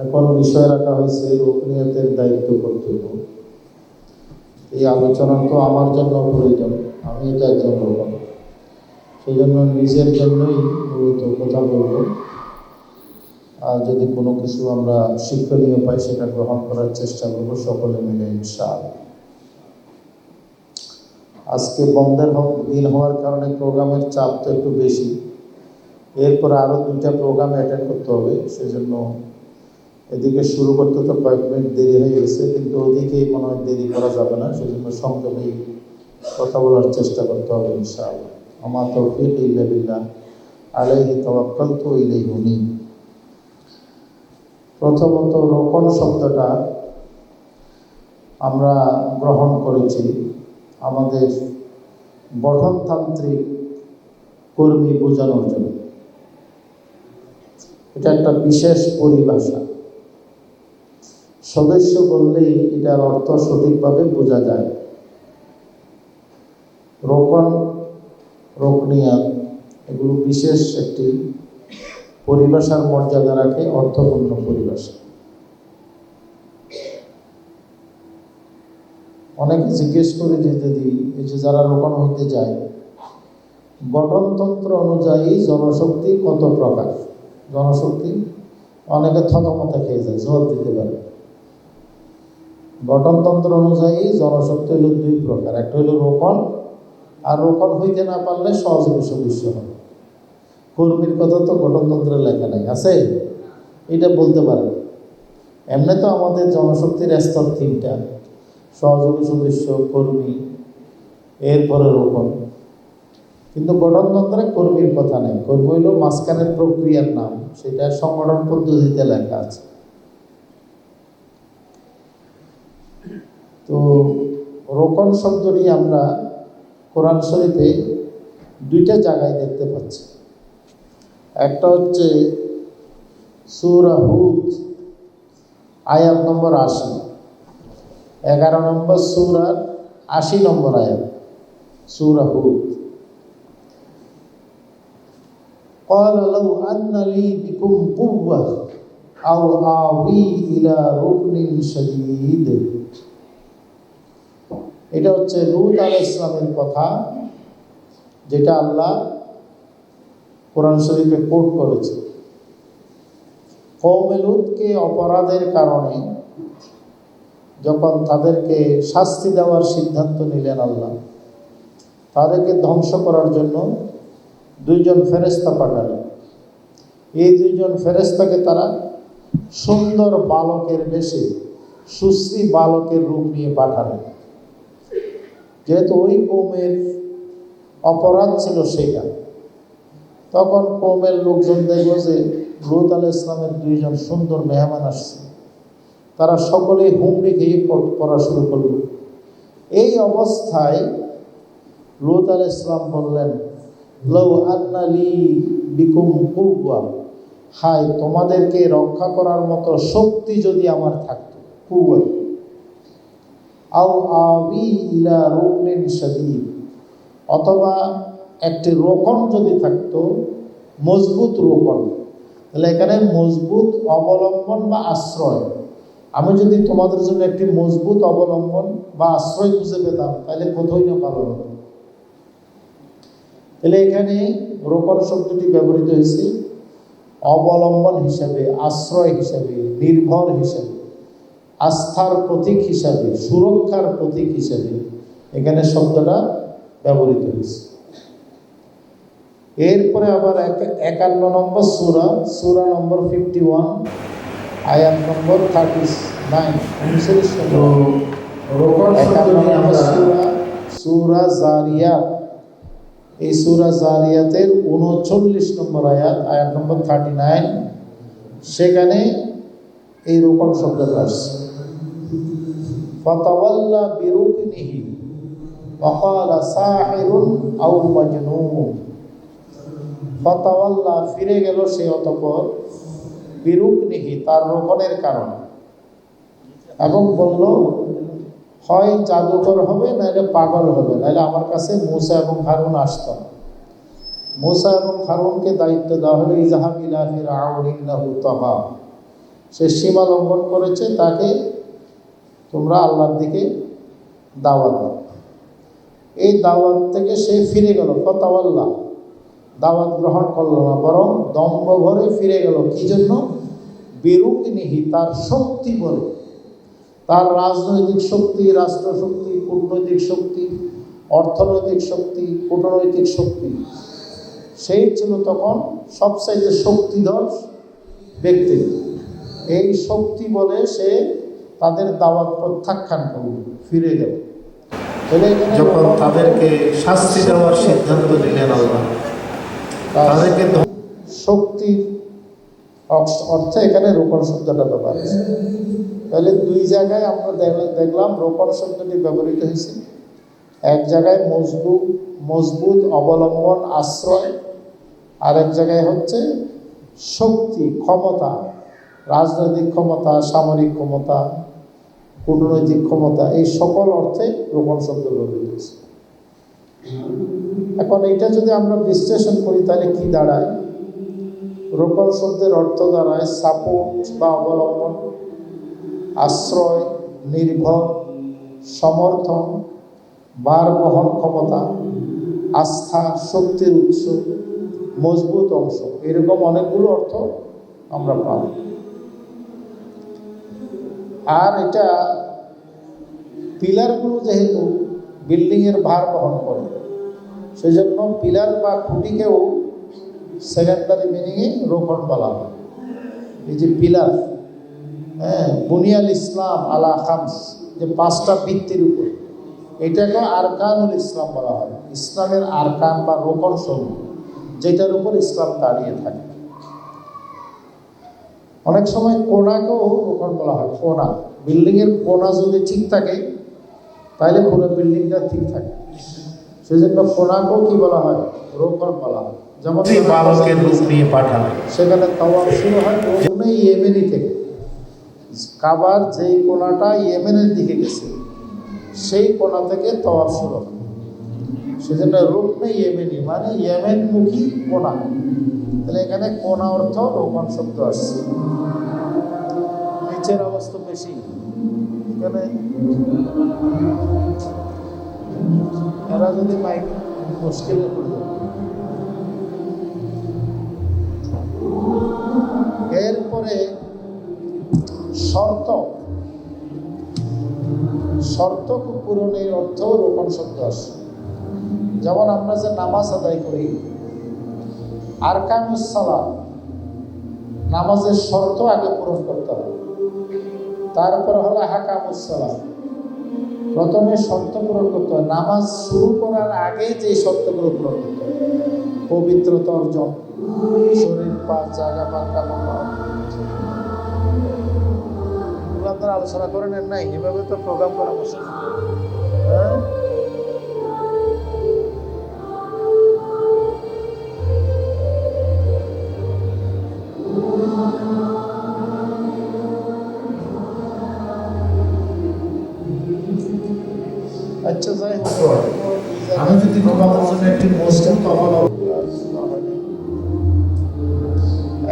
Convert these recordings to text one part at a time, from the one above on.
এখন বিষয় রাখা হয়েছে রুকনিয়াতের দায়িত্ব কর্তব্য। এই আলোচনা তো আমার জন্য প্রয়োজন, আমি তো একজন রোকন, সেই জন্য নিজের জন্যই মূলত কথা বলব। আর যদি কোনো কিছু আমরা শিক্ষণীয় পাই সেটা গ্রহণ করার চেষ্টা করব সকলে মিলে ইনশাআল্লাহ। আজকে বন্ধের দিন হওয়ার কারণে প্রোগ্রামের চাপ তো একটু বেশি, এরপরে আরও 2টা প্রোগ্রাম অ্যাটেন্ড করতে হবে, সেজন্য এদিকে শুরু করতে তো কয়েক মিনিট দেরি হয়ে গেছে, কিন্তু ওদিকেই মনে হয় দেরি করা যাবে না, সেজন্য সংক্ষেপেই কথা বলার চেষ্টা করতে হবে ইনশাআল্লাহ। আমা তৌফিক ইল্লা বিল্লাহ, আলাইহি তাওয়াক্কালতু ওয়া ইলাইহি উনীব। প্রথমত রোকন শব্দটা আমরা গ্রহণ করেছি আমাদের গঠনতান্ত্রিক কর্মী বোঝানোর জন্য। এটা একটা বিশেষ পরিভাষা, সদস্য বললেই এটার অর্থ সঠিকভাবে বোঝা যায়। রোকন, রুকনিয়াত এগুলো বিশেষ একটি পরিভাষার মর্যাদা রাখে, অর্থপূর্ণ পরিভাষা। অনেকে জিজ্ঞেস করে যে যদি এই যে যারা রোকন হইতে যায়, গঠনতন্ত্র অনুযায়ী জনশক্তি কত প্রকার? জনশক্তি অনেকে থতমতে খেয়ে যায়, জবাব দিতে পারে। গঠনতন্ত্র অনুযায়ী জনশক্তি হলো 2 প্রকার, একটা হলো রোকন, আর রোকন হইতে না পারলে সহযোগী সদস্য হবে। কর্মীর কথা তো গঠনতন্ত্রে লেখা নাই, আছে? এটা বলতে পারে। এমনি তো আমাদের জনশক্তির স্তর 3টা, সহযোগী সদস্য, কর্মী, এরপরে রোকন। কিন্তু গঠনতন্ত্রে কর্মীর কথা নেই। কর্মী হইল মাঝখানের প্রক্রিয়ার নাম, সেটা সংগঠন পদ্ধতিতে লেখা আছে। তো রোকন শব্দটি আমরা কোরআন শরীফে 2টা জায়গায় দেখতে পাচ্ছি। একটা হচ্ছে সূরা হুদ আয়াত নম্বর 80, 11 নম্বর সূরার 80 নম্বর আয়াত, সূরা হুদ। قال لو أن لي بكم قوة أو آوي إلى ركن شديد। এটা হচ্ছে লূত আলাইহিস সালামের কথা, যেটা আল্লাহ কোরআন শরীফে কোট করেছে। কওমে লূতকে অপরাধের কারণে যখন তাদেরকে শাস্তি দেওয়ার সিদ্ধান্ত নিলেন আল্লাহ, তাদেরকে ধ্বংস করার জন্য 2জন ফেরেশতা পাঠালেন। এই 2জন ফেরেশতাকে তারা সুন্দর বালকের বেশে, সুশ্রী বালকের রূপ নিয়ে পাঠালেন। যেহেতু ওই কওমের অপরাধ ছিল সেটা, তখন কওমের লোকজন দেখল যে লূত আলাইহিস সালামের 2জন সুন্দর মেহমান আসছে, তারা সকলেই হুমড়ি খেয়ে পড়া শুরু করল। এই অবস্থায় লূত আলাইহিস সালাম বললেন, লাউ আন্না লি বিকুম কুওয়া, হায় তোমাদেরকে রক্ষা করার মতো শক্তি যদি আমার থাকতো, কুওয়া, আও আবি ইলা রুকনিন শাদীদ, অথবা একটি রোকন যদি থাকতো, মজবুত রোকন। তাহলে এখানে মজবুত অবলম্বন বা আশ্রয়, আমি যদি তোমাদের জন্য একটি মজবুত অবলম্বন বা আশ্রয় খুঁজে পেতাম, তাহলে কোথায় না ভালো হতো। তাহলে এখানে রোকন শব্দটি ব্যবহৃত হয়েছে অবলম্বন হিসাবে, আশ্রয় হিসাবে, নির্ভর হিসাবে, আস্থার প্রতীক হিসাবে, সুরক্ষার প্রতীক হিসাবে এখানে শব্দটা ব্যবহৃত হয়েছে। এরপরে আবার 51 নম্বর সূরা, সূরা নম্বর 51 আয়াত নম্বর 39, 39 সূরা জারিয়াত। এই সূরা জারিয়াতের 39 নম্বর আয়াত, আয়াত নম্বর 39, সেখানে এই রোকন শব্দটা আসছে। ফাতাওয়াল্লা বিরুকনিহি ওয়া ক্বালা সাহিরুন আও মাজনুন। ফাতাওয়াল্লা ফিরে গেল সে অতঃপর, বিরুকনিহি তার রোকনের কারণে, এবং বলল হয় জাদুকর হবে, নাহলে পাগল হবে, নাহলে আমার কাছে মূসা এবং হারুন আসতো না। মূসা এবং হারুনকে দায়িত্ব দেওয়া হলো ইযহাব ইলা ফিরআউন ইন্নাহু তাগা, সে সীমা লঙ্ঘন করেছে, তাকে তোমরা আল্লাহর দিকে দাওয়াত দাও। এই দাওয়াত থেকে সে ফিরে গেল, ফতাওয়াল্লাহ, দাওয়াত গ্রহণ করলো না, বরং দম্ভ ভরে ফিরে গেল। কি জন্য? বিরুকিনিহি, তার শক্তি বলে, তার রাজনৈতিক শক্তি, রাষ্ট্র শক্তি, কূটনৈতিক শক্তি, অর্থনৈতিক শক্তি, কূটনৈতিক শক্তি, সেই ছিল তখন সবচাইতে শক্তিধর ব্যক্তি। এই শক্তি বলে সে তাদের দাওয়াত প্রত্যাখ্যান করল, ফিরে গেল। যখন তাদেরকে শাস্তি দেওয়ার সিদ্ধান্ত নিলেন আল্লাহ, তাদেরকে শক্তির অর্থে এখানে রোপণ শব্দটা ব্যবহার হয়েছে। তাহলে দুই জায়গায় আমরা দেখলাম রোপণ শব্দটি ব্যবহৃত হয়েছে। এক জায়গায় মজবুত অবলম্বন, আশ্রয়, আর এক জায়গায় হচ্ছে শক্তি, ক্ষমতা, রাজনৈতিক ক্ষমতা, সামরিক ক্ষমতা, কূটনৈতিক ক্ষমতা, এই সকল অর্থে রোপণ শব্দ ব্যবহৃত হয়েছে। এখন এটা যদি আমরা বিশ্লেষণ করি তাহলে কি দাঁড়ায়? রোপণ শব্দের অর্থ দাঁড়ায় সাপোর্ট বা অবলম্বন, আশ্রয়, নির্ভর, সমর্থন, ভার বহন ক্ষমতা, আস্থা, শক্তির উৎস, মজবুত অংশ, এরকম অনেকগুলো অর্থ আমরা পাব। আর এটা পিলারগুলো যেহেতু বিল্ডিংয়ের ভার বহন করে, সেজন্য পিলার বা খুঁটিকেও সেকেন্ডারি মিনিংয়ে রোপণ বলা হয়। এই যে পিলার, বুনিয়াল ইসলাম আলা খামস, যে পাঁচটা ভিত্তির উপর, এটাকে আরকানুল ইসলাম বলা হয়। ইসলামের আরকান বা রোপণ সমূহ, যেটার উপর ইসলাম দাঁড়িয়ে থাকে। অনেক সময় কোণাকেও রোপণ বলা হয়। কোণা, বিল্ডিংয়ের কোণা যদি ঠিক থাকে তাহলে পুরো বিল্ডিংটা ঠিক থাকে, সেজন্য কোণাকেও কি বলা হয়? রোপণ বলা হয়। যেমন বালকের রূপ নিয়ে পাঠানো, সেখানে তাওয়াফ শুরু হয় রুকনে ইয়েমেনি থেকে। কাবার যেই কোণাটা ইয়েমেনের দিকে গেছে, সেই কোণা থেকে তাওয়াফ শুরু হয়। সেজন্য রুকনে ইয়েমেনি মানে ইয়েমেনমুখী কোণা। তাহলে এখানে কোণা অর্থ রোপণ শব্দ আসছে। নিচের অবস্থা বেশি, এখানে এরা যদি মাইক মুশকিলে পড়ে যাবে। এরপরে শর্ত পূরণের অর্থ রোপণ শব্দ আসে। যেমন আমরা যে নামাজ আদায় করি, আরকানুস সালাত, নামাজের শর্ত আগে পূরণ করতে হবে। তারপর হলো হাকামুস সালাত, প্রথমে শর্ত পূরণ করতে হবে। নামাজ শুরু করার আগে যে শর্তগুলো পূরণ করতে হবে: পবিত্রতা অর্জন, শরীর পাক, জায়গা পাক, কাপড়, আপনারা আলোচনা করে নেন নাই? এভাবে তো প্রোগ্রাম করা বসে। হ্যাঁ, আচ্ছা, যাই হোক, আমি যদি তোমাদের জন্য একটি মসজিদ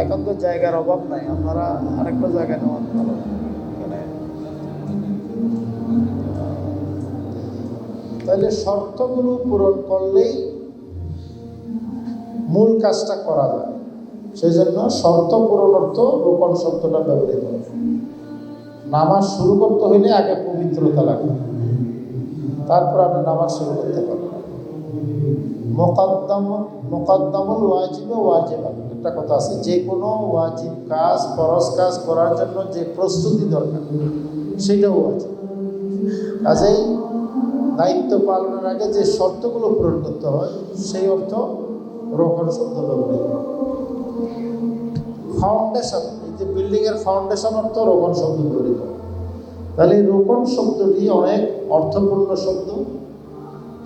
এখন তো জায়গার অভাব নাই, আপনারা আরেকটা জায়গা নেওয়ার ভালো। তাহলে শর্তগুলো পূরণ করলেই মূল কাজটা করা যায়। সেই জন্য শর্ত পূরণ অর্থ রোপণ শব্দটা ব্যবহৃত হয়। নামাজ শুরু করতে হইলে আগে পবিত্রতা লাগবে, তারপর আপনি নামাজ শুরু করতে পারবেন। মোকাদ্দামুল ওয়াজিবে ওয়াজিবা, একটা কথা আছে, যে কোনো ওয়াজিব কাজ, ফরজ কাজ করার জন্য যে প্রস্তুতি দরকার সেটাও ওয়াজিব। কাজেই দায়িত্ব পালনের আগে যে শর্তগুলো পূরণ করতে হয়, সেই অর্থ রোপণ শব্দ ব্যবহৃত। ফাউন্ডেশন, এই যে বিল্ডিংয়ের ফাউন্ডেশন অর্থ রোপণ শব্দ ব্যবহৃত। তাহলে রোপণ শব্দটি অনেক অর্থপূর্ণ শব্দ।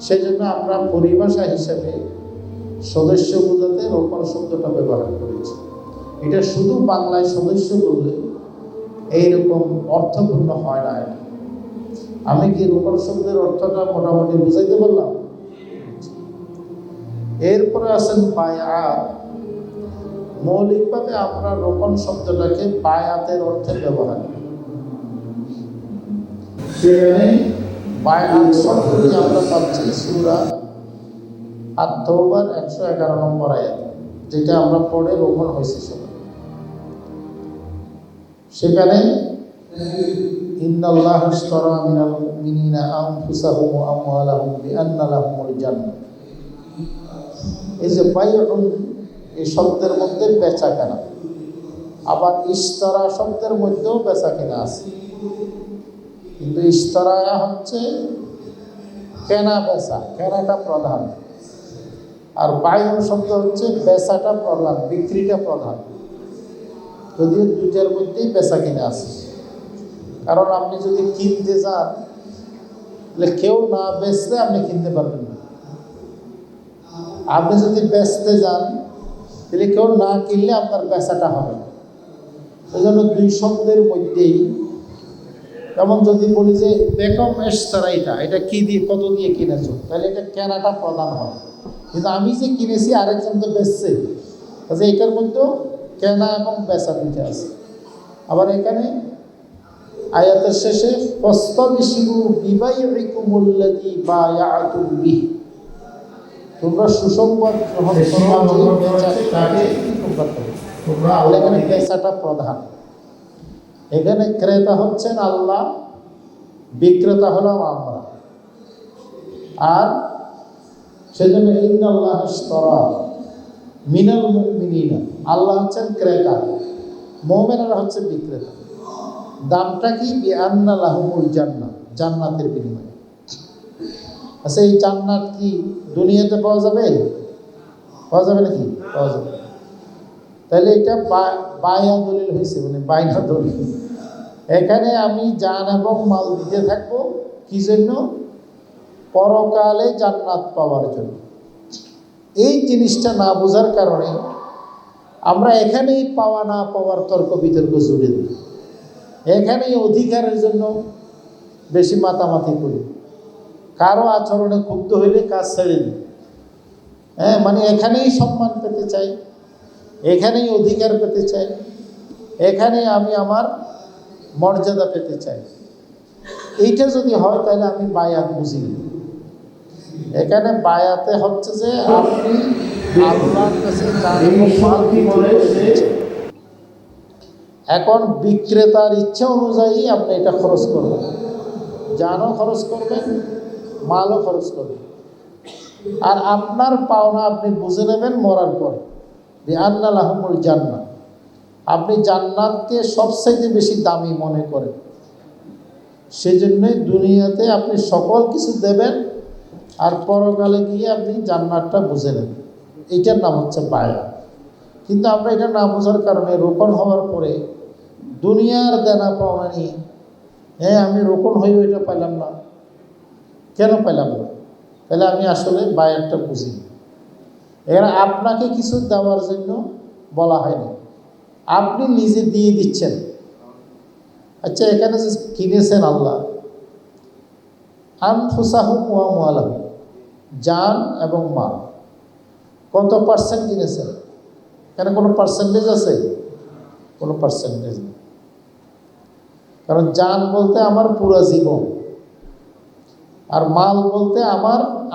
সেই জন্য আমরা পরিভাষা হিসেবে সদস্য বোঝাতে রোপণ শব্দটা ব্যবহার করেছি। এটা শুধু বাংলায় সদস্য বললে এইরকম অর্থপূর্ণ হয় না। আমি কি রোপণ শব্দের অর্থটা মোটামুটি বুঝাইতে পারলাম? এরপরে আছেন বায়আত। মৌলিকভাবে আমরা রোপণ শব্দটাকে বায়াতের অর্থে ব্যবহার করি। সেখানে বায়াত শব্দটি আমরা পাচ্ছি সূরা আত-তাওবার 111 নম্বর আয়াত, যেটা আমরা পড়ে রোপণ হয়েছে সেখানে ইন্নাল্লাহা আশতারা মিনাল মুমিনিনা আনফুসাহুম ওয়া আমওয়ালাহুম বিআন্না লাহুমুল জান্নাহ। এই যে বাইউন এই শব্দের মধ্যে বেচা কেনা, আবার ইশতারা শব্দের মধ্যেও বেচা কেনা আছে, কিন্তু ইশতারা হচ্ছে কেনা বেচা, কেনাটা প্রধান, আর বাইউন শব্দ হচ্ছে বেচাটা প্রধান, বিক্রিটা প্রধান। যদিও দুইটার মধ্যেই বেচা কিনা আছে, কারণ আপনি যদি কিনতে যান তাহলে কেউ না বেচলে আপনি কিনতে পারবেন না। আপনি যদি বেচতে যান তাহলে কেউ না কিনলে আপনার বেচাটা হবে না। এই জন্য দুই শব্দের মধ্যেই, যেমন যদি বলি যে বেকম এশতারা, এটা কি দিয়ে কত দিয়ে কিনেছো, তাহলে এটা কেনাটা প্রধান হয়। কিন্তু আমি যে কিনেছি আরেকজন তো বেচছে, তাহলে এটার মধ্যেও কেনা এবং বেচা দুইটা আছে। আবার এখানে আয়াতের শেষে ফাস্তাবশিরু বিবাইইকুমুল্লাযী বায়াতুম বিহি, তোমরা সুসংবাদ গ্রহণ করো যে বেচাটাকে তোমরা করো। এখানে বেচাটা প্রধান। এখানে ক্রেতা হচ্ছেন আল্লাহ, বিক্রেতা হলাম আমরা। আর সেজন্য ইন্নাল্লাহা আশতারা মিনাল মুমিনিনা, আল্লাহ হচ্ছেন ক্রেতা, মুমিনরা হচ্ছে বিক্রেতা। দামটা কি? বিআন্না লাহুমুল জান্নাহ, জান্নাতের বিনিময়ে। আচ্ছা, এই জান্নাত কি দুনিয়াতে পাওয়া যাবে? পাওয়া যাবে নাকি? পাওয়া যাবে। তাহলে এটা বায়া দলিল হয়েছে, মানে বাইনা দলিল। এখানে আমি জান এবং মাল দিতে থাকবো কি জন্য? পরকালে জান্নাত পাওয়ার জন্য। এই জিনিসটা না বোঝার কারণে আমরা এখানেই পাওয়া না পাওয়ার তর্ক বিতর্ক জুড়ে দিই, এখানেই অধিকারের জন্য বেশি মাতামাতি করি, কারো আচরণে ক্ষুব্ধ হইলে কাজ ছেড়ে দিই। মানে এখানেই সম্মান পেতে চাই, এখানেই অধিকার পেতে চাই, এখানেই আমি আমার মর্যাদা পেতে চাই। এইটা যদি হয় তাহলে আমি বায়াত বুঝি। এখানে বায়াতে হচ্ছে যে আপনি আল্লাহর কাছে এখন বিক্রেতার ইচ্ছা অনুযায়ী আপনি এটা খরচ করবেন, জানও খরচ করবেন, মালও খরচ করবেন। আর আপনার পাওনা আপনি বুঝে নেবেন মরার পরে। বিআন্না লাহুমুল জান্নাহ, আপনি জান্নাতকে সবচাইতে বেশি দামি মনে করেন, সেজন্যই দুনিয়াতে আপনি সকল কিছু দেবেন, আর পরকালে গিয়ে আপনি জান্নাতটা বুঝে নেবেন। এইটার নাম হচ্ছে বায়া। কিন্তু আমরা এটা না বোঝার কারণে রোপণ হওয়ার পরে দুনিয়ার দেনা পাওনা নিয়ে, আমি রোপণ হয়েও এটা পাইলাম না, কেন পাইলাম না? তাহলে আমি আসলে বায়ারটা বুঝি। এখানে আপনাকে কিছু দেওয়ার জন্য বলা হয়নি, আপনি নিজে দিয়ে দিচ্ছেন। আচ্ছা, এখানে যে কিনেছেন আল্লাহ, আনফুসাহুম ওয়া আমওয়ালাহুম, জান এবং মাল, কত পার্সেন্ট কিনেছেন? এখানে কোনো পার্সেন্টেজ আছে? কোনো পার্সেন্টেজ নেই। কারণ জান বলতে আমার পুরো জীবন, আর মাল বলতে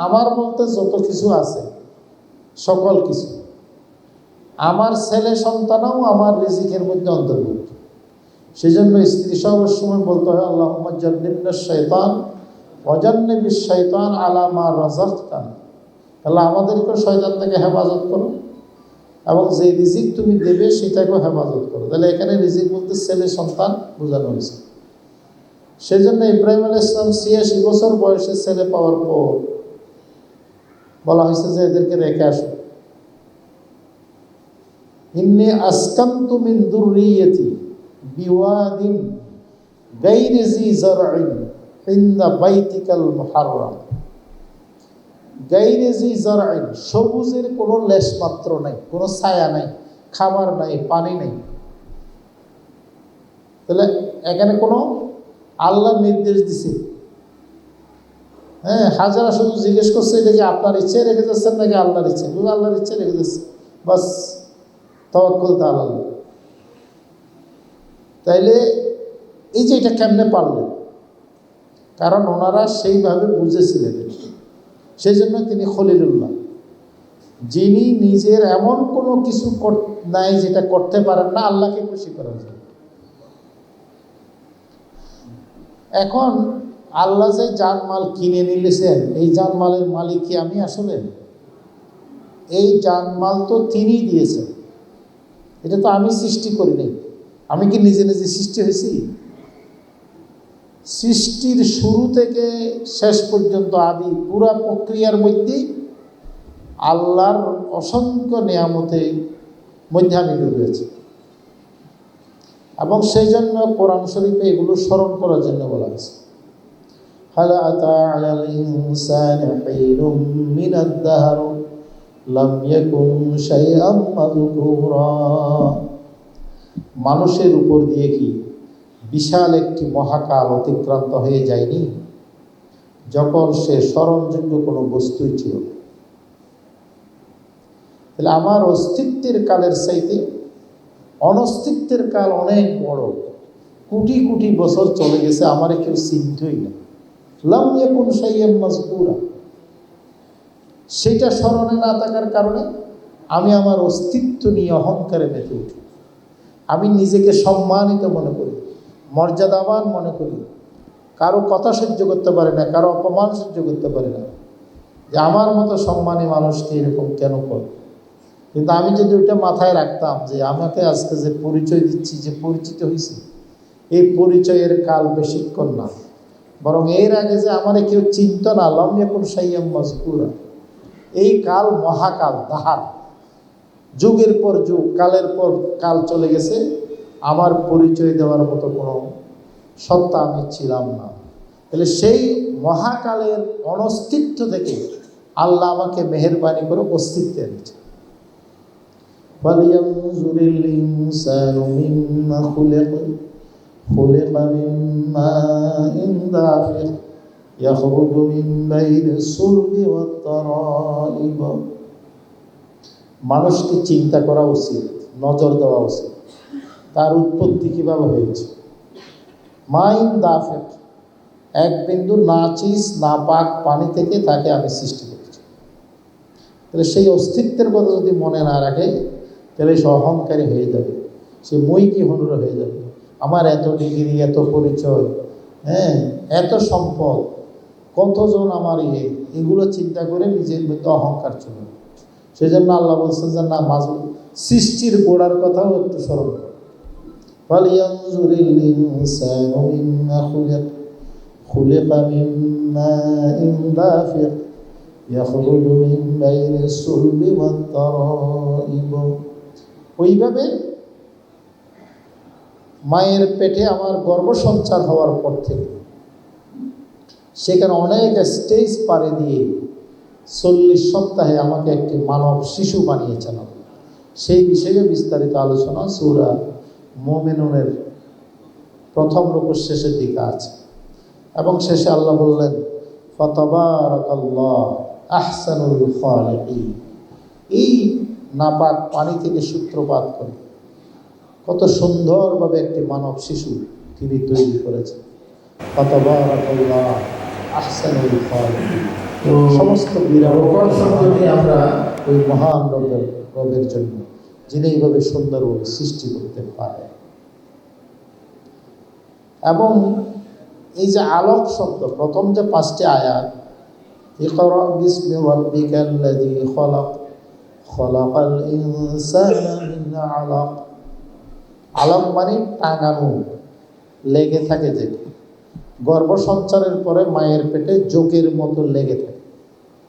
আমার বলতে যত কিছু আছে সকল কিছু। আমার ছেলে সন্তানও আমার রিজিকের মধ্যে অন্তর্ভুক্ত। সেজন্য স্ত্রী সবার সময় বলতে হয় আল্লাহুম্মা জান্নিবনাশ শাইতান ওয়া জান্নিবিশ শাইতান আলা মা রাযাকতানা, আল্লাহ আমাদেরকেও শয়তান থেকে হেফাজত করো এবং যে রিজিক তুমি দেবে সেটাকেও হেফাজত করো। তাহলে এখানে রিজিক বলতে ছেলে সন্তান বোঝানো হয়েছে। সেজন্য ইব্রাহিম আলাইহিস সালাম ৮৬ বছর বয়সে ছেলে পাওয়ার পর বলা হয়েছে যে এদেরকে রেখে আসো। ইন্নী আসকানতু মিন যুররিয়্যাতি বিওয়াদিন গায়রি জি যারইন ইনদা বাইতিকাল মুহাররাম। গায়রি জি যারইন, সবুজের কোনো লেশ মাত্র নাই, কোনো ছায়া নাই, খাবার নাই, পানি নেই। তাহলে এখানে কোনো আল্লাহ নির্দেশ দিছে? হাজারা শুধু জিজ্ঞেস করছে এটা কি আপনার ইচ্ছে রেখে যাচ্ছেন নাকি আল্লাহর ইচ্ছে? আল্লাহর ইচ্ছে রেখে যাচ্ছে, বাস। তাওয়াক্কুলতু আলাল্লাহ। তাইলে এই যে এটা কেমনে পারলেন? কারণ ওনারা সেইভাবে বুঝেছিলেন, সেই জন্য তিনি খলিলুল্লাহ, যিনি নিজের এমন কোনো কিছু নাই যেটা করতে পারেন না আল্লাহকে খুশি করার জন্য। এখন আল্লাহ যে জানমাল কিনে নিলেছেন, এই জানমালের মালিক কি আমি আসলে? এই জানমাল তো তিনি দিয়েছেন, এটা তো আমি সৃষ্টি করিনি। আমি কি নিজে নিজে সৃষ্টি হয়েছি? সৃষ্টির শুরু থেকে শেষ পর্যন্ত আদি পুরা প্রক্রিয়ার মধ্যেই আল্লাহর অসংখ্য নিয়ামতের মধ্যে আমি ডুবেছি। এবং সেই জন্য কোরআন শরীফে এগুলো স্মরণ করার জন্য বলা হয়েছে, হাল আতা আলাল ইনসানি হিনুম মিনাদ দাহর লাম ইয়াকুন শাইআম মাযকুরা। মানুষের উপর দিয়ে কি বিশাল একটি মহাকাল অতিক্রান্ত হয়ে যায়নি, যখন সে স্মরণযোগ্য কোনো বস্তুই ছিল না। তাহলে আমার অস্তিত্বের কালের চাইতে অনস্তিত্বের কাল অনেক বড়, কোটি কোটি বছর চলে গেছে, আমারে কেউ চিনতই না। লাম ইয়াকুন শাইআম মাযকুরা, সেটা স্মরণে না থাকার কারণে আমি আমার অস্তিত্ব নিয়ে অহংকারে মেতে উঠি। আমি নিজেকে সম্মানিত মনে করি, মর্যাদাবান মনে করি, কারো কথা সহ্য করতে পারে না, কারো অপমান সহ্য করতে পারে না, যে আমার মতো সম্মানী মানুষকে এরকম কেন করে। কিন্তু আমি যদি ওইটা মাথায় রাখতাম যে আমাকে আজকে যে পরিচয় দিচ্ছি, যে পরিচিত হয়েছি, এই পরিচয়ের কাল বেশিক্ষণ না, বরং এর আগে যে আমারে কেউ চিনত না, লাম ইয়াকুন শাইআম মাযকুরা, এই কাল মহাকাল, দাহার, যুগের পর যুগ, কালের পর কাল চলে গেছে, আমার পরিচয় দেওয়ার মতো কোনো সত্তা আমি ছিলাম না। তাহলে সেই মহাকালের অনস্তিত্ব থেকে আল্লাহ আমাকে মেহেরবানি করে অস্তিত্বে এনেছে। ফালিয়ানজুরিল ইনসানু মিম্মা খুলিক, খুলিকা মিন মাইন দাফিক ইয়াখরুজু মিন বাইনিস সুলবি ওয়াত তারাইব। মানুষকে চিন্তা করা উচিত, নজর দেওয়া উচিত, তার উৎপত্তি কীভাবে হয়েছে। মাইন দাফিক, এক বিন্দু নাচিস নাপাক পানি থেকে তাকে আমি সৃষ্টি করেছি। তাহলে সেই অস্তিত্বের কথা যদি মনে না রাখে, তাহলে সে অহংকারী হয়ে যাবে, সে মই কি হনুর হয়ে যাবে। আমার এত ডিগ্রি, এত পরিচয়, হ্যাঁ, এত সম্পদ, কতজন আমার এগুলো চিন্তা করে নিজের মধ্যে অহংকার চলে। সেই জন্য আল্লাহ বলছেন যে না, মাঝে সৃষ্টির গোড়ার কথাও একটু স্মরণ করো। ফালিয়ানজুরিল ইনসানু মিম্মা খুলিক, খুলিকা মিন মাইন দাফিক ইয়াখরুজু মিন বাইনিস সুলবি ওয়াত তারাইব। ওইভাবে মায়ের পেটে আমার গর্ভসঞ্চার হওয়ার পর থেকে সেখানে অনেক স্টেজ পাড়ি দিয়ে 40 সপ্তাহে আমাকে একটি মানব শিশু বানিয়েছেন। সেই বিষয়ে বিস্তারিত আলোচনা সূরা মুমিনুনের প্রথম রূপের শেষের দিকে আছে। এবং শেষে আল্লাহ বললেন, ফাতাবারাকাল্লাহ আহসানুল খালিকিন। এই নাপাক পানি থেকে সূত্রপাত করে কত সুন্দরভাবে একটি মানব শিশু তিনি তৈরি করেছেন। ফাতাবারাকাল্লাহ আহসানুল খালিকিন। সমস্ত বিরাট আমরা ওই মহান রবের জন্য, যিনি এইভাবে সুন্দরভাবে সৃষ্টি করতে পারে। এবং এই যে আলোক শব্দ, প্রথম যে 5টি আয়াত, ইকরা বিসমি রাব্বিকাল্লাযী খলাক, খলাকাল ইনসানা মিন আলাক। আলাক মানে টাঙানো, লেগে থাকে, যে গর্ভসঞ্চারের পরে মায়ের পেটে যোগের মতো লেগে থাকে,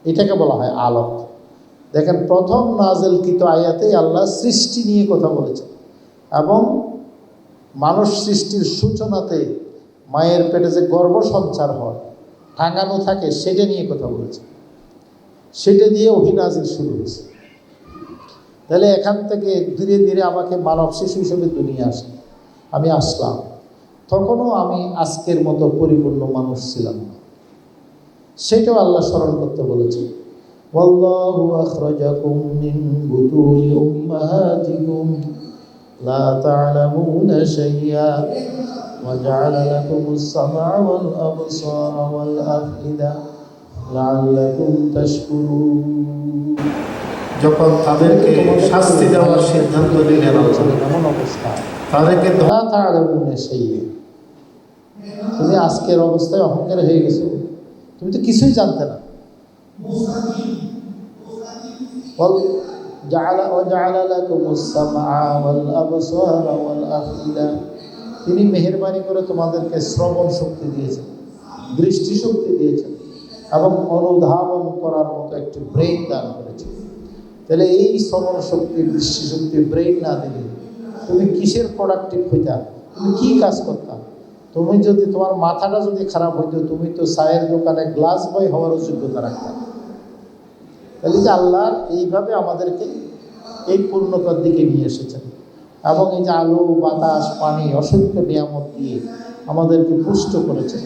এটাকে বলা হয় আলোক। দেখেন, প্রথম নাযিলকৃত আয়াতেই আল্লাহ সৃষ্টি নিয়ে কথা বলেছেন, এবং মানুষ সৃষ্টির সূচনাতে মায়ের পেটে যে গর্ভসঞ্চার হয়, টাঙানো থাকে, সেটা নিয়ে কথা বলেছে। সেটা দিয়ে ওহী নাযিল শুরু হয়েছে। তাহলে এখান থেকে ধীরে ধীরে আমাকে মানব শিশু হিসেবে দুনিয়া আসে, আমি আসলাম। তখনও আমি আজকের মতো পরিপূর্ণ মানুষ ছিলাম না, সেটাও আল্লাহ স্মরণ করতে বলেছে। والله أخرجكم من بطون أمهاتكم لا تعلمون شيئا وجعل لكم السمع والأبصار والأفئدة لعلكم تشكرون যখন তাদেরকে শাস্তি দেওয়ার সিদ্ধান্ত নিলেন এমন অবস্থা তাদেরকে ধরা তাড়াবুনে সেই তুমি আজকের অবস্থায় অহংকার হয়ে গেছো, তুমি তো কিছুই জানতে না। তিনি মেহেরবানি করে তোমাদেরকে শ্রবণ শক্তি দিয়েছেন, দৃষ্টি শক্তি দিয়েছেন এবং অনুধাবন করার মতো একটি ব্রেইন দান করেছেন। তাহলে এই শ্রবণ শক্তি, দৃষ্টি শক্তি, ব্রেইন না দিলে তুমি কিসের প্রোডাক্টিভ হইতা? তুমি কি কাজ করতাম? তুমি যদি তোমার মাথাটা যদি খারাপ হইতো, তুমি তো চায়ের দোকানে গ্লাস বয় হওয়ার যোগ্যতা রাখতাম। তাহলে যে আল্লাহ এইভাবে আমাদেরকে এই পূর্ণতার দিকে নিয়ে এসেছেন এবং এই যে আলো, বাতাস, পানি, অসংখ্য নিয়ামত দিয়ে আমাদেরকে পুষ্ট করেছেন।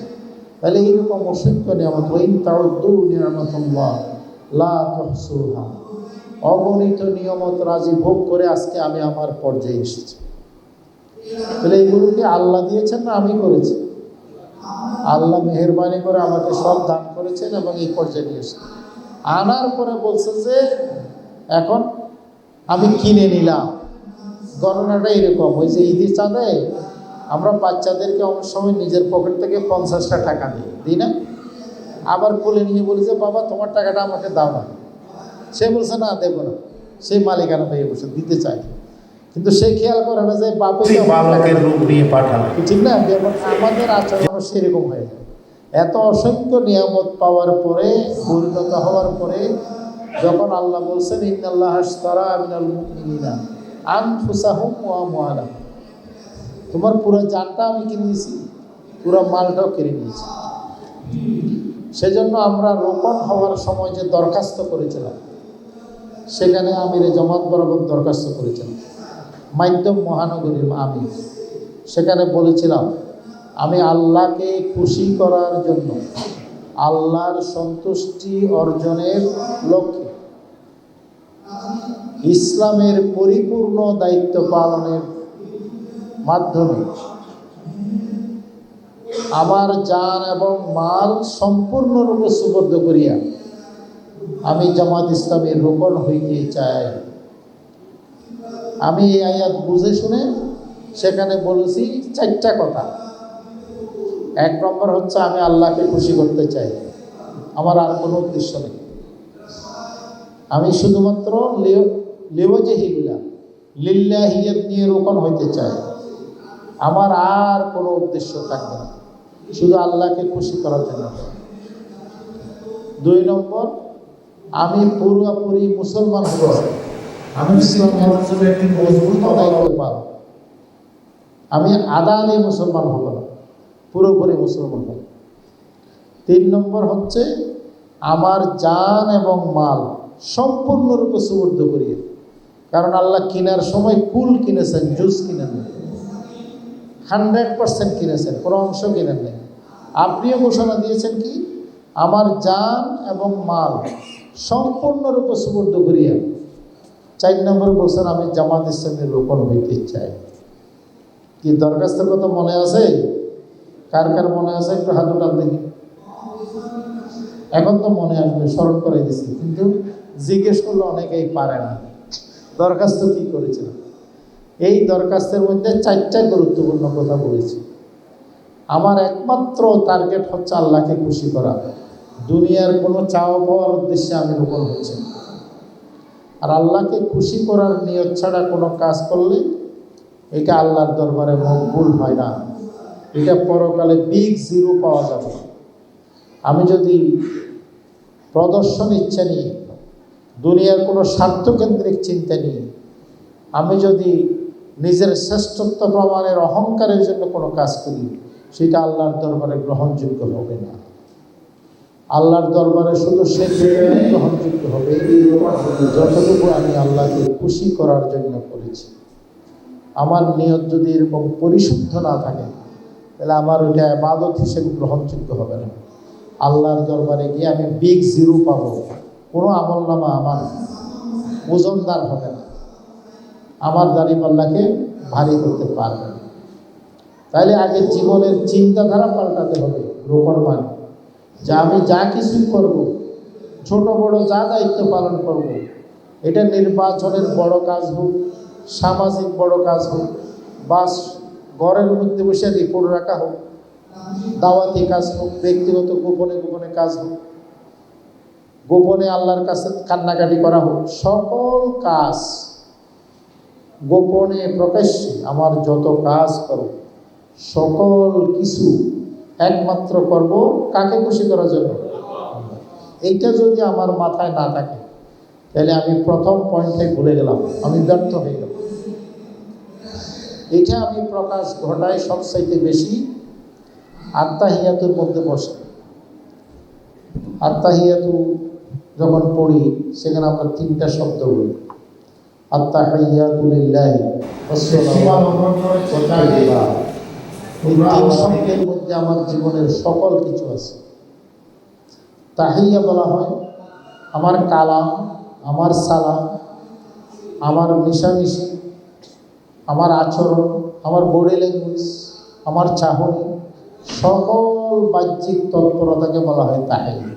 তাহলে এইরকম অসংখ্য নিয়ামত, ওয়াইন তাউদ্দু নিয়ামাতুল্লাহ লা তুহসুহা, অগণিত নিয়ামত রাজি ভোগ করে আজকে আমি আমার পর্যায়ে এসেছি। তাহলে এইগুলোকে আল্লাহ দিয়েছেন না আমি করেছি? আল্লাহ মেহেরবানি করে আমাকে সব দান করেছেন এবং এই পর্যায়ে নিয়ে এসেছেন। আনার পরে বলছে যে এখন আমি কিনে নিলাম। গণনাটা এরকম, ওই যে ঈদের চাঁদে আমরা বাচ্চাদেরকে অনেক সময় নিজের পকেট থেকে 50টা টাকা দিই না, আবার কোলে নিয়ে বলি যে বাবা তোমার টাকাটা আমাকে দাও না। সে বলছে না দেবো না, সেই মালিকানা পেয়ে বসে দিতে চায়, কিন্তু সে খেয়াল করে না যে বাপের রূপ নিয়ে পাঠানো, ঠিক না? আমাদের আচরণ সেরকম হয়ে যায়। এত অসংখ্য নিয়ামত পাওয়ার পরে, পরিণত হওয়ার পরে যখন আল্লাহ বলছেন ইন্নাল্লাহ আশতারা মিনাল মুমিনিনা আনফুসাহুম ওয়া আমওয়ালাহুম, তোমার পুরো জানটা আমি কিনে নিয়েছি, পুরো মালটাও কিনে নিয়েছি। সেজন্য আমরা রোপণ হওয়ার সময় যে দরখাস্ত করেছিলাম, সেখানে আমির জামাত বরাবর দরখাস্ত করেছিলাম, মাধ্যম মহানগরীর আমির, সেখানে বলেছিলাম আমি আল্লাহকে খুশি করার জন্য, আল্লাহর সন্তুষ্টি অর্জনের লক্ষ্যে ইসলামের পরিপূর্ণ দায়িত্ব পালনের মাধ্যমে আমার জান এবং মাল সম্পূর্ণরূপে সুবর্দ করিয়া আমি জামাত ইসলামের রোকন হইতে চাই। আমি এই আয়াত বুঝে শুনে সেখানে বলেছি 4টা কথা। 1 নম্বর হচ্ছে আমি আল্লাহকে খুশি করতে চাই, আমার আর কোনো উদ্দেশ্য নেই। আমি শুধুমাত্র লিওয়াজহিল্লাহ, লিল্লাহিয়াত নিয়ে রোকন হইতে চাই, আমার আর কোনো উদ্দেশ্য থাকবে না, শুধু আল্লাহকে খুশি করার জন্য। 2 নম্বর, আমি পুরোপুরি মুসলমান হব, আমি ইসলামের জন্য একটি মজবুত দায়িত্ব পাব। আমি আদানি মুসলমান হব না, পুরোপুরি মুসলমান হব। 3 নম্বর হচ্ছে আমার জান এবং মাল সম্পূর্ণরূপে সুবর্দ করিয়ে, কারণ আল্লাহ কেনার সময় কুল কিনেছেন, জুস কিনেন নেই, 100% কিনেছেন, কোনো অংশ কিনেন নেই। আপনিও ঘোষণা দিয়েছেন কি আমার জান এবং মাল সম্পূর্ণরূপে সুবর্দ করিয়া। 4 নম্বর বলছেন আমি জামাত ইসলামের রোকন হইতে চাই। কি দরখাস্তের কথা মনে আছে? কার কার মনে আছে একটু হাত উঠান দেখি। এখন তো মনে আসবে, স্মরণ করে দিচ্ছি, কিন্তু জিজ্ঞেস করলে অনেকেই পারে না দরখাস্ত কি করেছিল। এই দরখাস্তের মধ্যে 4টা গুরুত্বপূর্ণ কথা বলেছি। আমার একমাত্র টার্গেট হচ্ছে আল্লাহকে খুশি করা, দুনিয়ার কোনো চাওয়া পাওয়ার উদ্দেশ্যে আমি রোপণ হচ্ছে। আর আল্লাহকে খুশি করার নিয়ত ছাড়া কোনো কাজ করলে এটা আল্লাহর দরবারে মকবুল হয় না, এটা পরকালে বিগ জিরো পাওয়া যাবে। আমি যদি প্রদর্শন ইচ্ছা নিয়ে, দুনিয়ার কোনো স্বার্থকেন্দ্রিক চিন্তা নিয়ে, আমি যদি নিজের শ্রেষ্ঠত্ব প্রমাণের অহংকারের জন্য কোনো কাজ করি, সেটা আল্লাহর দরবারে গ্রহণযোগ্য হবে না। আল্লাহর দরবারে শুধু সে গ্রহণযোগ্য হবে যতটুকু আমি আল্লাহকে খুশি করার জন্য করেছি। আমার নিয়ত যদি এরকম পরিশুদ্ধ না থাকে, তাহলে আমার ওইটা ইবাদত হিসেবে গ্রহণযোগ্য হবে না। আল্লাহর দরবারে গিয়ে আমি বিগ জিরো পাবো, কোনো আমল নামা আমার ওজনদার হবে না, আমার দাঁড়িপাল্লাকে ভারী করতে পারবে না। তাইলে আগে জীবনের চিন্তাধারা পাল্টাতে হবে। রোপণ মানে যে আমি যা কিছুই করব, ছোট বড় যা দায়িত্ব পালন করব, এটা নির্বাচনের বড় কাজ হোক, সামাজিক বড় কাজ হোক, বা ঘরের মধ্যে বসে রিপোর্ট রাখা হোক, দাওয়াতি কাজ হোক, ব্যক্তিগত গোপনে গোপনে কাজ হোক, গোপনে আল্লাহর কাছে কান্নাকাটি করা হোক, সকল কাজ গোপনে প্রকাশ্যে আমার যত কাজ করব সকল কিছু একমাত্র করব কাকে খুশি করার জন্য। এইটা যদি আমার মাথায় না থাকে তাহলে আমি প্রথম পয়েন্টে ভুলে গেলাম, আমি ব্যর্থ হয়ে গেলাম। এটা আমি প্রকাশ ঘটাই সবচাইতে বেশি আত্তাহিয়াতুর মধ্যে বসে। আত্তাহিয়াতু যখন পড়ি সেখানে আমরা তিনটা শব্দ বলি, আত্তাহিয়াতু লিল্লাহি এই তিন শব্দের মধ্যে আমার জীবনের সকল কিছু আছে। তাহিয়া বলা হয় আমার কালাম, আমার সালাম, আমার মিশামিশি, আমার আচরণ, আমার বডি ল্যাঙ্গুয়েজ, আমার চাহনি, সকল বাহ্যিক তৎপরতাকে বলা হয় তাহিয়া।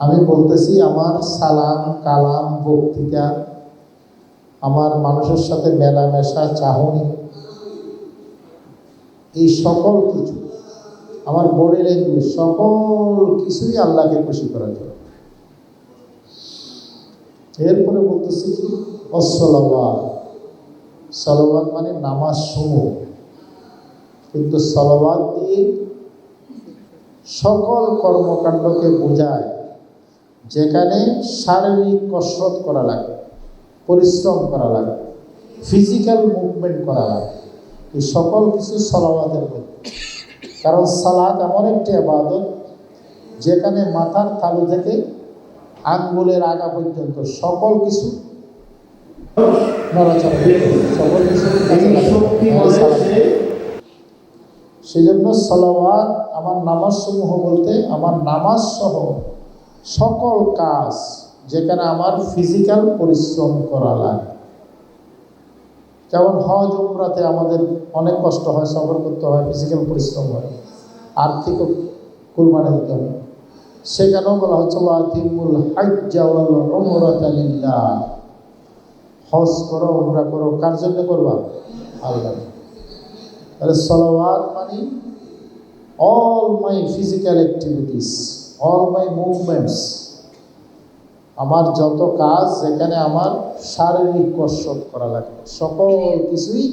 আমি বলতেছি আমার সালাম, কালাম, বক্তৃতা, আমার মানুষের সাথে মেলামেশা, চাহনি, এই সকল কিছু, আমার বডি ল্যাঙ্গুয়েজ, সকল কিছুই আল্লাহকে খুশি করার জন্য। এরপরে বলতেছি কি অসলাওয়াত। সলাওয়াত মানে নামাজ সমূহ, কিন্তু সলাওয়াত দিয়ে সকল কর্মকাণ্ডকে বোঝায় যেখানে শারীরিক কসরত করা লাগে, পরিশ্রম করা লাগে, ফিজিক্যাল মুভমেন্ট করা লাগে, এই সকল কিছু সলাওয়াতের মধ্যে। কারণ সালাত এমন একটি ইবাদত যেখানে মাথার তালু থেকে আঙ্গুলের আগা পর্যন্ত সকল কিছু নড়াচড়া, সকল কিছু। সেজন্য সলাওয়াত আমার নামাজ সমূহ বলতে আমার নামাজ সহ সকল কাজ যেখানে আমার ফিজিক্যাল পরিশ্রম করা লাগে। যেমন হজ উমরাতে আমাদের অনেক কষ্ট হয়, সফর করতে হয়, ফিজিক্যাল পরিশ্রম হয়, আর্থিক কুরবানি দিতে হয়। সেখানেও বলা হচ্ছে ওয়াতিমুল হাজ্জা ওয়াল উমরাতা লিল্লাহ, হজ করো, উমরা করো, কার জন্য করবা? আল্লাহ। তাহলে সলাওয়াত মানে all my physical activities, all my movements, আমার যত কাজ যেখানে আমার শারীরিক কসরত করা লাগে, সকল কিছুই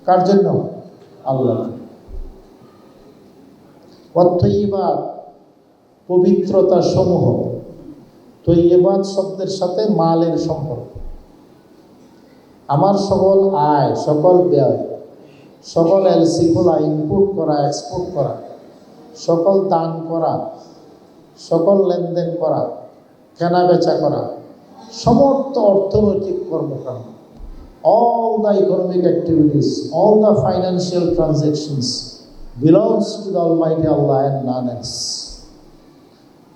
কার জন্য? আল্লাহ। অতএবাদ পবিত্রতা সমূহ, তৈয়বাদ শব্দের সাথে মালের সম্পর্ক। আমার সকল আয়, সকল ব্যয়, সকল এলসি খোলা, ইনপুট করা, এক্সপোর্ট করা, সকল দান করা, সকল লেনদেন করা, কেনা বেচা করা, সমস্ত অর্থনৈতিক কর্মকাণ্ড, all the economic activities, all the financial transactions belongs to the Almighty Allah and none else.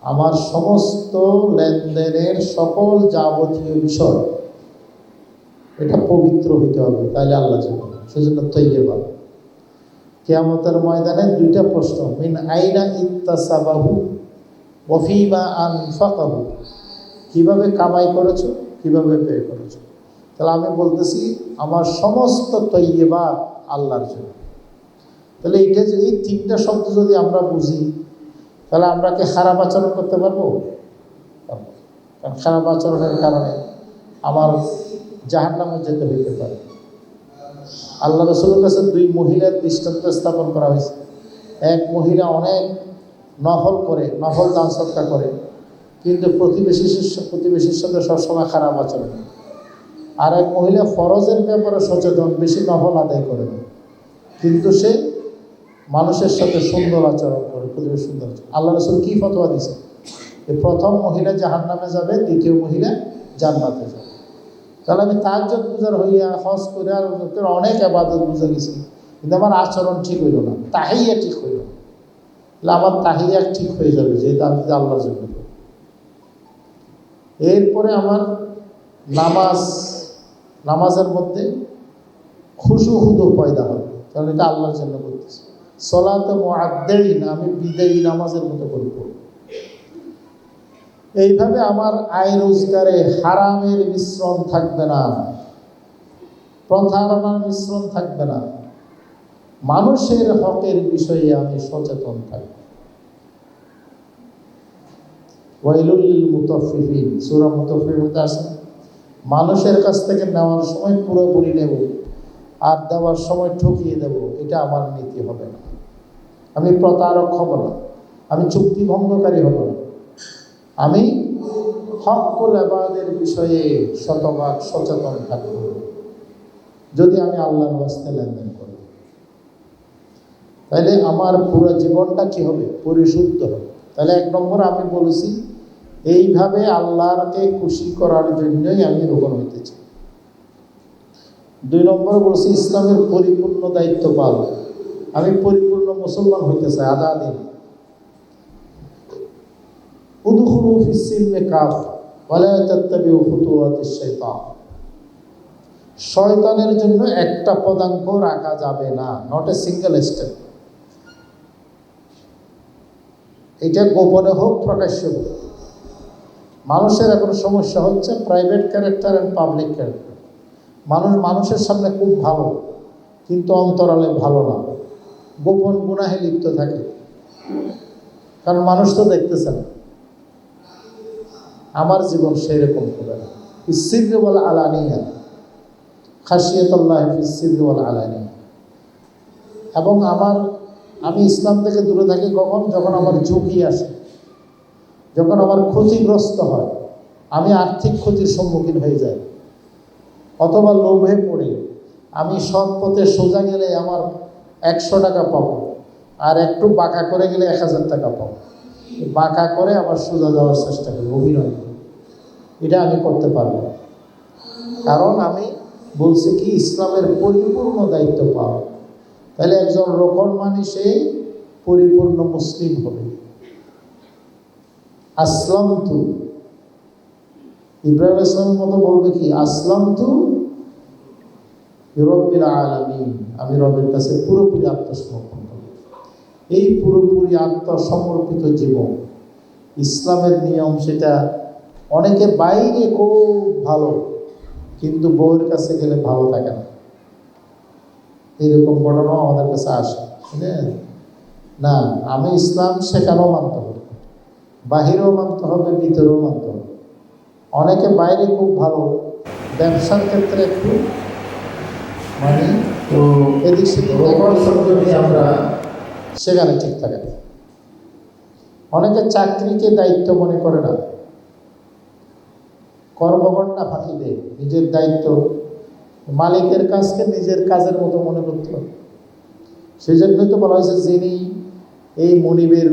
আমার সমস্ত লেনদেনের সকল যাবতীয় বিষয় এটা পবিত্র হইতে হবে, তাইলে আল্লাহ জানে। সেজন্য তৈয়বা। কিয়ামতের ময়দানে দুইটা প্রশ্ন, মিন আইনা ইকতাসাবাহু ওয়া ফীমা আনফাকাহু, কিভাবে কামাই করেছো, কিভাবে ব্যয় করেছো। তাহলে আমি বলতেছি আমার সমস্ত তৈয়বাত আল্লাহর জন্য। তাহলে এটা যে এই তিনটা শব্দ যদি আমরা বুঝি তাহলে আমরা কি খারাপ আচরণ করতে পারবো? কারণ খারাপ আচরণের কারণে আমার জাহান্নামে যেতে হইতে পারে। আল্লাহ রাসূলের কাছে দুই মহিলার দৃষ্টান্ত স্থাপন করা হয়েছে। এক মহিলা অনেক নফল করে, নফল দান সদকা করে, কিন্তু প্রতিবেশীর সাথে সবসময় খারাপ আচরণ। আর এক মহিলা ফরজের ব্যাপারে সচেতন, বেশি নফল আদায় করে না, কিন্তু সে মানুষের সাথে সুন্দর আচরণ করে, প্রতিবেশী সুন্দর আচরণ। আল্লাহ রাসূল কি ফতোয়া দিয়েছে? এই প্রথম মহিলা জাহান্নামে যাবে, দ্বিতীয় মহিলা জান্নাতে যাবে। তাহলে আমি তাহাজ্জুদ গুজার হইয়া, হজ করে আর অনেক ইবাদত বুঝে গেছি, কিন্তু আমার আচরণ ঠিক হইল না, তাহিয়া ঠিক হইল না। তাহলে আমার তাহিয়া ঠিক হয়ে যাবে, যেহেতু আমি আল্লাহর জন্য। এরপরে আমার নামাজের মধ্যে খুশু হুদু পয়দা হবে, কারণ এটা আল্লাহর জন্য করতেছি। সলাতে মুআদ্দিন, আমি বিদায়ী নামাজের মতো করব। এইভাবে আমার আয় রোজগারে হারামের মিশ্রণ থাকবে না, প্রতারণার মিশ্রণ থাকবে না, মানুষের হকের বিষয়ে আমি সচেতন থাকব। ওয়াইলুল লিল মুতাফফিফিন, সূরা মুতাফফিফিনে আছে, মানুষের কাছ থেকে নেওয়ার সময় পুরোপুরি নেব আর দেওয়ার সময় ঠকিয়ে দেব, এটা আমার নীতি হবে না। আমি প্রতারক হব না, আমি চুক্তি ভঙ্গকারী হব না, আমি হকুল ইবাদের বিষয়ে শতভাগ সচেতন থাকব যদি আমি আল্লাহর ওয়াস্তে লেনদেন করি। তাহলে আমার পুরো জীবনটা কি হবে? পরিশুদ্ধ হবে। তাহলে 1 নম্বর আমি বলেছি, এইভাবে আল্লাহকে খুশি করার জন্যই আমি রোপণ হইতে চাই। 2 নম্বরে বলছি ইসলামের পরিপূর্ণ দায়িত্ব পালন, আমি পরিপূর্ণ মুসলমান হইতে চাই। আদা দিন উদখুলু ফিস সিলমি কাফা ওয়ালা তাত্তাবিউ খুতুওয়াতিশ শাইতান, শয়তানের জন্য একটা পদাঙ্ক রাখা যাবে না, নট এ সিঙ্গেল স্টেপ। এটা গোপনে হোক প্রকাশ্য হোক। মানুষের এখন সমস্যা হচ্ছে private character and public character. মানুষের সামনে খুব ভালো, কিন্তু অন্তরালে ভালো না, গোপন গুনাহে লিপ্ত থাকে। কারণ মানুষ তো দেখতেছে না। আমার জীবন সেই রকম হবে না। ফিস-সিররি ওয়াল আলানিয়া, খাশিয়াতুল্লাহ ফিস-সিররি ওয়াল আলানিয়া। এবং আমি ইসলাম থেকে দূরে থাকি কখন? যখন আমার ঝুঁকি আসে, যখন আমার ক্ষতিগ্রস্ত হয়, আমি আর্থিক ক্ষতির সম্মুখীন হয়ে যাই, অথবা লোভে পড়ে আমি সৎ পথে সোজা গেলে আমার 100 টাকা পাবো, আর একটু বাঁকা করে গেলে 1000 টাকা পাবো। বাঁকা করে আবার সোজা যাওয়ার চেষ্টা করি, অভিনয় করি। এটা আমি করতে পারবো না, কারণ আমি বলছি কি ইসলামের পরিপূর্ণ দায়িত্ব পাওয়া। তাহলে একজন রোকন মানে সে পরিপূর্ণ মুসলিম হবে। আসলামতু, ইব্রাহিম ইসলামের মতো বলবে কি? আসলামতু লিরাব্বিল আলামিন, আমি রবের কাছে পুরোপুরি আত্মসমর্পণ করব। এই পুরোপুরি আত্মসমর্পিত জীবন ইসলামের নিয়ম। সেটা অনেকে বাইরে খুব ভালো, কিন্তু বউয়ের কাছে গেলে ভালো থাকে না। এরকম ঘটনাও আমাদের কাছে আসে। না, আমি ইসলাম সেখানেও মানতে হবে, বাহিরেও মানতে হবে, ভিতরেও মানতে হবে। অনেকে বাইরে খুব ভালো, ব্যবসার ক্ষেত্রে একটু মানে তো এদিক সেদিক আমরা সেখানে ঠিক থাকে না। অনেকে চাকরিকে দায়িত্ব মনে করে না, কর্মঘণ্টা ফাঁকি দেয়, নিজের দায়িত্ব মালিকের কাজকে নিজের কাজের মতো মনে করতে হবে। সেই জন্যই তো বলা হয়েছে, যিনি এই মনিবের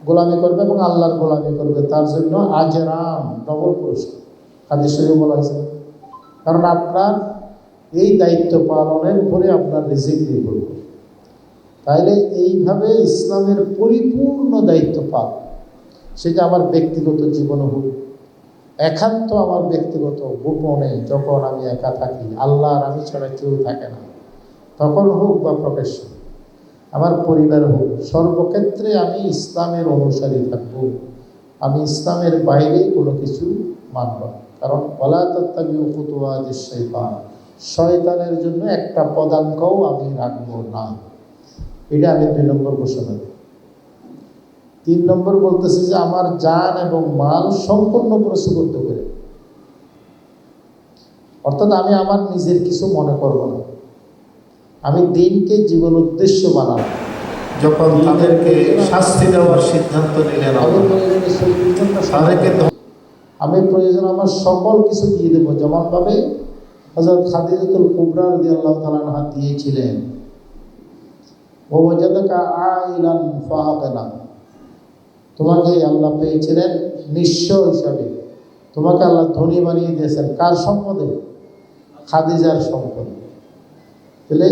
গোলামি করবে এবং আল্লাহর গোলামি করবে তার জন্য আজরান, ডবল পুরস্কার। হাদিস শরীফে বলা হয়েছে, কারণ আপনার এই দায়িত্ব পালনের উপরে আপনার রিজিক নির্ভর করে। তাইলে এইভাবে ইসলামের পরিপূর্ণ দায়িত্ব পালন, সেটা আমার ব্যক্তিগত জীবনে হোক, একান্ত আমার ব্যক্তিগত গোপনে যখন আমি একা থাকি, আল্লাহ আর আমি ছাড়া কেউ থাকে না, তখন হোক বা প্রকাশ্য আমার পরিবার হোক, সর্বক্ষেত্রে আমি ইসলামের অনুসারী থাকব। আমি ইসলামের বাইরে কোনো কিছু মানব না। কারণ ওয়ালা তাত্তাবিউ খুতুওয়াতিশ শাইতান, শয়তানের জন্য একটা পদাঙ্কও আমি রাখব না। এটা আমি 2 নম্বর ঘোষণা দিই। 3 নম্বর বলতেছি যে আমার জান এবং মাল সম্পূর্ণ প্রশ্নবদ্ধ করে, অর্থাৎ আমি আমার নিজের কিছু মনে করব না। আমি দিনকে জীবন উদ্দেশ্য বানাবো। যখন তাদেরকে শাস্তি দেওয়ার সিদ্ধান্ত নিলেন, আমি প্রয়োজন আমার সকল কিছু দিয়ে দেবো, যেমনভাবে হযরত খাদিজাতুল কুবরা রাদিয়াল্লাহু তাআলা আনহা দিয়েছিলেন। ওয়া ওয়াজাদাকা আইলান ফাআগনা, তোমাকে আল্লাহ পেয়েছিলেন নিঃস্ব হিসাবে, তোমাকে আল্লাহ ধনী বানিয়ে দিয়েছেন। কার সম্পদে? খাদিজার সম্পদে। তাহলে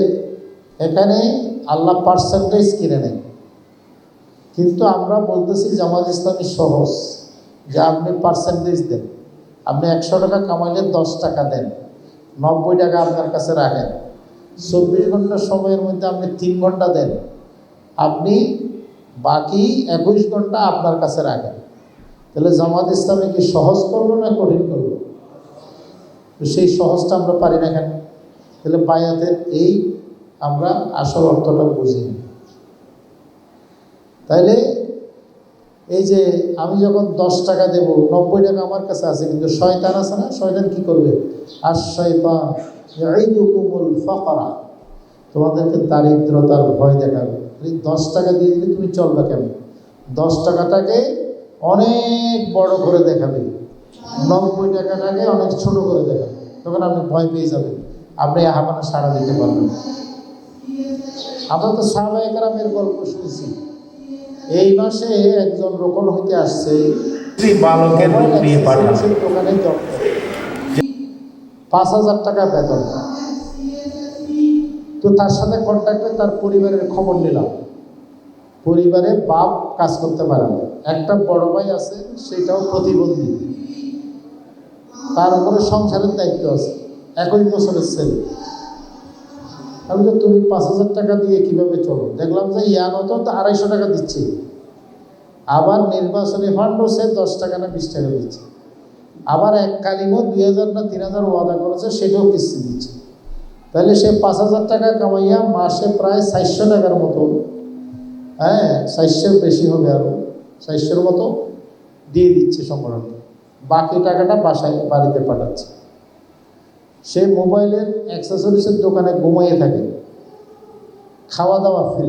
এখানে আল্লাহ পার্সেন্টেজ কিনে নেয়, কিন্তু আমরা বলতেছি জামাত ইসলামী সহজ যে আপনি পার্সেন্টেজ দেন। আপনি 100 টাকা কামাইলে 10 টাকা দেন, 90 টাকা আপনার কাছে রাখেন। 24 ঘন্টা সময়ের মধ্যে আপনি 3 ঘন্টা দেন, আপনি বাকি 21 ঘন্টা আপনার কাছে রাখেন। তাহলে জামাত ইসলামে কি সহজ করলো না কঠিন করলো? তো সেই সহজটা আমরা পারি না কেন? তাহলে বায়াতের এই আমরা আসল অর্থটা বুঝিনি। তাইলে এই যে আমি যখন 10 টাকা দেব, 90 টাকা আমার কাছে আছে, কিন্তু শয়তান আছে না, শয়তান কি করবে? আর শয়তান ইয়াইদুকুমুল ফাকরা, তোমাদেরকে দারিদ্রতার ভয় দেখাবে। 10 টাকা দিয়ে দিলে তুমি চলবে কেন? 10 টাকাটাকে অনেক বড় করে দেখাবে, 90 টাকাটাকে অনেক ছোট করে দেখাবে। তখন আপনি ভয় পেয়ে যাবেন, আপনি আহ্বানে সাড়া দিতে পারবেন। আমরা তো সাহাবায়ে কেরামের গল্প শুনছি। এই মাসে একজন রোকন হইতে আসছে, বালকের রূপ নিয়ে পাঠানো। দোকানে জব করে, 5,000 টাকা বেতন। তো তার সাথে কন্ট্যাক্টে তার পরিবারের খবর নিলাম। পরিবারে বাপ কাজ করতে পারে না, একটা বড় ভাই আছে, সেটাও প্রতিবন্ধী, তার উপরে সংসারের দায়িত্ব আছে, 21 বছরের ছেলে। আমি তো তুমি 5,000 টাকা দিয়ে কিভাবে চলো? দেখলাম যে ইয়ানত তো 250 টাকা দিচ্ছে, আবার নির্বাচনী ফান্ডও সে 10 টাকা না 20 টাকা দিচ্ছে, আবার এককালীনও 2,000 না 3,000 ওয়াদা করেছে, সেটাও কিস্তি দিচ্ছে। তাহলে সে 5,000 টাকা কামাইয়া মাসে প্রায় 400 টাকার মতো, 400 বেশি হবে, আরও 400-র মতো দিয়ে দিচ্ছে সংগঠনকে। বাকি টাকাটা বাড়িতে পাঠাচ্ছে। সে মোবাইলের অ্যাক্সেসরিজের দোকানে ঘুমাইয়ে থাকে, খাওয়া দাওয়া ফ্রি,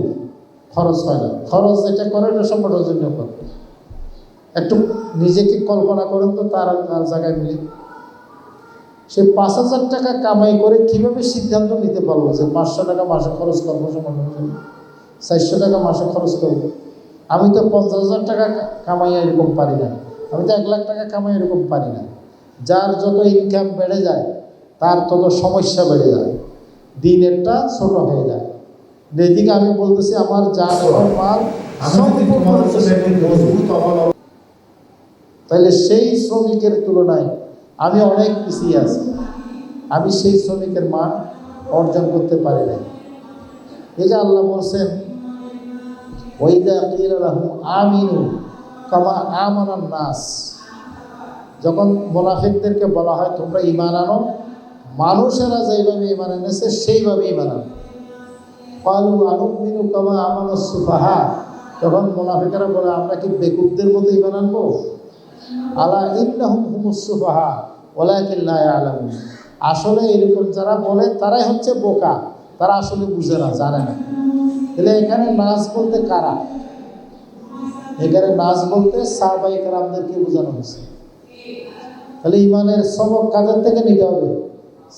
খরচ হয় না। খরচ যেটা করে এটা সংগঠনের জন্য করে। একটু নিজেকে কল্পনা করেন তো, তার জায়গায় মিলে সে 5,000 টাকা কামাই করে কিভাবে সিদ্ধান্ত নিতে পারলো যে 500 টাকা মাসে খরচ করবো সংগঠনের জন্য, 400 টাকা মাসে খরচ করবো? আমি তো 50,000 টাকা কামাইয়া এরকম পারি না, আমি তো 1 লাখ টাকা কামাই এরকম পারি না। যার যত ইনকাম বেড়ে যায় তার তত সমস্যা বেড়ে যায়, দিনেরটা ছোট হয়ে যায়। এদিকে আমি বলতেছি আমার জান এবং মাল তাহলে সেই শ্রমিকের তুলনায় আমি অনেক পিছিয়ে আছি, আমি সেই শ্রমিকের মান অর্জন করতে পারি না। এই যে আল্লাহ বলছেন, ওয়াইদা কিলা লাহুম আমিনু কামা আমানান নাস, যখন মুনাফিকদেরকে বলা হয় তোমরা ঈমান আনো, মানুষেরা যেভাবে ঈমান এনেছে সেইভাবে ঈমান আনো। ক্বালু আনুমিনু কামা আমানাস সুফাহা, তখন মুনাফিকরা বলে আমরা কি বেকুবদের মতো ঈমান আনবো? আলা ইন্নাহুম হুমুস সুফাহা ওয়ালাকিন লা ইয়ালামুন, আসলে এরকম যারা বলে তারাই হচ্ছে বোকা, তারা আসলে বুঝে না, জানে না। তাহলে এখানে নাস বলতে কারা? এখানে নাস বলতে সাহাবায়ে কেরামদেরকে বোঝানো হয়েছে। তাহলে ইমানের সবক কাদের থেকে নিতে হবে?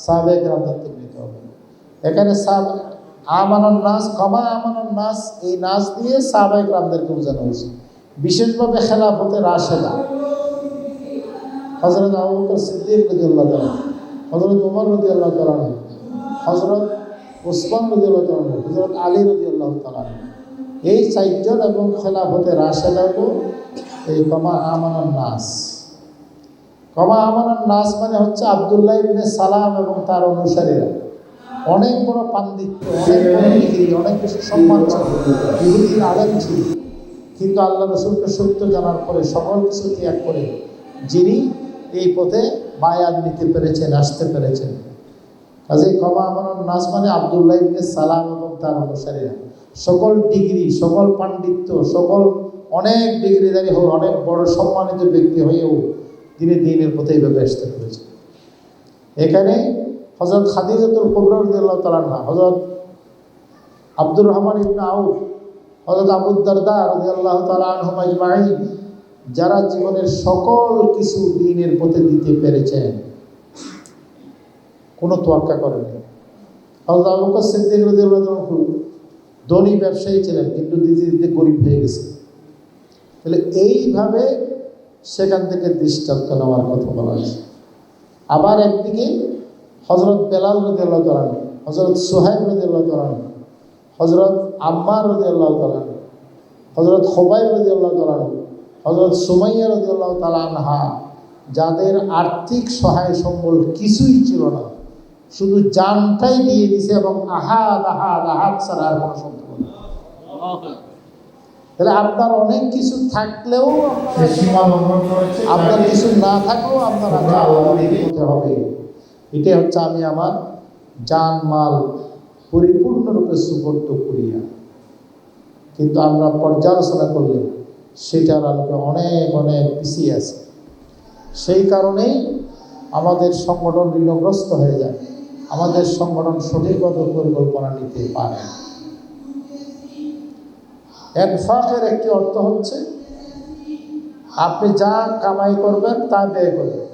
সাহাবায়ে কেরামদের থেকে নিতে হবে। এখানে আমানান নাস কামা আমানান নাস, এই নাস দিয়ে সাহাবায়ে কেরামদেরকে বোঝানো হয়েছে। বিশেষভাবে খেলাফতে রাশেদা, হযরত আবু বকর সিদ্দিক রাদিয়াল্লাহু তাআলা, হযরত ওমর রাদিয়াল্লাহু তাআলা, হযরত ওসমান রাদিয়াল্লাহু তাআলা, হযরত আলী রাদিয়াল্লাহু তাআলা, এই 4 জন এবং খেলাফতে রাশেদা হলো এই কামা আমানান নাস। কামা আমানান নাস মানে হচ্ছে আব্দুল্লাহ ইবনে সালাম এবং তার অনুসারীরা। অনেক বড় পাণ্ডিত্য, অনেক বড় ডিগ্রি, অনেক বেশি সম্মান ছিল, ইহুদির আলেম ছিল, কিন্তু আল্লাহ রাসূলকে সত্য জানার পরে সকল কিছু ত্যাগ করে যিনি এই পথে বায়াত নিতে পেরেছেন, আসতে পেরেছেন। কাজে কামা আমানান নাস মানে আব্দুল্লাহ ইবনে সালাম এবং তার অনুসারীরা। সকল ডিগ্রি, সকল পাণ্ডিত্য, সকল অনেক ডিগ্রিধারী হোক, অনেক বড় সম্মানিত ব্যক্তি হয়েও তিনি দ্বীনের পথে এইভাবে আসতে পেরেছেন। এখানে হযরত খাদিজাতুল কুবরা রাদিয়াল্লাহু তাআলা আনহা, হযরত আব্দুর রহমান ইবনে আউফ, হযরত আবু দারদা রাদিয়াল্লাহু তাআলা আনহুম আজমাইন, যারা জীবনের সকল কিছু দ্বীনের পথে দিতে পেরেছেন, কোনো তোয়াক্কা করেননি। হযরত আবু বকর সিদ্দিক রাদিয়াল্লাহু তাআলা ধনী ব্যবসায়ী ছিলেন, কিন্তু দিতে দিতে গরিব হয়ে গেছে। তাহলে এইভাবে সেখান থেকে দৃষ্টান্ত নেওয়ার কথা বলা হয়েছে। আবার একদিকে হযরত বেলাল রাদিয়াল্লাহু তাআলা, হযরত সুহাইব রাদিয়াল্লাহু তাআলা, হযরত আম্মার রাদিয়াল্লাহু তাআলা, হযরত খুবাইব রাদিয়াল্লাহু তাআলা, হযরত সুমাইয়া রাদিয়াল্লাহু তাআলা আনহা, যাদের আর্থিক সহায় সম্বল কিছুই ছিল না, শুধু জানটাই দিয়ে দিছে এবং আহাদ আহাদ আহাদ ছাড়া আর কোনো সম্পর্ক নেই। তাহলে আপনার অনেক কিছু থাকলেও সে সীমা লঙ্ঘন করেছে, আপনার তাকে কিছু না থাকলেও আপনার তোমরা আল্লাহর দিকে হতে হবে। এটাই হচ্ছে আমি আমার জান মাল পরিপূর্ণরূপে সুপর্দ করিয়া। কিন্তু আমরা পর্যালোচনা করলে সেটার আলোকে অনেক অনেক পিছিয়ে আছে। সেই কারণেই আমাদের সংগঠন ঋণগ্রস্ত হয়ে যায়, আমাদের সংগঠন সঠিকভাবে পরিকল্পনা নিতে পারে না। ইনফাকের একটি অর্থ হচ্ছে আপনি যা কামাই করবেন তা ব্যয় করবেন,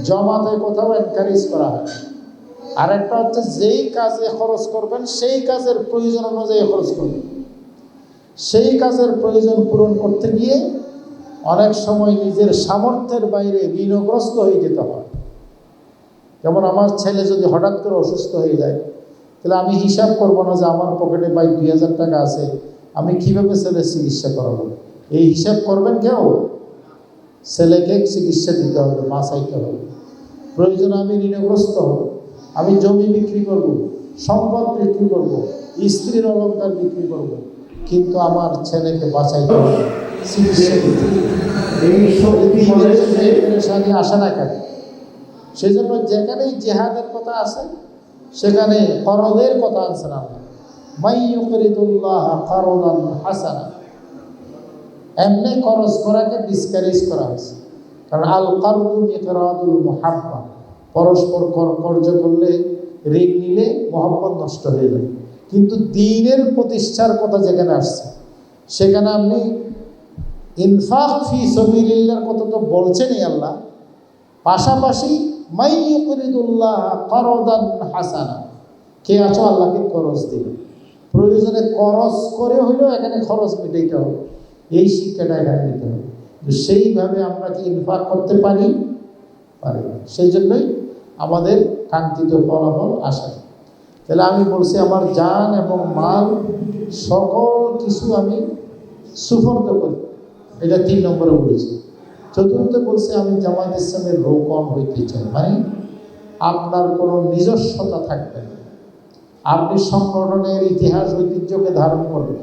জমাতে কোথাও এনকারেজ করা হয়। আর একটা হচ্ছে যেই কাজে খরচ করবেন সেই কাজের প্রয়োজন অনুযায়ী খরচ করবেন। সেই কাজের প্রয়োজন পূরণ করতে গিয়ে অনেক সময় নিজের সামর্থ্যের বাইরে ঋণগ্রস্ত হয়ে যেতে হয়। যেমন আমার ছেলে যদি হঠাৎ করে অসুস্থ হয়ে যায়, তাহলে আমি হিসাব করবো না যে আমার পকেটে 2000 টাকা আছে, আমি কীভাবে ছেলের চিকিৎসা করাবো। এই হিসাব করবেন কেউ? ছেলেকে চিকিৎসা দিতে হবে, বাঁচাইতে হবে। প্রয়োজনে আমি ঋণগ্রস্ত হব, আমি জমি বিক্রি করব, সম্পদ বিক্রি করব, স্ত্রীর অলংকার বিক্রি করব, কিন্তু আমার ছেলেকে বাঁচাইতে হবে, চিকিৎসা দিতে হবে। এই শক্তি পেরেশানি আসে না কেন? সেই জন্য যেখানেই জেহাদের কথা আছে সেখানে করদের কথা আছে না। মাই ইউকরিদুল্লাহ কারদান হাসানা, এমনি খরচ করাকে ডিসকারেজ করা হয়েছে। কারণ আল কারদু মিকরাদুল মুহাব্বা, পরস্পর কর্য করলে, ঋণ নিলে মহব্বত নষ্ট হয়ে যায়। কিন্তু দ্বীনের প্রতিষ্ঠার কথা যেখানে আসছে সেখানে আপনি ইনফাক ফি সাবিলিল্লাহর কথা তো বলছেনই আল্লাহ, পাশাপাশি মাই ইউকরিদুল্লাহ কারদান হাসানা, কে আছো আল্লাহকে খরচ দিবে, প্রয়োজনে খরচ করে হইলেও এখানে খরচ মিটাইতে হবে, এই শিক্ষাটা এখানে নিতে হবে। সেইভাবে আমরা কি ইনফাক করতে পারি? পারি না। সেই জন্যই আমাদের কাঙ্ক্ষিত ফলাফল আসে। তাহলে আমি বলছি আমার জান এবং মাল সকল কিছু আমি সুপর্দ করি, এটা 3 নম্বরে বলেছি। চতুর্থ বলছে আমি জামাত ইসলামের রোকন হইতে চাই, মানে আপনার কোনো নিজস্বতা থাকবে না। আপনি সংগঠনের ইতিহাস ঐতিহ্যকে ধারণ করবেন,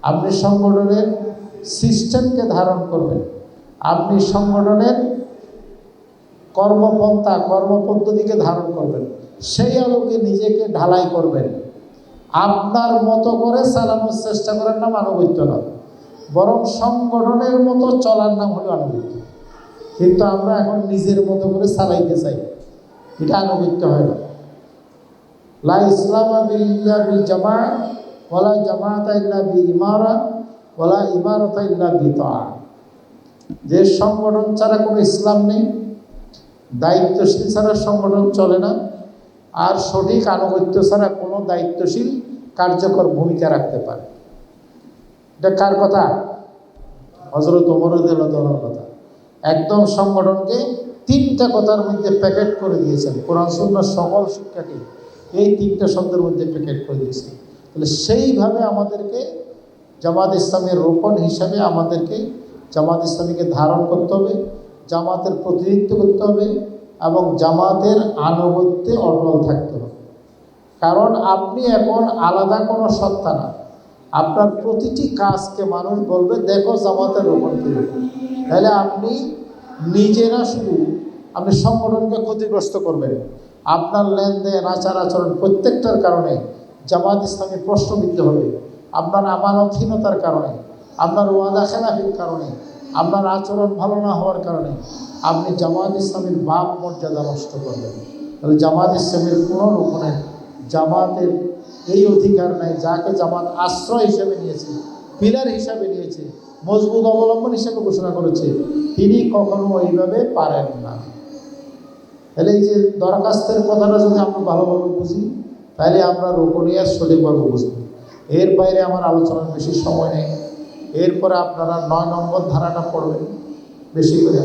আপনি সংগঠনের সিস্টেমকে ধারণ করবেন, আপনি সংগঠনের কর্মপন্থা কর্মপদ্ধতিকে ধারণ করবেন, সেই আলোকে নিজেকে ঢালাই করবেন। আপনার মতো করে চালানোর চেষ্টা করার নাম আনুগত্য না, বরং সংগঠনের মতো চলার নাম হলো আনুগত্য। কিন্তু আমরা এখন নিজের মতো করে চালাইতে চাই, এটা আনুগত্য হয় না। লা ইসলাম ইল্লা বিল জামা ওয়ালা জামাআতা ইল্লা বি ইমারা ওয়ালা ইমারাতা ইল্লা বি তাআ। যে সংগঠন ছাড়া কোনো ইসলাম নেই, দায়িত্বশীল ছাড়া সংগঠন চলে না, আর সঠিক আনুগত্য ছাড়া কোনো দায়িত্বশীল কার্যকর ভূমিকা রাখতে পারে। এটা কার কথা? হযরত ওমর রাদিয়াল্লাহু আনহুর কথা। একদম সংগঠনকে 3টা কথার মধ্যে প্যাকেট করে দিয়েছেন। কোরআন সুন্নাহর সকল শিক্ষাকে এই 3টা শব্দের মধ্যে প্যাকেট করে দিয়েছেন। তাহলে সেইভাবে আমাদেরকে জামাত ইসলামের রোপণ হিসাবে আমাদেরকে জামাত ইসলামীকে ধারণ করতে হবে, জামাতের প্রতিনিধিত্ব করতে হবে এবং জামাতের আনুগত্যে অটল থাকতে হবে। কারণ আপনি এখন আলাদা কোনো সত্তা না, আপনার প্রতিটি কাজকে মানুষ বলবে দেখো জামাতের রোপণ কীরকম। তাহলে আপনি নিজেরা শুধু আপনি সংগঠনকে ক্ষতিগ্রস্ত করবেন, আপনার লেনদেন আচার আচরণ প্রত্যেকটার কারণে জামাত ইসলামী প্রশ্নবিদ্ধ হবে। আপনার আমানতহীনতার কারণে, আপনার ওয়াদা খেলাফির কারণে, আপনার আচরণ ভালো না হওয়ার কারণে আপনি জামাত ইসলামের বাপ মর্যাদা নষ্ট করবেন। তাহলে জামাত ইসলামের কোনো রকমের জামাতের এই অধিকার নাই, যাকে জামাত আশ্রয় হিসেবে নিয়েছে, পিলার হিসাবে নিয়েছে, মজবুত অবলম্বন হিসেবে ঘোষণা করেছে, তিনি কখনো ওইভাবে পারেন না। তাহলে এই যে দরখাস্তের কথাটা যদি আমরা ভালোভাবে বুঝি, তাহলে আমরা রোকনিয়াত সঠিকভাবে বুঝব। এর বাইরে আমার আলোচনার বেশি সময় নেই। এরপরে আপনারা 9 নম্বর ধারাটা পড়বেন বেশি করে।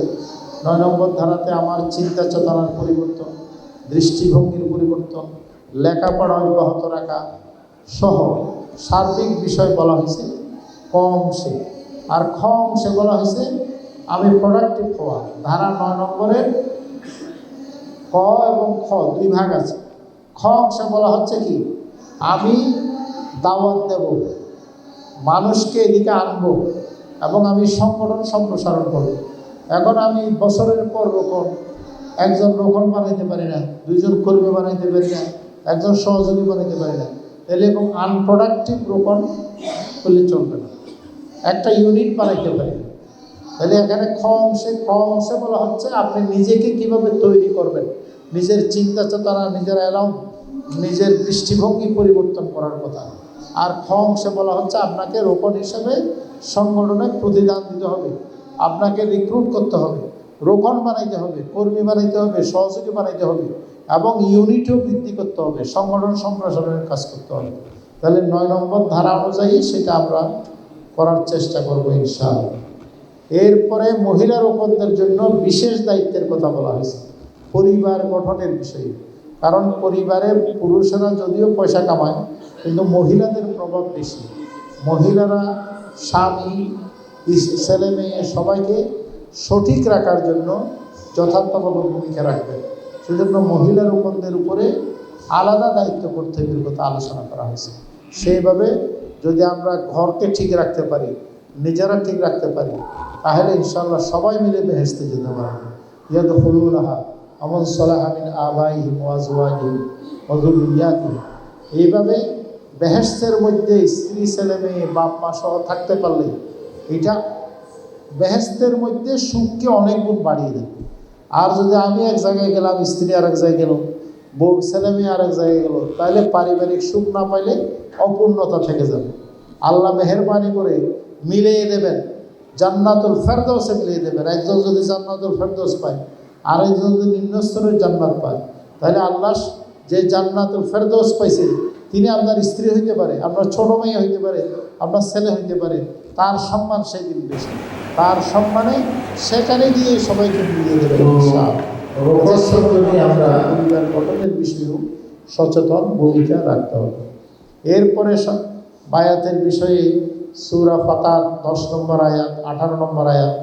9 নম্বর ধারাতে আমার চিন্তা চেতনার পরিবর্তন, দৃষ্টিভঙ্গির পরিবর্তন, লেখাপড়া অব্যাহত রাখা সহ সার্বিক বিষয় বলা হয়েছে। কম সে আর কম সে বলা হয়েছে আমি প্রোডাক্টিভ হওয়া। ধারা 9 নম্বরে ক এবং খ দুই ভাগ আছে। খ অংশে বলা হচ্ছে কি, আমি দাওয়াত দেব, মানুষকে এদিকে আনবো এবং আমি সংগঠন সম্প্রসারণ করব। এখন আমি বছরের পর রোকন, একজন রোকন বানাইতে পারি না, দুইজন কর্মী বানাইতে পারি না, একজন সহযোগী বানাইতে পারি না, তাহলে এবং আনপ্রোডাক্টিভ রোকন করলে চলবে না। একটা ইউনিট বানাইতে পারি না। তাহলে এখানে খ অংশে বলা হচ্ছে আপনি নিজেকে কিভাবে তৈরি করবেন, নিজের চিন্তা চেতনা, নিজের অ্যালাউন্স, নিজের দৃষ্টিভঙ্গি পরিবর্তন করার কথা। আর খ অংশে বলা হচ্ছে আপনাকে রোপণ হিসেবে সংগঠনে প্রতিদান দিতে হবে, আপনাকে রিক্রুট করতে হবে, রোপণ বানাইতে হবে, কর্মী বানাইতে হবে, সহযোগী বানাইতে হবে এবং ইউনিটও বৃদ্ধি করতে হবে, সংগঠন সম্প্রসারণের কাজ করতে হবে। তাহলে 9 নম্বর ধারা অনুযায়ী সেটা আমরা করার চেষ্টা করবো ইনশাআল্লাহ। এরপরে মহিলা রোপণদের জন্য বিশেষ দায়িত্বের কথা বলা হয়েছে, পরিবার গঠনের বিষয়ে। কারণ পরিবারে পুরুষেরা যদিও পয়সা কামায়, কিন্তু মহিলাদের প্রভাব বেশি। মহিলারা স্বামী, ছেলে মেয়ে সবাইকে সঠিক রাখার জন্য যথার্থভাবে ভূমিকা রাখবে। সেজন্য মহিলা রোপণদের উপরে আলাদা দায়িত্ব কর্তব্যের কথা আলোচনা করা হয়েছে। সেইভাবে যদি আমরা ঘরকে ঠিক রাখতে পারি, নিজেরা ঠিক রাখতে পারি, তাহলে ইনশাআল্লাহ সবাই মিলে বেহেশতে যেতে পারবে। ইয়াদখুলুনহা আমান সালাহা মিন আবাইহিম ওয়া আজওয়াজিহিম ওয়া যুররিয়াতিহিম। এইভাবে বেহেশতের মধ্যে স্ত্রী, ছেলে মেয়ে, বাপ মা সহ থাকতে পারলে এটা বেহেশতের মধ্যে সুখকে অনেক গুণ বাড়িয়ে দেবে। আর যদি আমি এক জায়গায় গেলাম, স্ত্রী আর এক জায়গায় গেল, বউ ছেলে মেয়ে আর এক জায়গায় গেল, তাহলে পারিবারিক সুখ না পাইলে অপূর্ণতা থেকে যাবে। আল্লাহ মেহেরবানি করে মিলিয়ে দেবেন, জান্নাতুল ফেরদৌসে মিলিয়ে দেবেন। একজন যদি জান্নাতুল ফেরদৌস পায়, আরেকজন যদি নিম্ন স্তরের জান্নাত পায়, তাহলে আল্লাহ যে জান্নাতুল ফেরদৌস পাইছে তিনি আপনার স্ত্রী হইতে পারে, আপনার ছোট মেয়ে হইতে পারে, আপনার ছেলে হইতে পারে। তার সম্মান সেই দিন বেশি, তার সম্মানে সেখানে গিয়ে সবাইকে মিলিয়ে দেবেন। আমরা পরিবার গঠনের বিষয়েও সচেতন ভূমিকা রাখতে হবে। এরপরে বায়াতের বিষয়ে সূরা ফাতার 10 নম্বর আয়াত, 18 নম্বর আয়াত,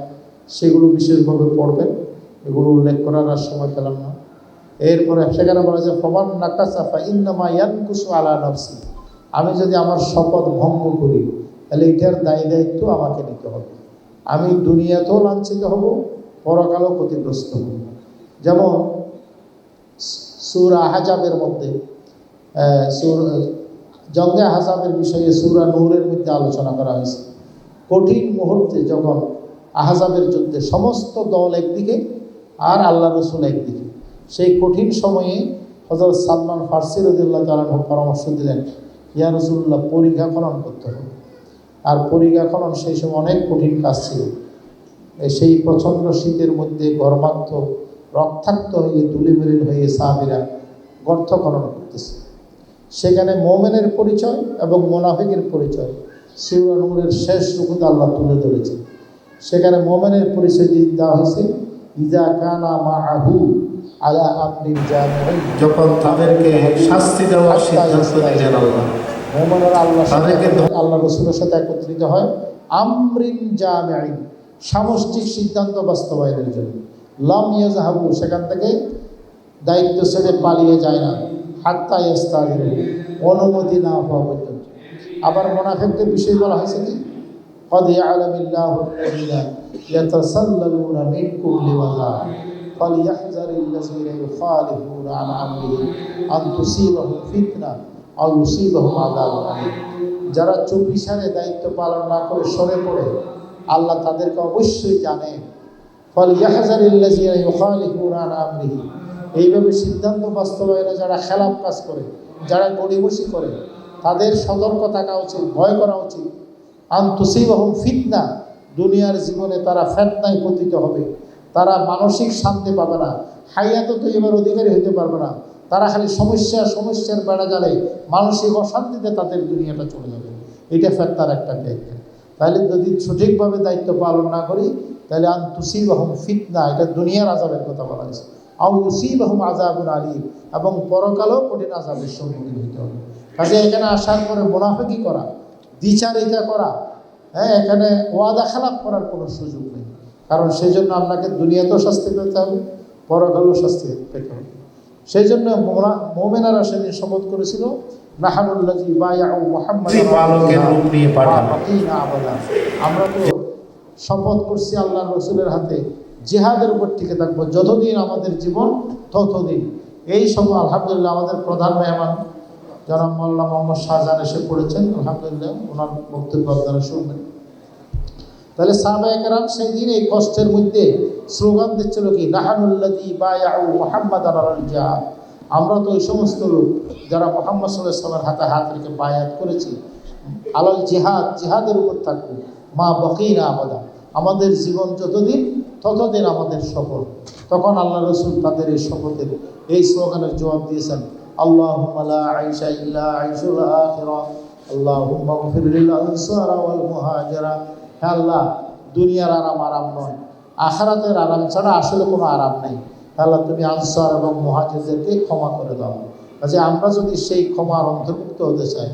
সেগুলো বিশেষভাবে পড়বেন। এগুলো উল্লেখ করার আর সময় পেলাম না। এরপরে সেখানে বলা যায় ফমান নাকাসা ফা ইন্নামা ইয়ানকুসু আলা নাফসি। আমি যদি আমার শপথ ভঙ্গ করি, তাহলে এটার দায়িত্ব আমাকে নিতে হবে। আমি দুনিয়াতেও লাঞ্ছিত হব, পরকালেও ক্ষতিগ্রস্ত হব। যেমন সূরা আহজাবের মধ্যে জঙ্গে আহজাবের বিষয়ে সূরা নূরের মধ্যে আলোচনা করা হয়েছে। কঠিন মুহূর্তে যখন আহজাবের যুদ্ধে সমস্ত দল একদিকে আর আল্লাহ রসুল একদিকে, সেই কঠিন সময়ে হযরত সালমান ফারসি রাদিয়াল্লাহু তাআলা পরামর্শ দিলেন, ইয়া রাসূলুল্লাহ, পরিখা খনন করতে হবে। আর পরিখা খনন সেই সময় অনেক কঠিন কাজ ছিল। সেই প্রচণ্ড শীতের মধ্যে গর্মাক্ত, রক্তাক্ত হয়ে, ধুলিমলিন হয়ে সাহাবীরা গর্ত খনন করতেছে। সেখানে মুমিনের পরিচয় এবং মুনাফিকের পরিচয় সূরা নূরের শেষ রুকুতে আল্লাহ তুলে ধরেছে। সেখানে মুমিনের পরিচয় দেওয়া হয়েছে, ইজা কানা মাআহু আলা আমরিন জামিঈন, যখন তাদেরকে শাস্তি দেওয়ার সিদ্ধান্ত নিলেন আল্লাহ। মুমিনরা আল্লাহ রাসূলের সাথে একত্রিত হয় আমরিন জামিঈন, সামষ্টিক সিদ্ধান্ত বাস্তবায়নের জন্য। লাম ইয়াযহাবু, সেখান থেকে দায়িত্ব ছেড়ে পালিয়ে যায় না, হাত্তা ইয়াস্তাযিনু, অনুমতি না হওয়া পর্যন্ত। আবার মুনাফিকদের বিষয় বলা হয়েছে কি, قد يعلم الله الذين يتسللون منكم لواذا فليحذر الذين يخالفون عن امره ان تصيبهم فتنه او يصيبهم عذاب أليم। যারা চুপিসারে দায়িত্ব পালন না করে সরে পড়ে, আল্লাহ তাদেরকে অবশ্যই জানেন। فليحذر الذين يخالفون عن امره, এইভাবে সিদ্ধান্ত বাস্তবায়নে যারা খেলাফ কাজ করে, যারা গড়িমসি করে, তাদের সতর্ক থাকা উচিত, ভয় করা উচিত। আন তুসিবাহুম ফিতনা, দুনিয়ার জীবনে তারা ফিতনায় পতিত হবে, তারা মানসিক শান্তি পাবে না, হায়াতে তো এবার অধিকারী হতে পারবে না। তারা খালি সমস্যার বেড়া জালে মানসিক অশান্তিতে তাদের দুনিয়াটা চলে যাবে। এটা ফিতনার একটা ব্যাখ্যা। তাহলে যদি সঠিকভাবে দায়িত্ব পালন না করি, তাহলে আন তুসিবাহুম ফিতনা, এটা দুনিয়ার আযাবের কথা বলা হয়েছে। আও ইউসিবাহুম আযাবুন আলীম, এবং পরকালেও কঠিন আযাবের সম্মুখীন হতে হবে। কাজে এখানে আসার পরে মুনাফিকি করা, দ্বিচারিতা করা, এখানে ওয়াদা খেলাপ করার কোনো সুযোগ নেই। কারণ সেই জন্য আপনাকে দুনিয়াতেও শাস্তি পেতে হবে, পরকালেও শাস্তি পেতে হবে। সেই জন্য মুমিনারা সেদিন শপথ করেছিল, নাহানুল্লাযী বায়াউ মুহাম্মাদান বালকের রূপ নিয়ে পাঠানো। আমরা তো শপথ করছি আল্লাহ রসুলের হাতে জিহাদের উপর টিকে থাকবো যতদিন আমাদের জীবন ততদিন। এই সব আলহামদুলিল্লাহ আমাদের প্রধান মেহমান জনাব মোল্লা মোহাম্মদ শাহজাহান এসে পড়েছেন, আলহামদুলিল্লাহ ওনার বক্তব্য আপনারা শুনবেন। তাহলে সাহাবায়ে কেরাম সেই দিন এই কষ্টের মধ্যে স্লোগান দিচ্ছিল কি, নাহানুল্লাযী বায়াউ মুহাম্মাদান আলাল জিহাদ, আমরা তো ওই সমস্ত লোক যারা মুহাম্মদ সাল্লাল্লাহু আলাইহি ওয়াসাল্লামের হাতে হাত রেখে বায়াত করেছি আলাল জিহাদ, জিহাদের উপর থাকবো, মা বকিনা আবাদা, আমাদের জীবন যতদিন ততদিন আমাদের শপথ। তখন আল্লাহ রসুল তাদের এই শপথের এই স্লোগানের জবাব দিয়েছেন, আল্লাহুম্মা লা আইশা ইল্লা আইশুল আখিরা, আল্লাহুম্মা গফির লিল আনসার ওয়াল মুহাজিরা। হে আল্লাহ, দুনিয়ার আরাম নয়, আখিরাতের আরাম ছাড়া আসলে কোনো আরাম নেই। হে আল্লাহ, তুমি আনসার এবং মুহাজিরদেরকে ক্ষমা করে দাও। কাজে আমরা যদি সেই ক্ষমার অন্তর্ভুক্ত হতে চাই,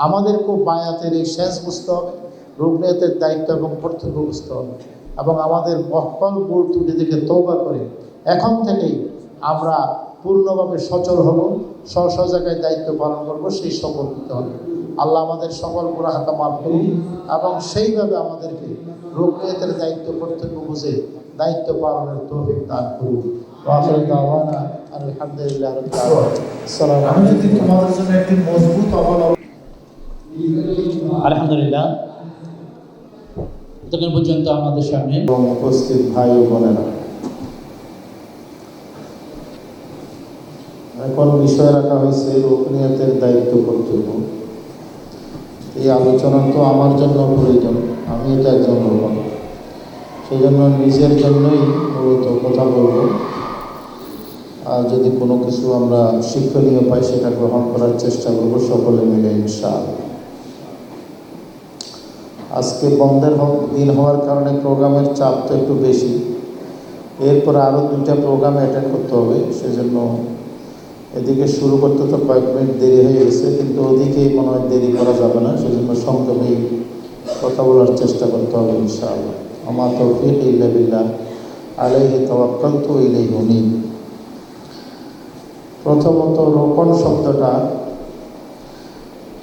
আমাদেরকেও বায়াতের এই শেষ বুঝতে হবে, রুকনিয়তের দায়িত্ব এবং কর্তব্য বুঝতে হবে, এবং আমাদের বক্কল ভুল ত্রুটি থেকে তওবা করে এখন থেকেই আমরা পূর্ণভাবে সচল হব, স্ব জায়গায় দায়িত্ব পালন করব, সেই শপথ নিতে হবে। আল্লাহ আমাদের সকল গুনাহ খাতা মাফ করুন এবং সেইভাবে আমাদেরকে রুকনিয়তের দায়িত্ব কর্তব্য বুঝে দায়িত্ব পালনের তৌফিক দান করুন। ওয়াখির দাওয়ানা আলহামদুলিল্লাহি রাব্বিল আলামিন। আসসালামু আমি যদি তোমাদের জন্য একটি মজবুত অবলম্বন। আলহামদুলিল্লাহ, এতক্ষণ পর্যন্ত আমাদের সামনে এবং উপস্থিত ভাই ও বোনেরা, এখন বিষয় রাখা হয়েছে রুকনিয়তের দায়িত্ব কর্তব্য। এই আলোচনা তো আমার জন্য প্রয়োজন, আমি এটা একজন রোকন, সেই জন্য নিজের জন্যই মূলত কথা বলব। আর যদি কোনো কিছু আমরা শিক্ষণীয় পাই সেটা গ্রহণ করার চেষ্টা করব সকলে মিলে ইনশাআল্লাহ। আজকে বন্ধের দিন হওয়ার কারণে প্রোগ্রামের চাপ তো একটু বেশি, এরপরে আরও 2টা প্রোগ্রাম অ্যাটেন্ড করতে হবে, সেজন্য এদিকে শুরু করতে তো কয়েক মিনিট দেরি হয়ে গেছে, কিন্তু ওদিকে মনে হয় দেরি করা যাবে না, সেজন্য সংক্ষেপেই কথা বলার চেষ্টা করতে হবে ইনশাআল্লাহ। আমা তৌফিক ইল্লা বিল্লাহ, আলাইহি তাওয়াক্কালতু ওয়া ইলাইহি উনীব। প্রথমত রোকন শব্দটা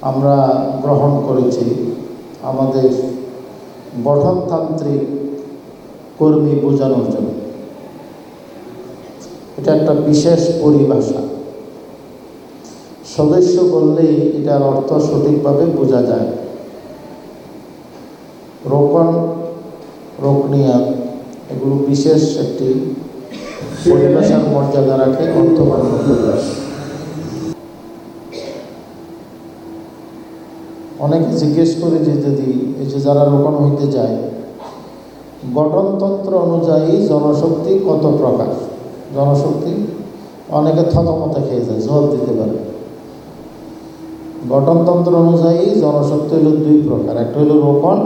আমরা গ্রহণ করেছি আমাদের গঠনতান্ত্রিক কর্মী বোঝানোর জন্য। এটা একটা বিশেষ পরিভাষা, সদস্য বললেই এটার অর্থ সঠিকভাবে বোঝা যায়। রোকন, রুকনিয়াত এগুলো বিশেষ একটি পরিভাষার মর্যাদা রাখে, অর্থপূর্ণ পরিভাষা। অনেকে জিজ্ঞেস করে যে যদি এই যে যারা রোকন হইতে যায়, গঠনতন্ত্র অনুযায়ী জনশক্তি কত প্রকার? জনশক্তি অনেকে থতমতে খেয়ে যায়, জবাব দিতে পারে। গঠনতন্ত্র অনুযায়ী জনশক্তি হলো 2 প্রকার, একটা হলো রোকন,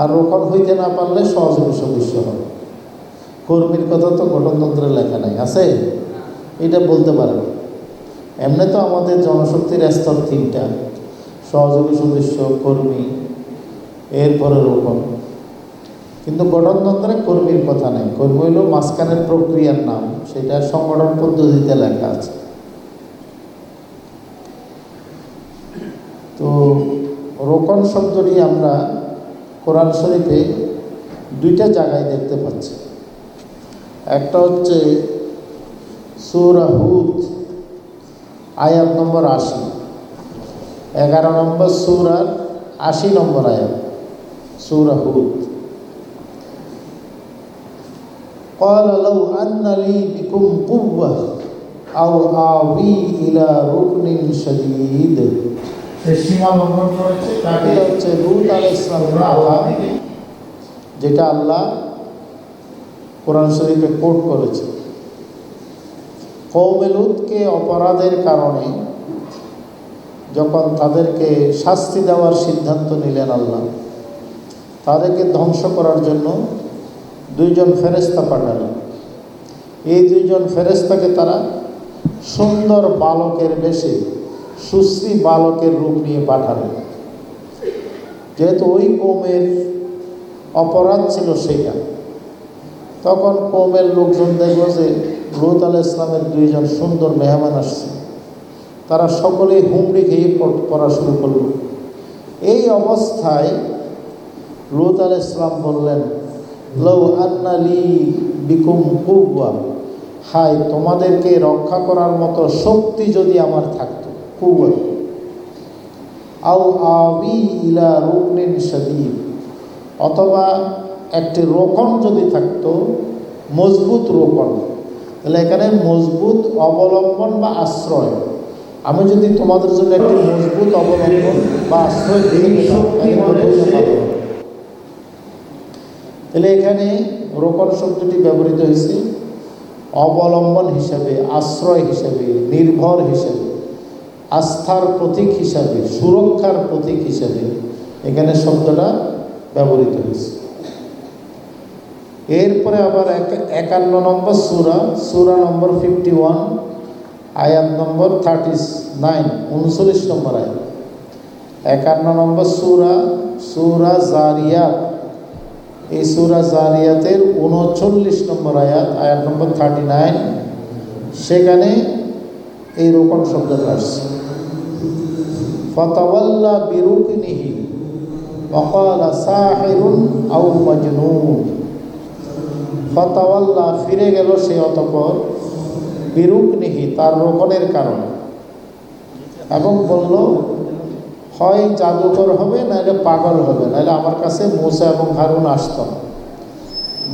আর রোকন হইতে না পারলে সহযোগী সদস্য হবে। কর্মীর কথা তো গঠনতন্ত্রে লেখা নাই, আছে? এটা বলতে পারেন। এমনি তো আমাদের জনশক্তির স্তর 3টা, সহযোগী সদস্য, কর্মী, এরপরে রোকন। কিন্তু গঠনতন্ত্রে কর্মীর কথা নেই। কর্মী হইল মাঝখানের প্রক্রিয়ার নাম, সেটা সংগঠন পদ্ধতিতে লেখা আছে। তো রোকন শব্দটি আমরা কোরআন শরীফে 2টা জায়গায় দেখতে পাচ্ছি। একটা হচ্ছে সূরা হুদ আয়াত নম্বর 80, 11 নম্বর সূরার 80 নম্বর আয়াত, সূরা হুদ। قال لو أن لي بكم قوة أو آوي إلى ركن شديد। সীমা লঙ্ঘন করেছে তাকে এটা হচ্ছে লূত আলাইহিস সালামের কথা, যেটা আল্লাহ কোরআন শরীফে কোট করেছে। কওমে লূতকে অপরাধের কারণে যখন তাদেরকে শাস্তি দেওয়ার সিদ্ধান্ত নিলেন আল্লাহ, তাদেরকে ধ্বংস করার জন্য 2 জন ফেরেশতা পাঠালেন। এই 2 জন ফেরেশতাকে তারা সুন্দর বালকের বেশে, সুশ্রী বালকের রূপ নিয়ে পাঠালেন। যেহেতু ওই কওমের অপরাধ ছিল সেটা, তখন কওমের লোকজন দেখল যে লূত আলাইহিস সালামের দুইজন সুন্দর মেহমান আসছে। তারা সকলেই হুমড়ি খেয়ে পড়া শুরু করল। এই অবস্থায় লূত আলাইহিস সালাম বললেন, লাউ আন্না লি বিকুম কুওয়া, হায় তোমাদেরকে রক্ষা করার মতো শক্তি যদি আমার থাকতো, কুওয়া, আও আবি ইলা রুকনিন শাদীদ, অথবা একটি রোকন যদি থাকতো, মজবুত রোকন। তাহলে এখানে মজবুত অবলম্বন বা আশ্রয়, আমি যদি তোমাদের জন্য একটি মজবুত অবলম্বন বা আশ্রয় দিয়ে দিতাম তাহলে ভালো। তাহলে এখানে রোকন শব্দটি ব্যবহৃত হয়েছে অবলম্বন হিসাবে, আশ্রয় হিসাবে, নির্ভর হিসাবে, আস্থার প্রতীক হিসাবে, সুরক্ষার প্রতীক হিসাবে এখানে শব্দটা ব্যবহৃত হয়েছে। এরপরে আবার 51 নম্বর সূরা নম্বর 51, আয়াত নম্বর 39, 39 নম্বর আয়াত। 51 নম্বর সূরা জারিয়াত। এই সূরা জারিয়াতের 39 নম্বর আয়াত নম্বর 39, সেখানে এই রোকন শব্দটা আসছে। ফাতাওয়াল্লা বিরুকনিহি ওয়া ক্বালা সাহিরুন আও মাজনুন। ফাতাওয়াল্লা ফিরে গেল সে অতঃপর, বিরুকনিহি তার রোকনের কারণে, এবং বলল হয় জাদুকর হবে নাহলে পাগল হবে, নাহলে আমার কাছে মূসা এবং হারুন আসত না।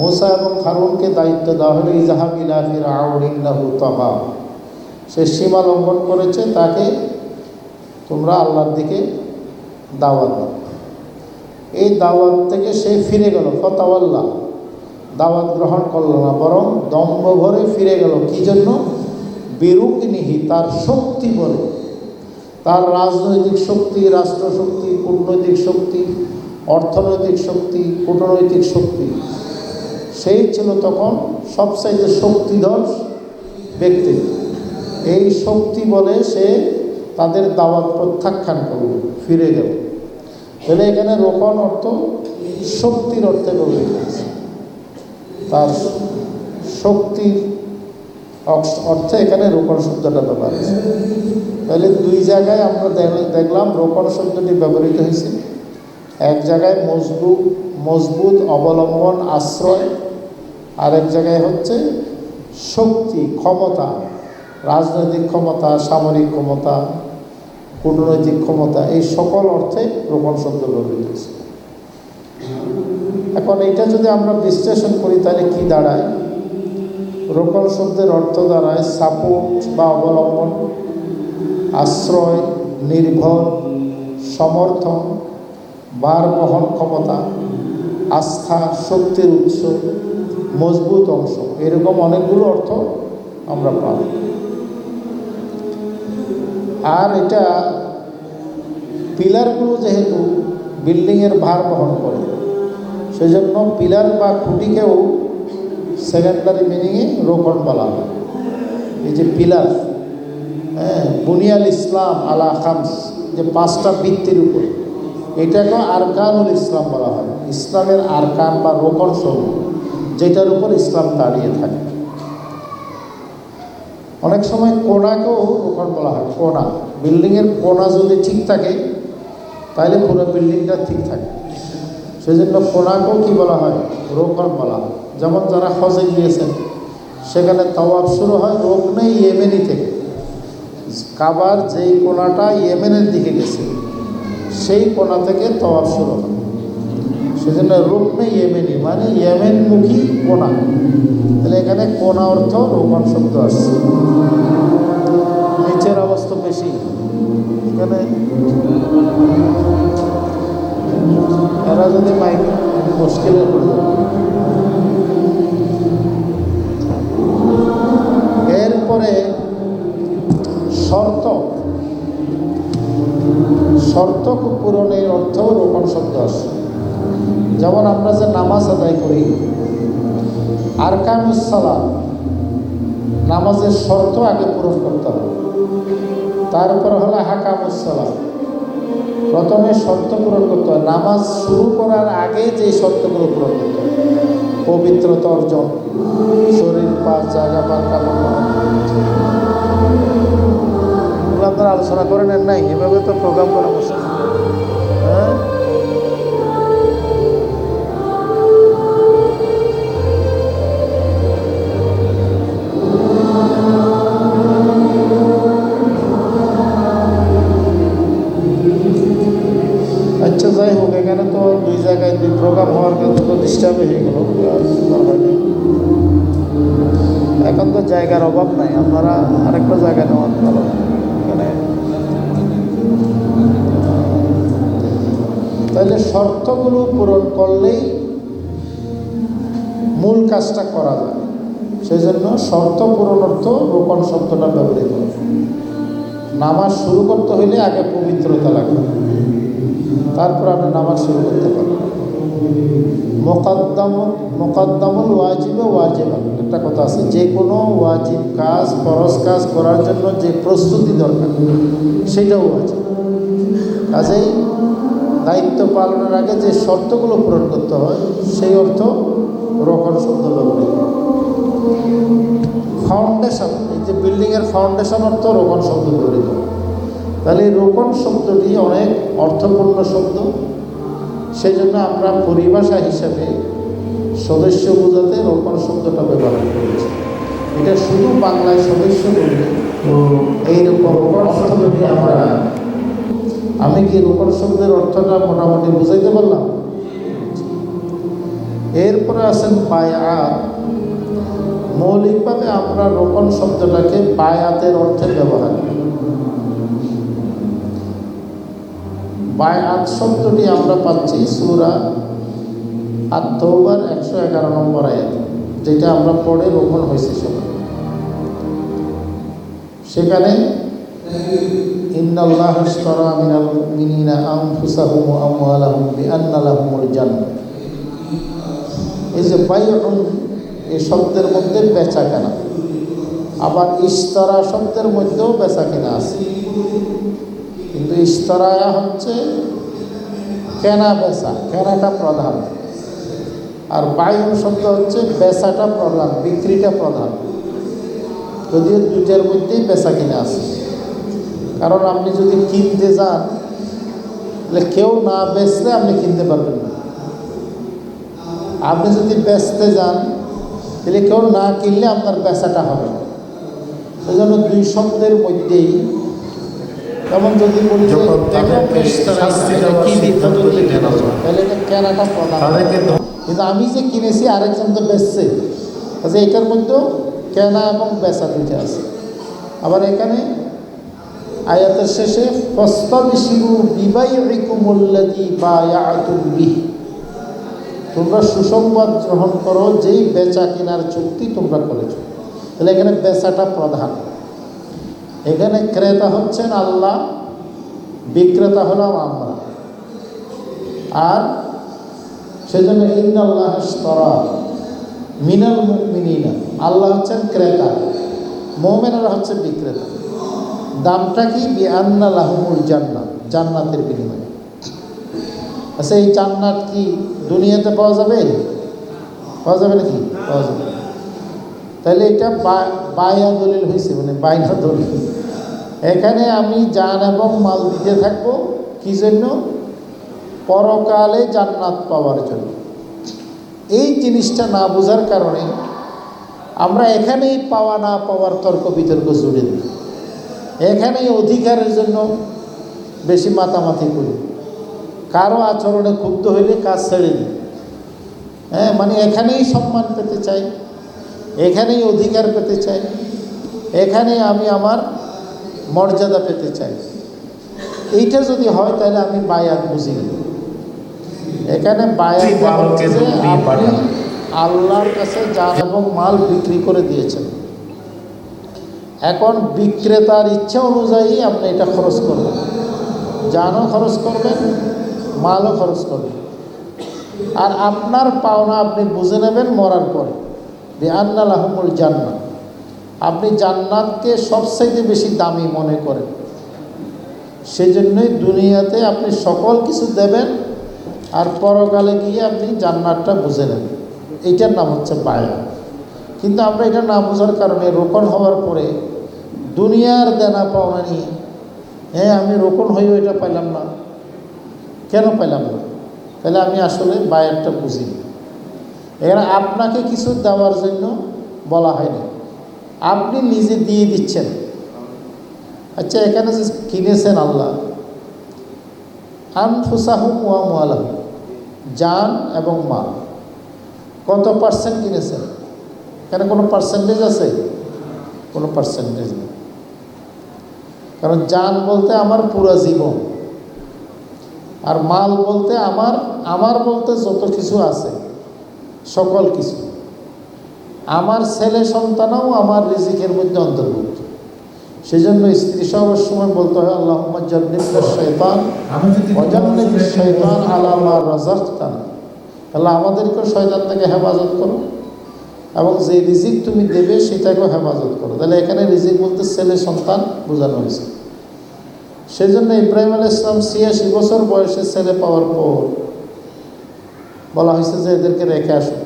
মূসা এবং হারুনকে দায়িত্ব দেওয়া হলো ইযহাব ইলা ফিরআউন ইন্নাহু তাগা, সে সীমা লঙ্ঘন করেছে, তাকে তোমরা আল্লাহর দিকে দাওয়াত দাও। এই দাওয়াত থেকে সে ফিরে গেল, ফাতাওয়াল্লা দাওয়াত গ্রহণ করল না, বরং দম্ভ ভরে ফিরে গেল। কি জন্য? বিরুকনিহি তার শক্তি বলে, তার রাজনৈতিক শক্তি, রাষ্ট্রশক্তি, কূটনৈতিক শক্তি, অর্থনৈতিক শক্তি, কূটনৈতিক শক্তি, সেই ছিল তখন সবচাইতে শক্তিধর ব্যক্তি। এই শক্তি বলে সে তাদের দাওয়াত প্রত্যাখ্যান করল, ফিরে গেল। তাহলে এখানে রোকন অর্থ শক্তির অর্থে ব্যবহৃত হয়েছে, তার শক্তির অর্থে এখানে রোকন শব্দটা ব্যবহার হয়েছে। তাহলে দুই জায়গায় আমরা দেখলাম রোকন শব্দটি ব্যবহৃত হয়েছে। এক জায়গায় মজবুত অবলম্বন, আশ্রয়, আর এক জায়গায় হচ্ছে শক্তি, ক্ষমতা, রাজনৈতিক ক্ষমতা, সামরিক ক্ষমতা, কূটনৈতিক ক্ষমতা, এই সকল অর্থে রোকন শব্দ ব্যবহৃত হয়েছে। এখন এটা যদি আমরা বিশ্লেষণ করি তাহলে কি দাঁড়ায়? রোকন শব্দের অর্থ দাঁড়ায় সাপোর্ট বা অবলম্বন, আশ্রয়, নির্ভর, সমর্থন, ভার বহন ক্ষমতা, আস্থা, শক্তির উৎস, মজবুত অংশ, এরকম অনেকগুলো অর্থ আমরা পাই। আর এটা পিলারগুলো যেহেতু বিল্ডিংয়ের ভার বহন করে, সেজন্য পিলার বা খুঁটিকেও সেকেন্ডারি মিনিংয়ে রোকন বলা হয়। এই যে পিলার, বুনিয়াল ইসলাম আলা খামস, যে 5টা ভিত্তির উপর, এটাকে আরকানুল ইসলাম বলা হয়। ইসলামের আরকান বা রোকন সমূহ, যেটার উপর ইসলাম দাঁড়িয়ে থাকে। অনেক সময় কোণাকেও রোকন বলা হয়। কোণা, বিল্ডিংয়ের কোণা যদি ঠিক থাকে তাহলে পুরো বিল্ডিংটা ঠিক থাকে, সেজন্য কোণাকেও কী বলা হয়? রোকন বলা হয়। যেমন যারা হজে গিয়েছেন, সেখানে তাওয়াফ শুরু হয় রুকনে ইয়েমেনি থেকে। কাবার যেই কোণাটা ইয়েমেনের দিকে গেছে, সেই কোণা থেকে তাওয়াফ শুরু হয়, সেজন্য রুকনে ইয়েমেনি মানে ইয়েমেনমুখী কোণা। তাহলে এখানে কোণা অর্থ রোকন শব্দ আসছে। নিচের অবস্থা বেশি, এখানে এরা যদি মাইক মুশকিলে পড়ে যাবে। এরপরে শর্ত পূরণের অর্থও রোকন শব্দ আসে। যেমন আমরা যে নামাজ আদায় করি, আরকানুস সালাত, নামাজের শর্ত আগে পূরণ করতে হবে। তারপরে হলো হাকামুস সালাত, প্রথমে শর্ত পূরণ করতে হয়। নামাজ শুরু করার আগে যে শর্তগুলো পূরণ করতে হয়, পবিত্রতা অর্জন, শরীর পা জায়গা পা কাপড় আপনারা আলোচনা করে নেন নাই, এভাবে তো প্রোগ্রাম করা মুশকিল। হ্যাঁ, আচ্ছা যাই হোক, এখানে তো দুই জায়গায় দুই প্রোগ্রাম হওয়ার কারণে তো ডিস্টার্ব হয়ে গেল। এখন তো জায়গার অভাব নাই, আপনারা আরেকটা জায়গা নেওয়ার ভালো। এখানে তাহলে শর্তগুলো পূরণ করলেই মূল কাজটা করা যায়। সেই জন্য শর্ত পূরণ অর্থ রোকন শব্দটা ব্যবহৃত। নামাজ শুরু করতে হইলে আগে পবিত্রতা লাগবে, তারপর আপনি নামাজ শুরু করতে পারবেন। মোকাদ্দামুল ওয়াজিবে ওয়াজিবা, একটা কথা আছে, যে কোনো ওয়াজিব কাজ ফরজ কাজ করার জন্য যে প্রস্তুতি দরকার সেটাও ওয়াজিব। কাজেই দায়িত্ব পালনের আগে যে শর্তগুলো পূরণ করতে হয় সেই অর্থ রোকন শব্দ ব্যবহৃত। ফাউন্ডেশন, এই যে বিল্ডিংয়ের ফাউন্ডেশন অর্থ রোকন শব্দ ব্যবহৃত। তাহলে এই রোকন শব্দটি অনেক অর্থপূর্ণ শব্দ। সেই জন্য আমরা পরিভাষা হিসাবে সদস্য বোঝাতে রোকন শব্দটা ব্যবহার করেছি। এটা শুধু বাংলায় সদস্য বললে এইরকম অর্থটি আমরা, আমি কি রোকন শব্দের অর্থটা মোটামুটি বুঝাইতে পারলাম? এরপরে আছেন বায়াত। মৌলিকভাবে আমরা রোকন শব্দটাকে বায়াতের অর্থে ব্যবহার করি। বায়াত শব্দটি আমরা পাচ্ছি সূরা আত-তাওবার 111 নম্বর আয়াত, যেটা আমরা পড়ে রোকন হয়েছে সবাই। সেখানে ইন্নাল্লাহা আশতারা মিনাল মুমিনিনা আনফুসাহুম ওয়া আমওয়ালাহুম বিআন্না লাহুমুল জান্নাহ। এই যে বাইউন, এই শব্দের মধ্যে বেচা কেনা, আবার ইশতারা শব্দের মধ্যেও বেচা কেনা আছে, কিন্তু ইশতারায়া হচ্ছে কেনা বেচা, কেনাটা প্রধান, আর বাইউন শব্দ হচ্ছে বেচাটা প্রধান, বিক্রিটা প্রধান। যদিও দুইটার মধ্যেই বেচা কিনা আছে। কারণ আপনি যদি কিনতে যান তাহলে কেউ না বেচলে আপনি কিনতে পারবেন না। আপনি যদি বেচতে যান তাহলে কেউ না কিনলে আপনার বেচাটা হবে না। সেই জন্য দুই শব্দের মধ্যেই, যেমন যদি বলি তাহলে এটা কেনাটা প্রধান, কিন্তু আমি যে কিনেছি আরেকজন তো বেচছে, আচ্ছা এটার মধ্যেও কেনা এবং বেচা দুইটা আছে। আবার এখানে আয়াতের শেষে ফাস্তাবশিরু বিবাইইকুমুল্লাযী বায়াতুম বিহি, তোমরা সুসংবাদ গ্রহণ করো যেই বেচা কেনার চুক্তি তোমরা করেছো। তাহলে এখানে বেচাটা প্রধান। এখানে ক্রেতা হচ্ছেন আল্লাহ, বিক্রেতা হলাম আমরা। আর সেজন্য ইন্নাল্লাহা আশতারা মিনাল মুমিনিনা, আল্লাহ হচ্ছেন ক্রেতা, মুমিনরা হচ্ছে বিক্রেতা। দামটা কি? বিআন্না লাহুমুল জান্নাহ, জান্নাতের বিনিময়ে। আচ্ছা এই জান্নাত কি দুনিয়াতে পাওয়া যাবে? পাওয়া যাবে নাকি? পাওয়া যাবে। তাহলে এটা বায়া দলিল হয়েছে, মানে বাইনা দলিল। এখানে আমি জান এবং মাল দিতে থাকবো কি জন্য? পরকালে জান্নাত পাওয়ার জন্য। এই জিনিসটা না বোঝার কারণে আমরা এখানেই পাওয়া না পাওয়ার তর্ক বিতর্ক জুড়ে দিই, এখানেই অধিকারের জন্য বেশি মাতামাতি করি, কারো আচরণে ক্ষুব্ধ হইলে কাজ ছেড়ে দিই। হ্যাঁ, মানে এখানেই সম্মান পেতে চাই, এখানেই অধিকার পেতে চাই, এখানেই আমি আমার মর্যাদা পেতে চাই। এইটা যদি হয় তাহলে আমি বায়াত বুঝি না। এখানে বায়াত হচ্ছে যে আপনি আল্লাহর কাছে জান এবং মাল বিক্রি করে দিয়েছেন। এখন বিক্রেতার ইচ্ছা অনুযায়ী আপনি এটা খরচ করবেন, জানও খরচ করবেন, মালও খরচ করবেন। আর আপনার পাওনা আপনি বুঝে নেবেন মরার পরে। বিআন্না লাহুমুল জান্নাহ, আপনি জান্নাতকে সবচাইতে বেশি দামি মনে করেন, সেজন্যই দুনিয়াতে আপনি সকল কিছু দেবেন, আর পরকালে গিয়ে আপনি জান্নাতটা বুঝে নেবেন। এইটার নাম হচ্ছে বায়া। কিন্তু আমরা এটা না বোঝার কারণে রোপণ হওয়ার পরে দুনিয়ার দেনা পাওনা নিয়ে আমি রোপণ হয়েও এটা পাইলাম না, কেন পাইলাম না? তাহলে আমি আসলে বায়ারটা বুঝি। এখানে আপনাকে কিছু দেওয়ার জন্য বলা হয়নি, আপনি নিজে দিয়ে দিচ্ছেন। আচ্ছা, এখানে যে কিনেছেন আল্লাহ আনফুসাহুম ওয়া আমওয়ালাহুম, জান এবং মাল, কত পার্সেন্ট কিনেছেন? এখানে কোনো পার্সেন্টেজ আছে? কোনো পার্সেন্টেজ নেই। কারণ জান বলতে আমার পুরো জীবন, আর মাল বলতে আমার বলতে যত কিছু আছে সকল কিছু। আমার ছেলে সন্তানও আমার রিজিকের মধ্যে অন্তর্ভুক্ত। সেই জন্য স্ত্রী সবার সময় বলতে হয় আল্লাহুম্মা জান্নিবনা শাইতান ওয়া জান্নিবিশ শাইতান আলা মা রাযাকতানা। আল্লাহ আমাদেরকে শয়তান থেকে হেফাজত করো এবং যে রিজিক তুমি দেবে সেটাকেও হেফাজত করো। তাহলে এখানে রিজিক বলতে ছেলে সন্তান বোঝানো হয়েছে। সেই জন্য ইব্রাহিম আলাইহিস সালাম ৮৬ বছর বয়সে ছেলে পাওয়ার পর বলা হয়েছে যে এদেরকে রেখে আসো।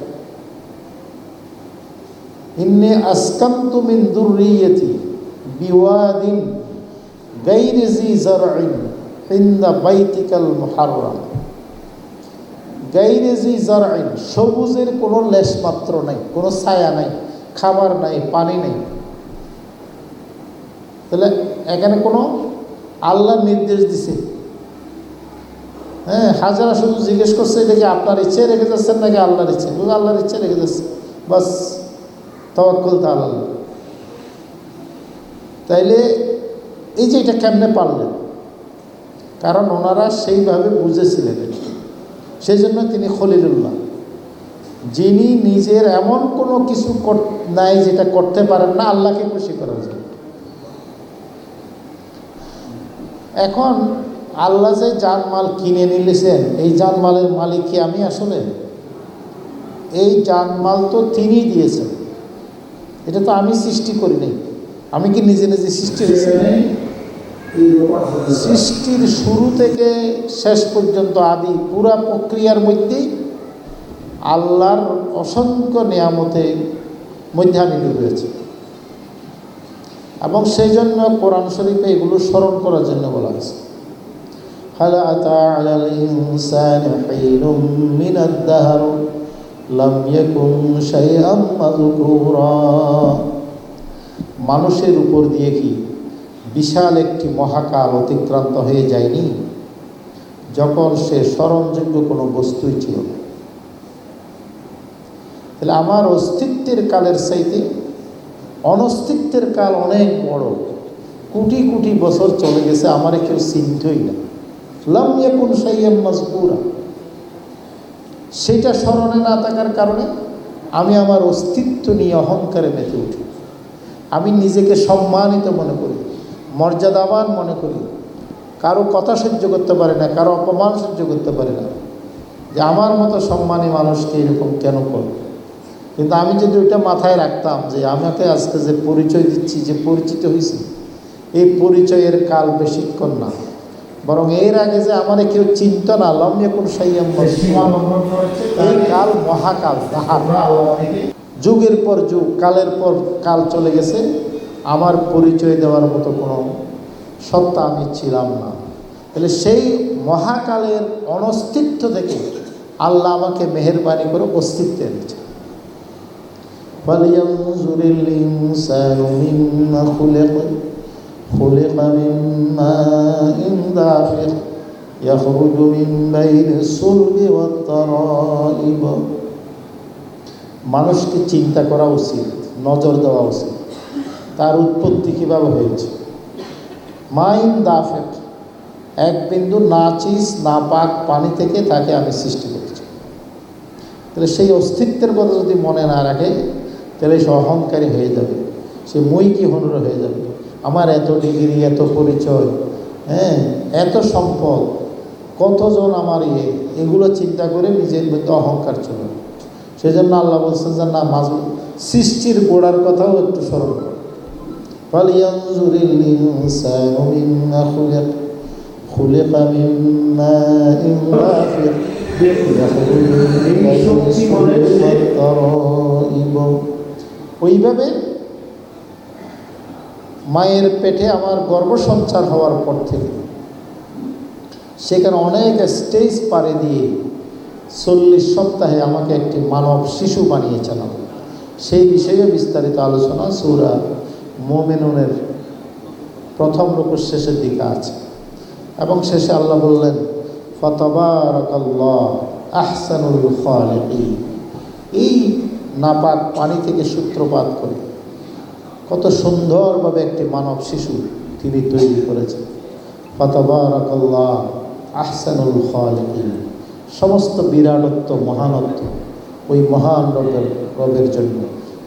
ইন্নী আসকানতু মিন যুররিয়্যাতি বিওয়াদিন গায়রি জি যারইন ইনদা বাইতিকাল মুহাররাম। গায়রি জি যারইন, সবুজের কোনো লেশ মাত্র নাই, কোনো ছায়া নাই, খাবার নাই, পানি নেই। তাহলে এখানে কোনো আল্লাহ নির্দেশ দিছে? হাজারা শুধু জিজ্ঞেস করছে এটা কি আপনার ইচ্ছে রেখে যাচ্ছেন নাকি আল্লাহর ইচ্ছে? বুঝে আল্লাহর ইচ্ছে রেখে যাচ্ছে, বাস তাওয়াক্কুল আল্লাহ। তাইলে এই যে এটা কেমনে পারলেন? কারণ ওনারা সেইভাবে বুঝেছিলেন। সেই জন্য তিনি খলিলুল্লাহ, যিনি নিজের এমন কোনো কিছু নাই যেটা করতে পারেন না আল্লাহকে খুশি করার জন্য। এখন আল্লাহ যে জানমাল কিনে নিলেছেন, এই জানমালের মালিক কি আমি আসলে? এই জানমাল তো তিনি দিয়েছেন, এটা তো আমি সৃষ্টি করি নাই। আমি কি নিজে নিজে সৃষ্টি হয়েছে? সৃষ্টির শুরু থেকে শেষ পর্যন্ত আদি পুরা প্রক্রিয়ার মধ্যেই আল্লাহর অসংখ্য নিয়ামতের মধ্যে আমি ডুবেছি। এবং সেই জন্য কোরআন শরীফে এগুলো স্মরণ করার জন্য বলা হয়েছে, হাল আতা আলাল ইনসানি হিনুম মিনাদ দাহর লাম ইয়াকুন শাইআম মাযকুরা। মানুষের উপর দিয়ে কি বিশাল একটি মহাকাল অতিক্রান্ত হয়ে যায়নি যখন সে স্মরণযোগ্য কোনো বস্তুই ছিল না? তাহলে আমার অস্তিত্বের কালের চাইতে অনস্তিত্বের কাল অনেক বড়, কোটি কোটি বছর চলে গেছে, আমারে কেউ চিনতই না। লাম ইয়াকুন শাইআম মাযকুরা, সেটা স্মরণে না থাকার কারণে আমি আমার অস্তিত্ব নিয়ে অহংকারে মেতে উঠি। আমি নিজেকে সম্মানিত মনে করি, মর্যাদাবান মনে করি, কারো কথা সহ্য করতে পারে না, কারো অপমান সহ্য করতে পারে না, যে আমার মতো সম্মানী মানুষকে এরকম কেন করে। কিন্তু আমি যদি ওইটা মাথায় রাখতাম যে আমাকে আজকে যে পরিচয় দিচ্ছি, যে পরিচিত হয়েছি, এই পরিচয়ের কাল বেশিক্ষণ না, বরং এর আগে যে আমারে কেউ চিনত না, লাম ইয়াকুন শাইআম মাযকুরা, এই কাল মহাকাল, যুগের পর যুগ, কালের পর কাল চলে গেছে, আমার পরিচয় দেওয়ার মতো কোনো সত্তা আমি ছিলাম না। তাহলে সেই মহাকালের অনস্তিত্ব থেকে আল্লাহ আমাকে মেহেরবানি করে অস্তিত্বে এনেছে। ফালিয়ানজুরিল ইনসানু মিম্মা খুলিকা মিন মাইন দাফিক ইয়াখরুজু মিন বাইনিস সুলবি ওয়াত তারাইব। মানুষকে চিন্তা করা উচিত, নজর দেওয়া উচিত, তার উৎপত্তি কীভাবে হয়েছে। মাইন দাফেক, এক বিন্দু নাচিস নাপাক পানি থেকে তাকে আমি সৃষ্টি করেছি। তাহলে সেই অস্তিত্বের কথা যদি মনে না রাখে, তাহলে সে অহংকারী হয়ে যাবে, সে মই কি হনুর হয়ে যাবে। আমার এত ডিগ্রি, এত পরিচয়, এত সম্পদ, কতজন আমার এগুলো চিন্তা করে নিজের মধ্যে অহংকার চলে। সেজন্য আল্লাহ বলছেন যে না, সৃষ্টির গোড়ার কথাও একটু স্মরণ করো। ফালিয়ানজুরিল ইনসানু মিম্মা খুলিক খুলিকা মিন মাইন দাফিক ইয়াখরুজু মিন বাইনি সুলবি ওয়াত তারাইব। ওইভাবে মায়ের পেটে আমার গর্ভসঞ্চার হওয়ার পর থেকে সেখানে অনেক স্টেজ পাড়ি দিয়ে 40 সপ্তাহে আমাকে একটি মানব শিশু বানিয়েছেন। সেই বিষয়ে বিস্তারিত আলোচনা সূরা মুমিনুনের প্রথম রুকুর শেষের দিকে আছে। এবং শেষে আল্লাহ বললেন, ফাতাবারাকাল্লাহ আহসানুল খালিকিন। এই নাপাক পানি থেকে সূত্রপাত করে কত সুন্দরভাবে একটি মানব শিশু তিনি তৈরি করেছেন। ফাতাবারাকাল্লাহ আহসানুল খালিকিন। সমস্ত বিরাটত্ব, মহানত্ব ওই মহান রবের জন্য,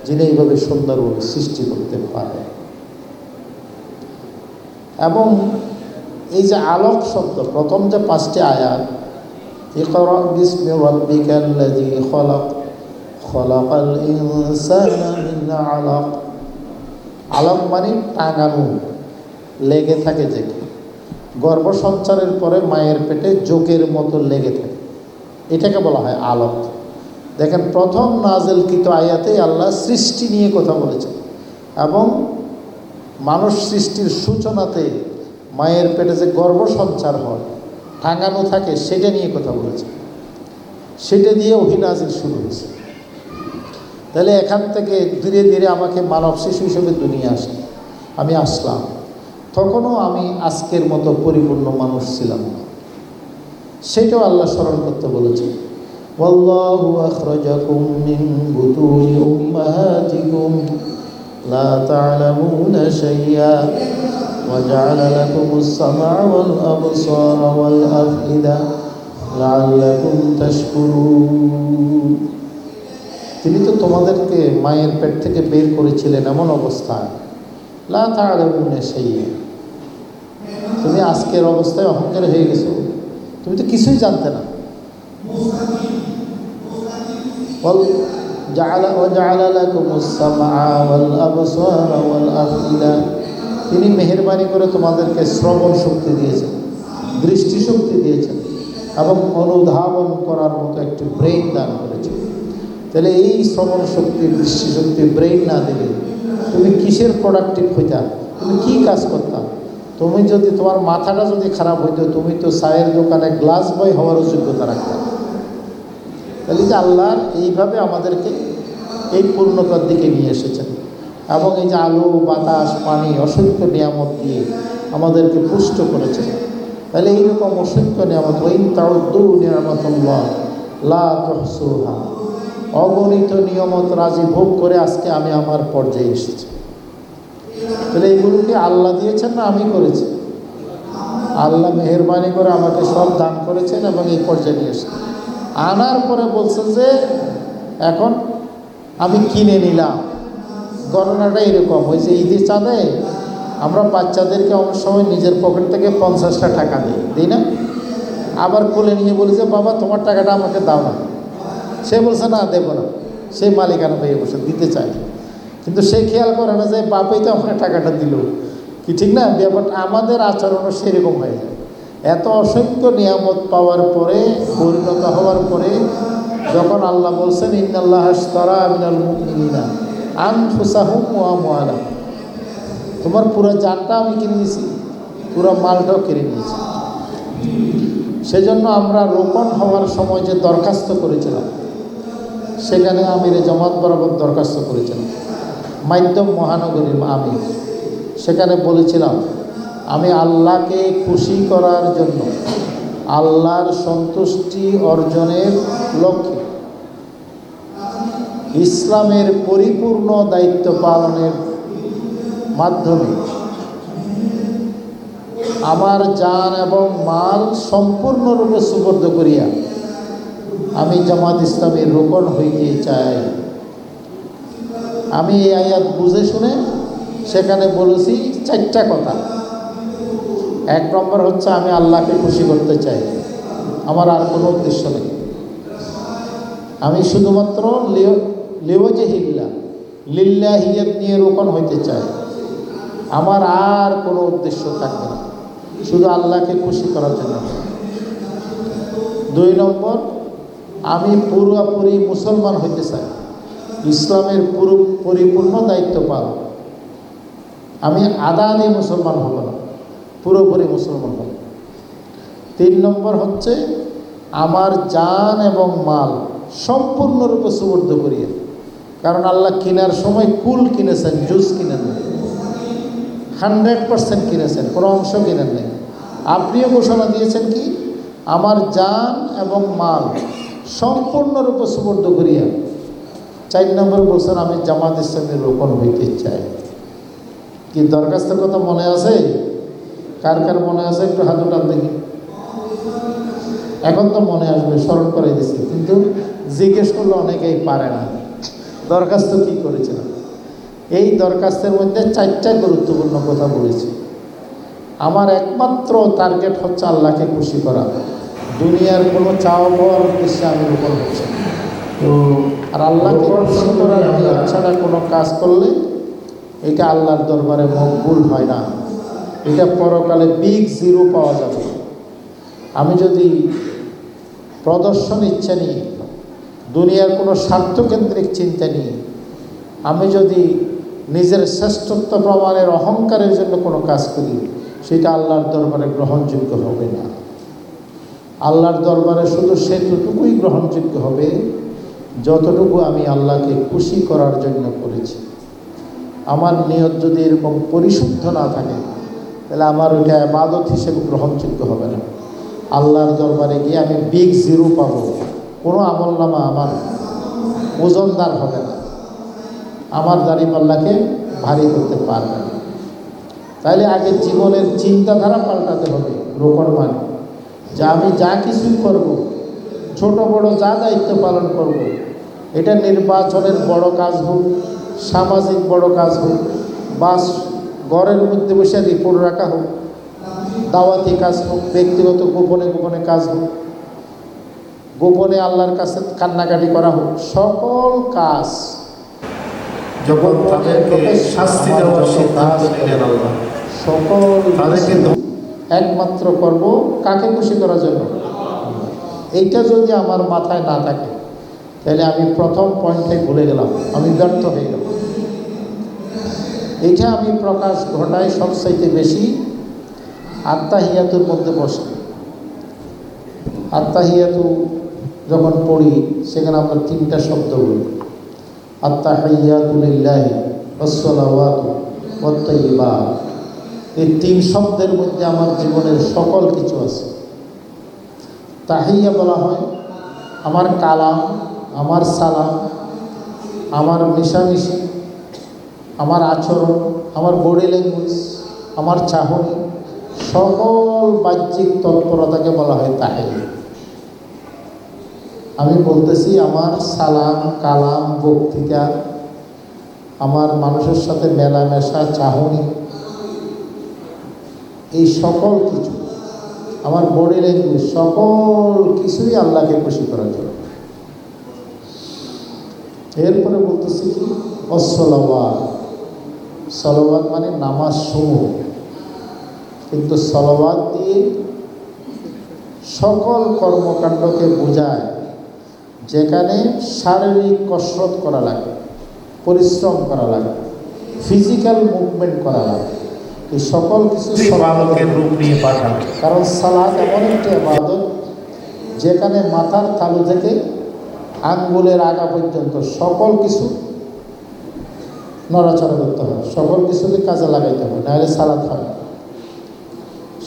যিনি এইভাবে সুন্দরভাবে সৃষ্টি করতে পারে। এবং এই যে আলোক শব্দ, প্রথম যে 5টি আয়াত, ইকরা বিসমি রাব্বিকাল্লাযী খলাক খলাকাল ইনসানা মিন আলাক। আলাক মানে টাঙানো, লেগে থাকে, যে গর্ভসঞ্চারের পরে মায়ের পেটে যোগের মতো লেগে থাকে, এটাকে বলা হয় আলোক। দেখেন, প্রথম নাযিলকৃত আয়াতে আল্লাহ সৃষ্টি নিয়ে কথা বলেছেন এবং মানুষ সৃষ্টির সূচনাতে মায়ের পেটে যে গর্ভসঞ্চার হয়, টাঙানো থাকে, সেটা নিয়ে কথা বলেছে। সেটা দিয়ে ওহী নাযিল শুরু হয়েছে। তাহলে এখান থেকে ধীরে ধীরে আমাকে মানব শিশু হিসেবে দুনিয়া আসে, আমি আসলাম। তখনও আমি আজকের মতো পরিপূর্ণ মানুষ ছিলাম না, সেটাও আল্লাহ স্মরণ করতে বলেছে। ওয়াল্লাহু আখরাজাকুম মিন বুতুনি উম্মাহাতিকুম লা তা'লামুনা শাইআ ওয়া জা'আলা লাকুমুস সাম'a ওয়াল আবসারা ওয়াল আফইদা লা'আল্লাকুম তাশকুরুন। তিনি তো তোমাদেরকে মায়ের পেট থেকে বের করেছিলেন এমন অবস্থায়, লা তা'লামুনা শাইআ, তুমি আজকের অবস্থায় অহংকার হয়ে গেছো, তুমি তো কিছুই জানতে না। তিনি মেহেরবানি করে তোমাদেরকে শ্রবণ শক্তি দিয়েছেন, দৃষ্টি শক্তি দিয়েছেন এবং অনুধাবন করার মতো একটি ব্রেইন দান করেছেন। তাহলে এই শ্রবণ শক্তি, দৃষ্টি শক্তি, ব্রেইন না দিলে তুমি কিসের প্রোডাক্টিভ হইতা, তুমি কি কাজ করতাম? তুমি যদি, তোমার মাথাটা যদি খারাপ হইতো, তুমি তো চায়ের দোকানে গ্লাস বয় হওয়ার যোগ্যতা রাখতে। তাহলে যে আল্লাহ এইভাবে আমাদেরকে এই পূর্ণতার দিকে নিয়ে এসেছেন এবং এই যে আলো, বাতাস, পানি, অসংখ্য নিয়ামত দিয়ে আমাদেরকে পুষ্ট করেছেন। তাহলে এইরকম অসংখ্য নিয়ামত, ওয়াইন তাউদ্দু নিয়ামাতাল্লাহ লা তুহসুহা, অগণিত নিয়ামত রাজি ভোগ করে আজকে আমি আমার পর্যায়ে এসেছি। তাহলে এইগুলোকে আল্লাহ দিয়েছেন না আমি করেছি? আল্লাহ মেহেরবানি করে আমাকে সব দান করেছেন এবং এই পর্যায়ে নিয়ে এসেছেন। আনার পরে বলছেন যে এখন আমি কিনে নিলাম। ঘটনাটা এরকম হয়েছে, ঈদের চাঁদে আমরা বাচ্চাদেরকে অনেক সময় নিজের পকেট থেকে 50টা টাকা দিই না, আবার কোলে নিয়ে বলি যে বাবা তোমার টাকাটা আমাকে দাও না। সে বলছে না, দেবো না, সেই মালিকানা পেয়ে বসে দিতে চায়, কিন্তু সে খেয়াল করে না যে বাপই তো আমার টাকাটা দিল, কি ঠিক না? ব্যাপারটা আমাদের আচরণও সেরকম হয়ে যায়। এত অসংখ্য নিয়ামত পাওয়ার পরে, পরিণত হওয়ার পরে, যখন আল্লাহ বলছেন ইন্নাল্লাহা আশতারা মিনাল মুমিনিনা আনফুসাহুম ওয়া আমওয়ালাহুম, তোমার পুরো জানটা আমি কিনে নিয়েছি, পুরো মালটাও কিনে নিয়েছি। সেজন্য আমরা রোপণ হওয়ার সময় যে দরখাস্ত করেছিলাম, সেখানে আমিরে জামাত বরাবর দরখাস্ত করেছিলাম, মাধ্যম মহানগরীর আমির। সেখানে বলেছিলাম আমি আল্লাহকে খুশি করার জন্য, আল্লাহর সন্তুষ্টি অর্জনের লক্ষ্যে ইসলামের পরিপূর্ণ দায়িত্ব পালনের মাধ্যমে আমার জান এবং মাল সম্পূর্ণরূপে সুপর্দ করিয়া আমি জামাত ইসলামের রোকন হইতে চাই। আমি এই আয়াত বুঝে শুনে সেখানে বলেছি 4টা কথা। 1 নম্বর হচ্ছে আমি আল্লাহকে খুশি করতে চাই, আমার আর কোনো উদ্দেশ্য নেই। আমি শুধুমাত্র লিওয়াজহিল্লাহ, লিল্লাহিয়াত নিয়ে রোকন হইতে চাই, আমার আর কোনো উদ্দেশ্য থাকবে না। শুধু আল্লাহকে খুশি করার জন্য। 2 নম্বর, আমি পুরোপুরি মুসলমান হইতে চাই, ইসলামের পরিপূর্ণ দায়িত্ব পাল। আমি আধা আধি মুসলমান হব না, পুরোপুরি মুসলমান হব। 3 নম্বর হচ্ছে আমার জান এবং মাল সম্পূর্ণরূপে সুবর্দ করিয়ে, কারণ আল্লাহ কেনার সময় কুল কিনেছেন, জুস কিনেন নেই, 100% কিনেছেন, কোনো অংশ কিনেন নেই। আপনিও ঘোষণা দিয়েছেন কি, আমার জান এবং মাল সম্পূর্ণরূপে সুবর্দ করিয়া। 4 নম্বর বলছেন আমি জামাত ইসলামের রোকন হইতে চাই। কি দরখাস্তের কথা মনে আছে? কার কার মনে আছে একটু হাত উঠান দেখি। এখন তো মনে আসবে, স্মরণ করে দিছি, কিন্তু জিজ্ঞেস করলে অনেকেই পারে না দরখাস্ত কি করেছিলাম। এই দরখাস্তের মধ্যে 4টা গুরুত্বপূর্ণ কথা বলেছি। আমার একমাত্র টার্গেট হচ্ছে আল্লাহকে খুশি করা, দুনিয়ার কোনো চাওয়া পাওয়ার উদ্দেশ্যে আমি রোপণ হচ্ছে। তো আর আল্লাহকে খুশি করার নিয়ত ছাড়া কোনো কাজ করলে এটা আল্লাহর দরবারে মকবুল হয় না, এটা পরকালে বিগ জিরো পাওয়া যাবে। আমি যদি প্রদর্শন ইচ্ছা নিয়ে, দুনিয়ার কোনো স্বার্থকেন্দ্রিক চিন্তা নিয়ে, আমি যদি নিজের শ্রেষ্ঠত্ব প্রমাণের অহংকারের জন্য কোনো কাজ করি, সেটা আল্লাহর দরবারে গ্রহণযোগ্য হবে না। আল্লাহর দরবারে শুধু সেটুকুই গ্রহণযোগ্য হবে যতটুকু আমি আল্লাহকে খুশি করার জন্য করেছি। আমার নিয়ত যদি এরকম পরিশুদ্ধ না থাকে, তাহলে আমার ওইটা ইবাদত হিসেবে গ্রহণযোগ্য হবে না। আল্লাহর দরবারে গিয়ে আমি বিগ জিরো পাবো, কোনো আমলনামা আমার ওজনদার হবে না, আমার দাড়িপাল্লাকে ভারী করতে পারবে না। তাইলে আগে জীবনের চিন্তাধারা পাল্টাতে হবে। রোকন মানে যে আমি যা কিছুই করব, ছোট বড় যা দায়িত্ব পালন করব, এটা নির্বাচনের বড় কাজ হোক, সামাজিক বড় কাজ হোক, বা ঘরের মধ্যে বসে রিপোর্ট রাখা হোক, দাওয়াতি কাজ হোক, ব্যক্তিগত গোপনে গোপনে কাজ হোক, গোপনে আল্লাহর কাছে কান্নাকাটি করা হোক, সকল কাজ যখন তাদেরকে শাস্তি দেওয়ার সিদ্ধান্ত নিলেন আল্লাহ, সকল তাদেরকে একমাত্র করব কাকে খুশি করার জন্য। এইটা যদি আমার মাথায় না থাকে, তাহলে আমি প্রথম পয়েন্টে ভুলে গেলাম, আমি ব্যর্থ হয়ে গেলাম। এইটা আমি প্রকাশ ঘটাই সবচাইতে বেশি আত্তাহিয়াতুর মধ্যে বসে। আত্তাহিয়াতু যখন পড়ি, সেখানে আমরা 3টা শব্দ বলি, আত্তাহিয়াতু লিল্লাহি ওয়াসসালাওয়াতু ওয়াত-তাইয়্যিবাত। এই 3 শব্দের মধ্যে আমার জীবনের সকল কিছু আছে। তাহিয়া বলা হয় আমার কালাম, আমার সালাম, আমার মিশামিশি, আমার আচরণ, আমার বডি ল্যাঙ্গুয়েজ, আমার চাহনি, সকল বাহ্যিক তৎপরতাকে বলা হয় তাহিয়া। আমি বলতেছি আমার সালাম, কালাম, বক্তৃতা, আমার মানুষের সাথে মেলামেশা, চাহনি, এই সকল কিছু, আমার বডি ল্যাঙ্গুয়েজ, সকল কিছুই আল্লাহকে খুশি করার জন্য। এরপরে বলতেছি কি, অসলাওয়াত। সলাওয়াত মানে নামাজ সমূহ, কিন্তু সলাওয়াত দিয়ে সকল কর্মকাণ্ডকে বোঝায় যেখানে শারীরিক কসরত করা লাগে, পরিশ্রম করা লাগে, ফিজিক্যাল মুভমেন্ট করা লাগে, এই সকল কিছু ইবাদতের রূপ নিয়ে পাঠান। কারণ সালাত এমন একটি ইবাদত যেখানে মাথার তালু থেকে আঙ্গুলের আগা পর্যন্ত সকল কিছু নড়াচড়া করতে হয়, সকল কিছুকে কাজে লাগাইতে হয়, নাহলে সালাত হয় না।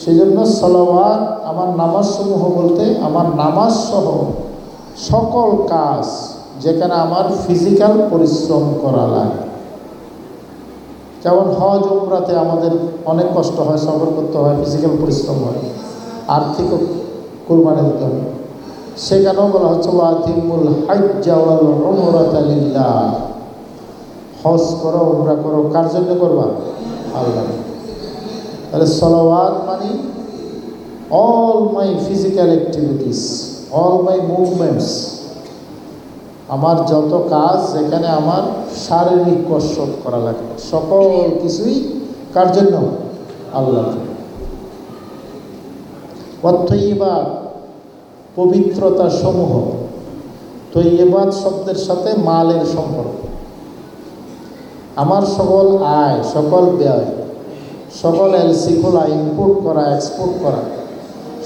সেজন্য সালাওয়াত আমার নামাজ সমূহ বলতে আমার নামাজ সহ সকল কাজ যেখানে আমার ফিজিক্যাল পরিশ্রম করা লাগে। যেমন হজ উমরাতে আমাদের অনেক কষ্ট হয়, সফর করতে হয়, ফিজিক্যাল পরিশ্রম হয়, আর্থিক কুরবানি দিতে হয়। সেখানেও বলা হচ্ছে ওয়াতিমুল হাজ্জা ওয়াল উমরাতা লিল্লাহ, হজ করো, উমরা করো, কার জন্য করবা? আল্লাহ। তাহলে সালাওয়াত মানে all my physical activities, all my movements, আমার যত কাজ যেখানে আমার শারীরিক কসরত করা লাগে, সকল কিছুই কার জন্য? আল্লাহর জন্য। ওয়াত-তয়্যিবাত পবিত্রতা সমূহ। তয়্যিবাত শব্দের সাথে মালের সম্পর্ক। আমার সকল আয়, সকল ব্যয়, সকল এলসি খোলা, ইনপুট করা, এক্সপোর্ট করা,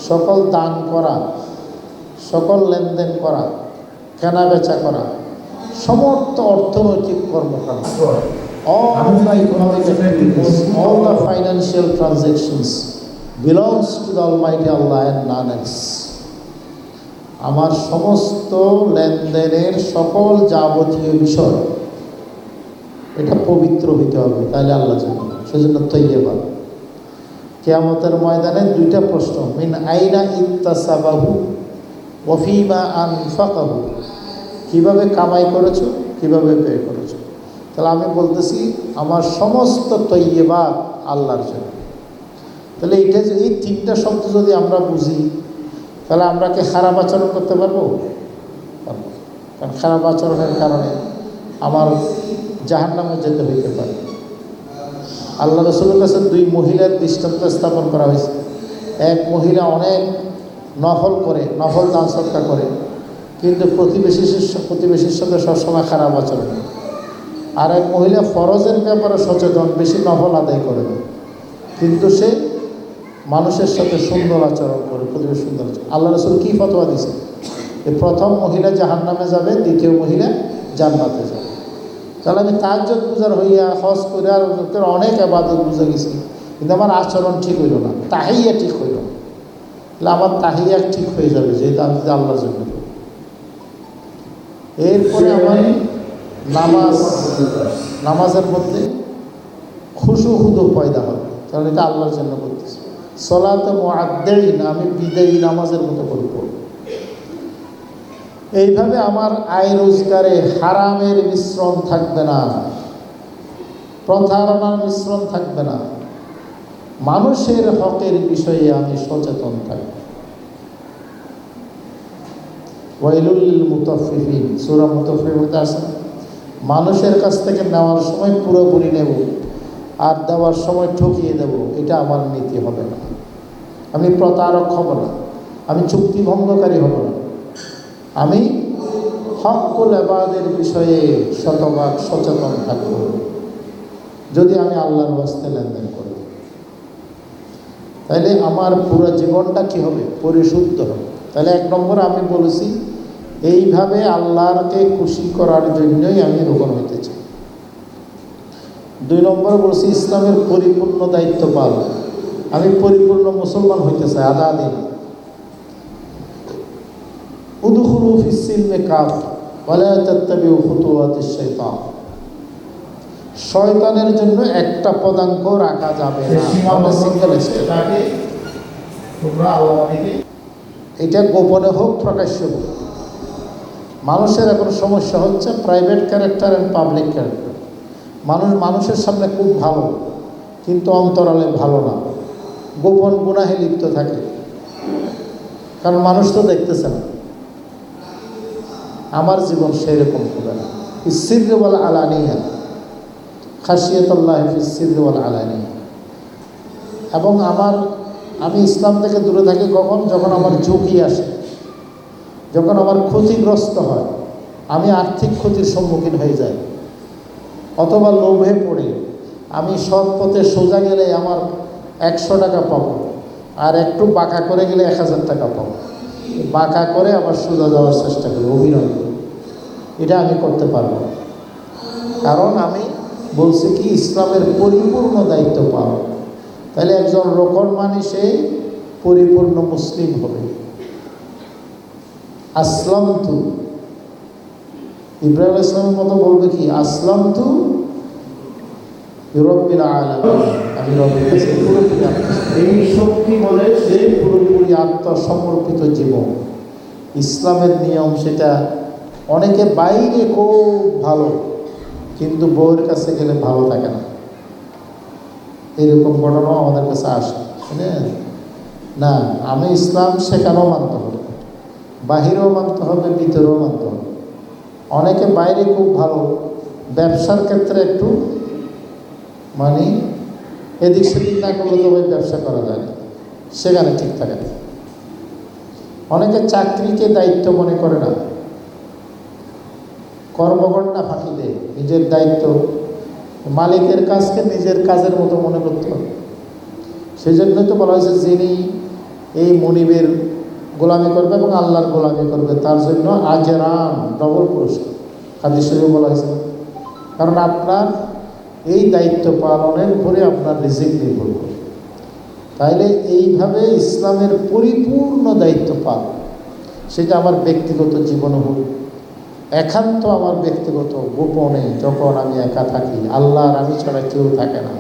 সকল দান করা, সকল লেনদেন করা, কেনা বেচা করা, সমস্ত অর্থনৈতিক কর্মকাণ্ড, all the economic activities, all the financial transactions belongs to the Almighty Allah and none else. আমার সমস্ত লেনদেনের সকল যাবতীয় বিষয় এটা পবিত্র হইতে হবে, তাহলে আল্লাহ জানেন। সেজন্য তয়্যিবাত। কিয়ামতের ময়দানে দুইটা প্রশ্ন, মিন আইনা ইকতাসাবাহু ওয়া ফীমা আনফাকাহু, কিভাবে কামাই করেছো, কিভাবে ব্যয় করেছো। তাহলে আমি বলতেছি আমার সমস্ত তয়্যিবাত আল্লাহর জন্য। তাহলে এটা যে এই তিনটা শব্দ যদি আমরা বুঝি, তাহলে আমরা কি খারাপ আচরণ করতে পারবো? পারবো। কারণ খারাপ আচরণের কারণে আমার জাহান্নামে যেতে হইতে পারে। আল্লাহ রাসূলের কাছে দুই মহিলার দৃষ্টান্ত স্থাপন করা হয়েছে। এক মহিলা অনেক নফল করে, নফল দান সদকা করে, কিন্তু প্রতিবেশীর সাথে সবসময় খারাপ আচরণ। আর এক মহিলা ফরজের ব্যাপারে সচেতন, বেশি নফল আদায় করে না, কিন্তু সে মানুষের সাথে সুন্দর আচরণ করে, প্রতিবেশী সুন্দর আচরণ। আল্লাহ রাসূল কী ফতোয়া দিয়েছে? এই প্রথম মহিলা জাহান্নামে যাবে, দ্বিতীয় মহিলা জান্নাতে যাবে। তাহলে আমি তাহাজ্জুদ গুজার হইয়া, হজ করে আর অনেক ইবাদত বুঝে গেছি, কিন্তু আমার আচরণ ঠিক হইল না, তাহিয়া ঠিক হইল না। তাহলে আমার তাহিয়া ঠিক হয়ে যাবে, যেহেতু আমি আল্লাহর জন্য। এরপরে আমার নামাজের মধ্যে খুশু পয়দা হবে, কারণ এটা আল্লাহর জন্য করতেছি। সলাতে মুআদ্দিন, আমি বিদায়ী নামাজের মতো করব। এইভাবে আমার আয় রোজগারে হারামের মিশ্রণ থাকবে না, প্রতারণার মিশ্রণ থাকবে না, মানুষের হকের বিষয়ে আমি সচেতন থাকব। ওয়াইলুল লিল মুতাফফিফিন, সূরা মুতাফফিফিন আছে। মানুষের কাছ থেকে নেওয়ার সময় পুরোপুরি নেব, আর দেওয়ার সময় ঠকিয়ে দেব, এটা আমার নীতি হবে না। আমি প্রতারক হব না, আমি চুক্তি ভঙ্গকারী হব না, আমি হকুল ইবাদের বিষয়ে শতভাগ সচেতন থাকব, যদি আমি আল্লাহর ওয়াস্তে লেনদেন করি। তাইলে আমার পুরো জীবনটা কী হবে? পরিশুদ্ধ হবে। তাহলে এক নম্বর আমি বলেছি, এইভাবে আল্লাহকে খুশি করার জন্যই আমি রোপণ হইতে চাই। দুই নম্বর বলছি, ইসলামের পরিপূর্ণ দায়িত্ব পালন। আমি পরিপূর্ণ মুসলমান হইতে চাই, আধা দিন। উদখুলু ফিস-সিলমি কাফা ওয়া লা তাত্তাবিউ খুতুওয়াতিশ শাইতান। শয়তানের জন্য একটা পদাঙ্ক রাখা যাবে না, সিঙ্গেল স্টেপ। এটা গোপনে হোক, প্রকাশ্যে হোক। মানুষের এখন সমস্যা হচ্ছে private character and public character. মানুষের সামনে খুব ভালো, কিন্তু অন্তরালে ভালো না, গোপন গুনাহে লিপ্ত থাকে। কারণ মানুষ তো দেখতেছে না। আমার জীবন সেরকম হবে না। ফিস-সিররি ওয়াল আলানিয়া, খাশিয়াতুল্লাহি ফিস-সিররি ওয়াল আলানিয়া। এবং আমি ইসলাম থেকে দূরে থাকি কখন? যখন আমার ঝুঁকি আসে, যখন আমার ক্ষতিগ্রস্ত হয়, আমি আর্থিক ক্ষতির সম্মুখীন হয়ে যাই, অথবা লোভে পড়ে আমি সৎ পথে সোজা গেলে আমার 100 টাকা পাবো, আর একটু বাঁকা করে গেলে 1000 টাকা পাবো। বাঁকা করে আবার সোজা যাওয়ার চেষ্টা করি, অভিনয় করি। এটা আমি করতে পারবো, কারণ আমি বলছি কি, ইসলামের পরিপূর্ণ দায়িত্ব পাওয়া। তাহলে একজন রোকন সে পরিপূর্ণ মুসলিম হবে। আসলামতু, ইব্রাহিম ইসলামের মতো বলবে কি, আসলামতু লিরাব্বিল আলামিন, আমি রবের কাছে পুরোপুরি। এই শক্তি বলে সে পুরোপুরি আত্মসমর্পিত জীবন। ইসলামের নিয়ম সেটা। অনেকে বাইরে খুব ভালো, কিন্তু বউয়ের কাছে গেলে ভালো থাকে না। এরকম ঘটনাও আমাদের কাছে আসে। না, আমি ইসলাম সেখানেও মানতে হবে, বাহিরেও মানতে হবে, ভিতরেও মানতে হবে। অনেকে বাইরে খুব ভালো, ব্যবসার ক্ষেত্রে একটু এদিক সেদিক না করলে তো ব্যবসা করা যায় না, সেখানে ঠিক থাকে না। অনেকে চাকরিকে দায়িত্ব মনে করে না, কর্মঘণ্টা ফাঁকি দেয়, নিজের দায়িত্ব মালিকের কাজকে নিজের কাজের মতো মনে করতে হবে। সেই জন্যই তো বলা হয়েছে যিনি এই মনিবের গোলামি করবে এবং আল্লাহর গোলামি করবে তার জন্য আজরান, ডবল পুরস্কার হাদিস শরীফে বলা হয়েছে। কারণ আপনার এই দায়িত্ব পালনের উপরে আপনার রিজিক নির্ভর করে। তাইলে এইভাবে ইসলামের পরিপূর্ণ দায়িত্ব পালন, সেটা আমার ব্যক্তিগত জীবনে হোক, একান্ত আমার ব্যক্তিগত গোপনে যখন আমি একা থাকি, আল্লাহর আমি ছাড়া কেউ থাকে না,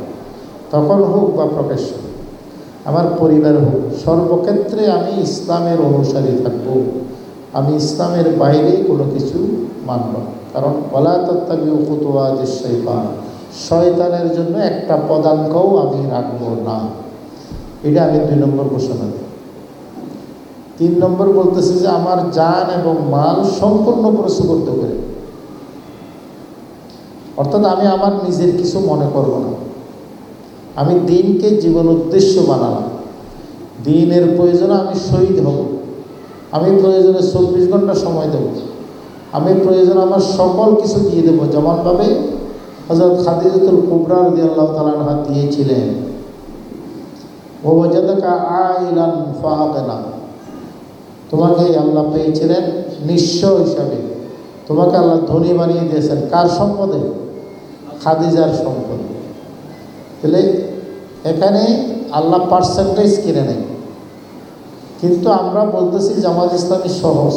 তখন হোক বা প্রকাশ্য আমার পরিবার হোক, সর্বক্ষেত্রে আমি ইসলামের অনুসারী থাকব। আমি ইসলামের বাইরে কোনো কিছু মানব না। কারণ ওয়ালা তাত্তাবিউ খুতুওয়াতিশ শাইতান, শয়তানের জন্য একটা পদাঙ্কও আমি রাখবো না। এটা আমি 2 নম্বর ঘোষণা দিই। 3 নম্বর বলতেছে যে আমার জান এবং মাল সম্পূর্ণ পরিশুদ্ধ করে, অর্থাৎ আমি আমার নিজের কিছু মনে করব না। আমি দিনকে জীবন উদ্দেশ্য বানালাম, দিনের প্রয়োজনে আমি শহীদ হব, আমি প্রয়োজনে 24 ঘন্টা সময় দেব, আমি প্রয়োজনে আমার সকল কিছু দিয়ে দেবো, যেমনভাবে হযরত খাদিজাতুল কুবরা রাদিয়াল্লাহু তাআলা আনহা দিয়েছিলেন। ওয়া ওয়াজাদাকা আইলান ফাআগনা, তোমাকে আল্লাহ পেয়েছিলেন নিঃস্ব হিসাবে, তোমাকে আল্লাহ ধনী বানিয়ে দিয়েছেন। কার সম্পদে? খাদিজার সম্পদে। তাহলে এখানে আল্লাহ পার্সেন্টেজ কিনে নেয়, কিন্তু আমরা বলতেছি জামাত ইসলামী সহজ,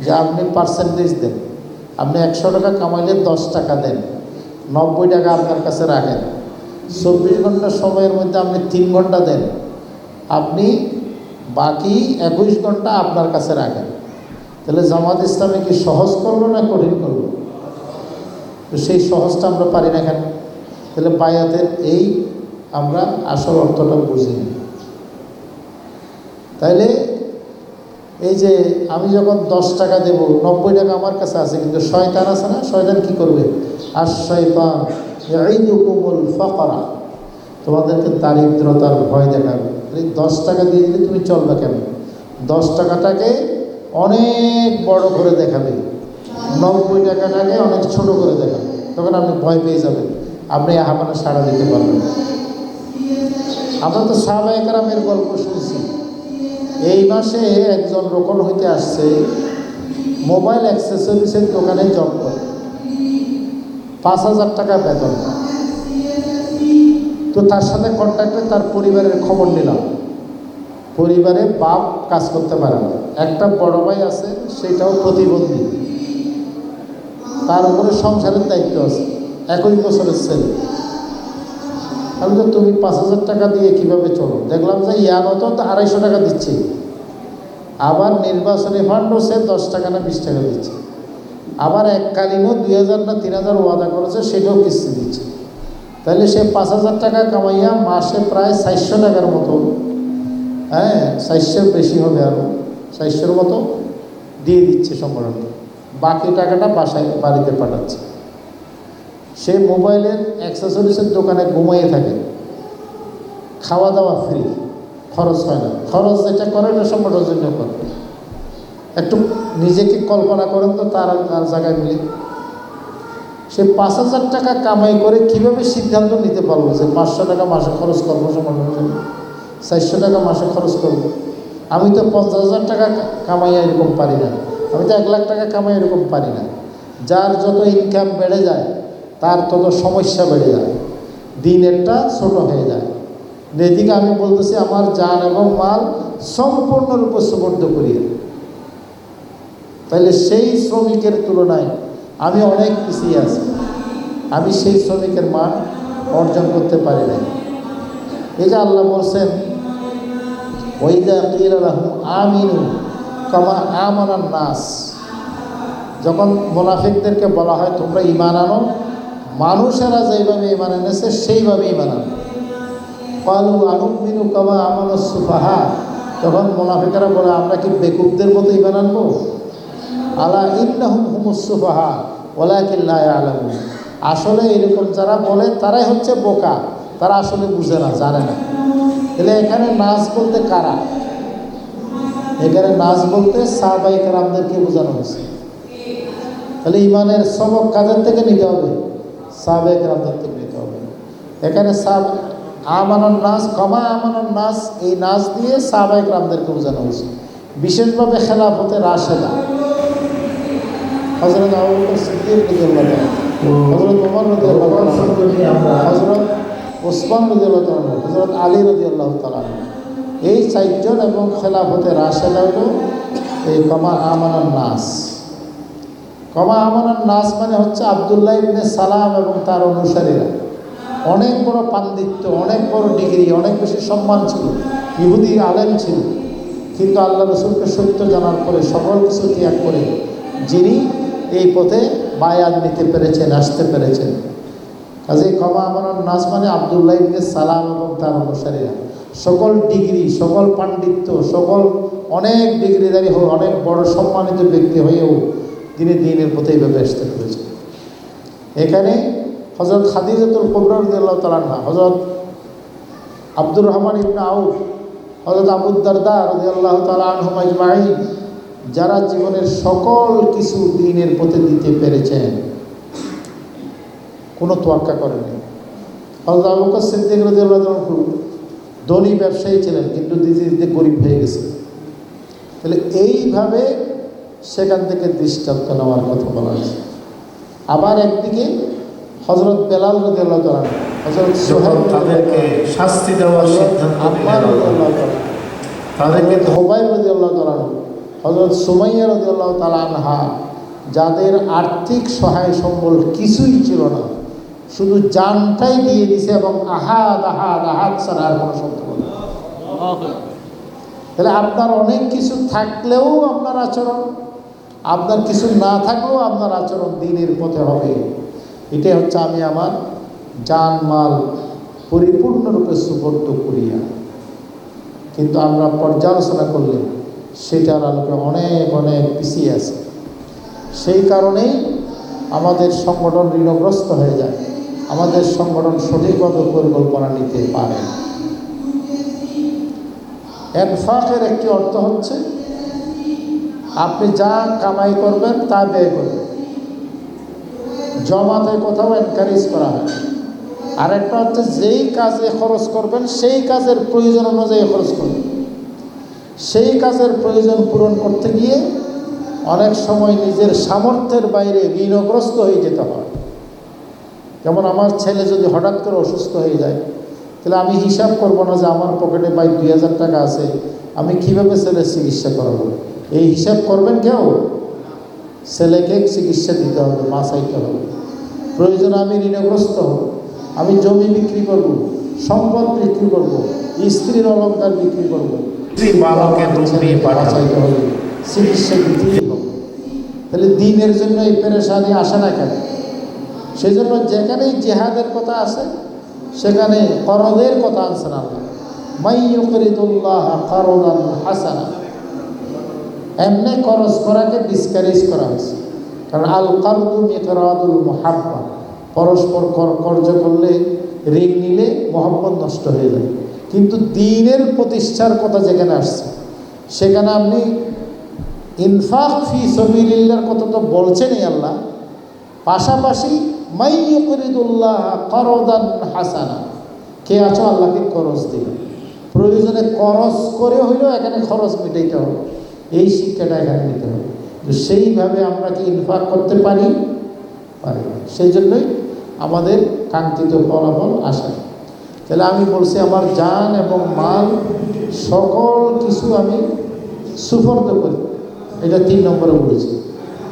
যে আপনি পার্সেন্টেজ দেন। আপনি 100 টাকা কামাইলে 10 টাকা দেন, 90 টাকা আপনার কাছে রাখেন। 24 ঘন্টা সময়ের মধ্যে আপনি 3 ঘন্টা দেন, আপনি বাকি 21 ঘন্টা আপনার কাছে রাখেন। তাহলে জামাত ইসলামী কি সহজ করলো না কঠিন করলো? তো সেই সহজটা আমরা পারি না কেন? তাহলে বায়াতের এই আমরা আসল অর্থটা বুঝি না। তাইলে এই যে আমি যখন 10 টাকা দেব, 90 টাকা আমার কাছে আছে, কিন্তু শয়তান আছে না, শয়তান কি করবে? আশ-শাইতান ইয়াইদুকুমুল ফাকরা, তোমাদেরকে দারিদ্রতার ভয় দেখাবে। এই 10 টাকা দিয়ে দিলে তুমি চলবে কেন? 10 টাকাটাকে অনেক বড় করে দেখাবে, 90 টাকাটাকে অনেক ছোট করে দেখাবে, তখন আপনি ভয় পেয়ে যাবেন, আপনি আহ্বানে সাড়া দিতে পারবেন। আমরা তো সাহাবায়ে কেরামের গল্প শুনছি। এই মাসে একজন রোকন হইতে আসছে, মোবাইল অ্যাক্সেসরিজের দোকানে জব করে, 5,000 টাকা বেতন। তো তার সাথে কন্ট্যাক্টে তার পরিবারের খবর নিলাম। পরিবারে বাপ কাজ করতে পারে না, একটা বড় ভাই আছে, সেটাও প্রতিবন্ধী, তার উপরে সংসারের দায়িত্ব আছে, 21 বছরের ছেলে। আমি তো তুমি 5,000 টাকা দিয়ে কিভাবে চলো? দেখলাম যে ইয়ানত 250 টাকা দিচ্ছে, আবার নির্বাচনী ফান্ডও সে 10 টাকা না 20 টাকা দিচ্ছে, আবার এককালীনও 2,000 না 3,000 ওয়াদা করেছে, সেটাও কিস্তি দিচ্ছে। তাহলে সে 5,000 টাকা কামাইয়া মাসে প্রায় 400 টাকার মতো, 400 বেশি হবে, আরও 400-র মতো দিয়ে দিচ্ছে সংগঠনকে, বাকি টাকাটা বাড়িতে পাঠাচ্ছে। সে মোবাইলের অ্যাক্সেসরিজের দোকানে ঘুমাইয়ে থাকে, খাওয়া দাওয়া ফ্রি, খরচ হয় না। খরচ যেটা করে এটা সংগঠনের জন্য করে। একটু নিজেকে কল্পনা করেন তো, তার জায়গায় মিলে সে 5,000 টাকা কামাই করে কীভাবে সিদ্ধান্ত নিতে পারলো যে 500 টাকা মাসে খরচ করবো সংগঠনের জন্য, 400 টাকা মাসে খরচ করব? আমি তো 50,000 টাকা কামাইয়া এরকম পারি না, আমি তো 1 লাখ টাকা কামাই এরকম পারি না। যার যত ইনকাম বেড়ে যায় তার তত সমস্যা বেড়ে যায়, দিনেরটা ছোট হয়ে যায়। এদিকে আমি বলতেছি আমার জান এবং মাল সম্পূর্ণরূপে সুবদ্ধ করিয়ে। তাহলে সেই শ্রমিকের তুলনায় আমি অনেক পিছিয়ে আছি, আমি সেই শ্রমিকের মান অর্জন করতে পারি নাই। এই যে আল্লাহ বলছেন ওয়াইযা কিলা লাহুম আমিনু কামা আমানান নাস, যখন মুনাফিকদেরকে বলা হয় তোমরা ঈমান আনো, মানুষেরা যেভাবে ঈমান এনেছে সেইভাবে ঈমান আনো। ক্বালু আনুমিনু কামা আমানাস সুফাহা, তখন মুনাফিকরা বলে আমরা কি বেকুবদের মতো ঈমান আনবো? আলা ইন্নাহুম হুমুস সুফাহা ওয়ালাকিন লা ইয়ালামুন, আসলে এরকম যারা বলে তারাই হচ্ছে বোকা, তারা আসলে বুঝে না, জানে না। তাহলে এখানে নাস বলতে কারা? এখানে নাজ বলতে সাহাবায়ে কেরামদেরকে বোঝানো হয়েছে। তাহলে ইমানের সবক কাদের থেকে নিতে হবে? সাহাবায়ে কেরামদের থেকে নিতে হবে। এখানে আমানান নাস, কমা আমানান নাস, এই নাস দিয়ে সাহাবায়ে কেরামদেরকে বোঝানো হয়েছে। বিশেষভাবে খেলাফতে রাশেদা হযরত আবু বকর সিদ্দিক রাদিয়াল্লাহু তাআলা, হযরত ওমর রাদিয়াল্লাহু তাআলা, হযরত ওসমান রাদিয়াল্লাহু তাআলা, হযরত আলী রাদিয়াল্লাহু তাআলা, এই চারজন এবং খেলাফতে রাশেদা হলো এই কমা আমানান নাস। কমা আমানান নাস মানে হচ্ছে আব্দুল্লাহ ইবনে সালাম এবং তার অনুসারীরা। অনেক বড় পাণ্ডিত্য, অনেক বড় ডিগ্রি, অনেক বেশি সম্মান ছিল, ইহুদি আলেম ছিল, কিন্তু আল্লাহ রসুলকে সত্য জানার পরে সকল কিছু ত্যাগ করে যিনি এই পথে বায়াত নিতে পেরেছেন, আসতে পেরেছেন। কাজে কমা আমানান নাস মানে আব্দুল্লাহ ইবনে সালাম এবং তার অনুসারীরা। সকল ডিগ্রি, সকল পাণ্ডিত্য, সকল অনেক ডিগ্রিধারী হয়ে অনেক বড় সম্মানিত ব্যক্তি হয়েও তিনি দ্বীনের পথে এইভাবে আসতে পেরেছেন। এখানে হযরত খাদিজাতুল কুবরা রাদিয়াল্লাহু তাআলা আনহা, হযরত আব্দুর রহমান ইবনে আউফ, হযরত আবু দারদা রাদিয়াল্লাহু তাআলা আনহুম আজমাইন, যারা জীবনের সকল কিছু দ্বীনের পথে দিতে পেরেছেন, কোনো তোয়াক্কা করেনি। হযরত আবু বকর সিদ্দিক রাদিয়াল্লাহু তাআলা ধনী ব্যবসায়ী ছিলেন, কিন্তু দিতে দিতে গরিব হয়ে গেছে। তাহলে এইভাবে সেখান থেকে দৃষ্টান্ত নেওয়ার কথা বলা হয়েছে। আবার একদিকে হযরত বেলাল রাদিয়াল্লাহু তাআলা, হযরত সুহাইব তাদেরকে শাস্তি দেওয়ার সিদ্ধান্ত আম্মার রাদিয়াল্লাহু তাআলা, তাদেরকে হুবাইব রাদিয়াল্লাহু তাআলা, হযরত সুমাইয়া রাদিয়াল্লাহু তাআলা আনহা, যাদের আর্থিক সহায় সম্বল কিছুই ছিল না, শুধু জানটাই দিয়ে দিছে এবং আহাদ আহাদ আহাদ ছাড়া আর কোনো শব্দ বলে না। তাহলে আপনার অনেক কিছু থাকলেও আপনার আচরণ, আপনার কিছু না থাকলেও আপনার আচরণ দ্বীনের পথে হবে। এটাই হচ্ছে আমি আমার জান মাল পরিপূর্ণরূপে সুপর্দ করিয়া। কিন্তু আমরা পর্যালোচনা করলে সেটার আলোকে অনেক অনেক পিছিয়ে আছে। সেই কারণেই আমাদের সংগঠন ঋণগ্রস্ত হয়ে যায়, আমাদের সংগঠন সঠিকভাবে পরিকল্পনা নিতে পারে না। ইনফাকের একটি অর্থ হচ্ছে আপনি যা কামাই করবেন তা ব্যয় করবেন। জমাতে কোথাও এনকারেজ করা হয়। আর একটা হচ্ছে যেই কাজে খরচ করবেন সেই কাজের প্রয়োজন অনুযায়ী খরচ করবেন। সেই কাজের প্রয়োজন পূরণ করতে গিয়ে অনেক সময় নিজের সামর্থ্যের বাইরে ঋণগ্রস্ত হয়ে যেতে হয়। যেমন আমার ছেলে যদি হঠাৎ করে অসুস্থ হয়ে যায়, তাহলে আমি হিসাব করব না যে আমার পকেটে প্রায় 2000 টাকা আছে, আমি কিভাবে ছেলের চিকিৎসা করাবো। এই হিসাব করবেন কেউ? ছেলেকে চিকিৎসা দিতে হবে, বাঁচাইতে হবে। প্রয়োজনে আমি ঋণগ্রস্ত হব, আমি জমি বিক্রি করব, সম্পদ বিক্রি করব, স্ত্রীর অলংকার বিক্রি করব, বাঁচাইতে হবে, চিকিৎসা দিতেই হবে। তাহলে দ্বীনের জন্য এই পেরেশানি আসে না কেন? সেই জন্য যেখানেই জেহাদের কথা আছে সেখানে করদের কথা আনছেন আল্লাহ। মাই ইউকরিদুল্লাহ কারদান হাসানা, এমনি খরচ করাকে ডিসকারেজ করা হয়েছে। কারণ আল কারদু মিকরাদুল মুহাব্বা, পরস্পর কর্য করলে, ঋণ নিলে মহব্বত নষ্ট হয়ে যায়। কিন্তু দ্বীনের প্রতিষ্ঠার কথা যেখানে আসছে সেখানে আপনি ইনফাক ফি সাবিলিল্লাহর কথা তো বলছেনই আল্লাহ, পাশাপাশি মাই ইউকরিদুল্লাহ কারদান হাসানা, কে আছো আল্লাহকে খরচ দিবে, প্রয়োজনে খরচ করে হইলেও এখানে খরচ মিটাইতে হবে। এই শিক্ষাটা এখানে নিতে হবে। তো সেইভাবে আমরা কি ইনফাক করতে পারি? পারি না। সেই জন্যই আমাদের কাঙ্ক্ষিত ফলাফল আসে। তাহলে আমি বলছি আমার জান এবং মাল সকল কিছু আমি সুপর্দ করি, এটা 3 নম্বরে বলেছি।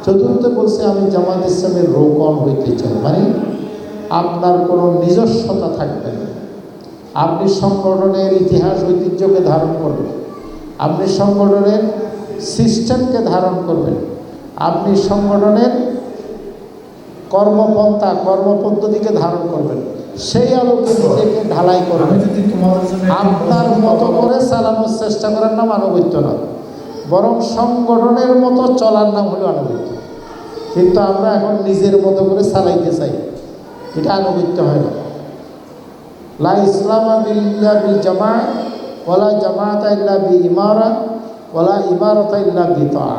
চতুর্থ বলছে আমি জামাত ইসলামের রোকন হইতে চাই, মানে আপনার কোনো নিজস্বতা থাকবে না। আপনি সংগঠনের ইতিহাস ঐতিহ্যকে ধারণ করবেন, আপনি সংগঠনের সিস্টেমকে ধারণ করবেন, আপনি সংগঠনের কর্মপন্থা কর্মপদ্ধতিকে ধারণ করবেন, সেই আলোকে নিজেকে ঢালাই করবেন। আপনার মতো করে চালানোর চেষ্টা করার নাম আনুগত্য না, বরং সংগঠনের মতো চলার নাম হলো আনুগত্য। কিন্তু আমরা এখন নিজের মতো করে চালাইতে চাই, এটা আনুগত্য হয় না। লা ইসলামা ইল্লা বিল জামাআত ওয়ালা জামাআতা ইল্লা বি ইমারা ওয়ালা ইমারতা ইল্লা বিতাআ,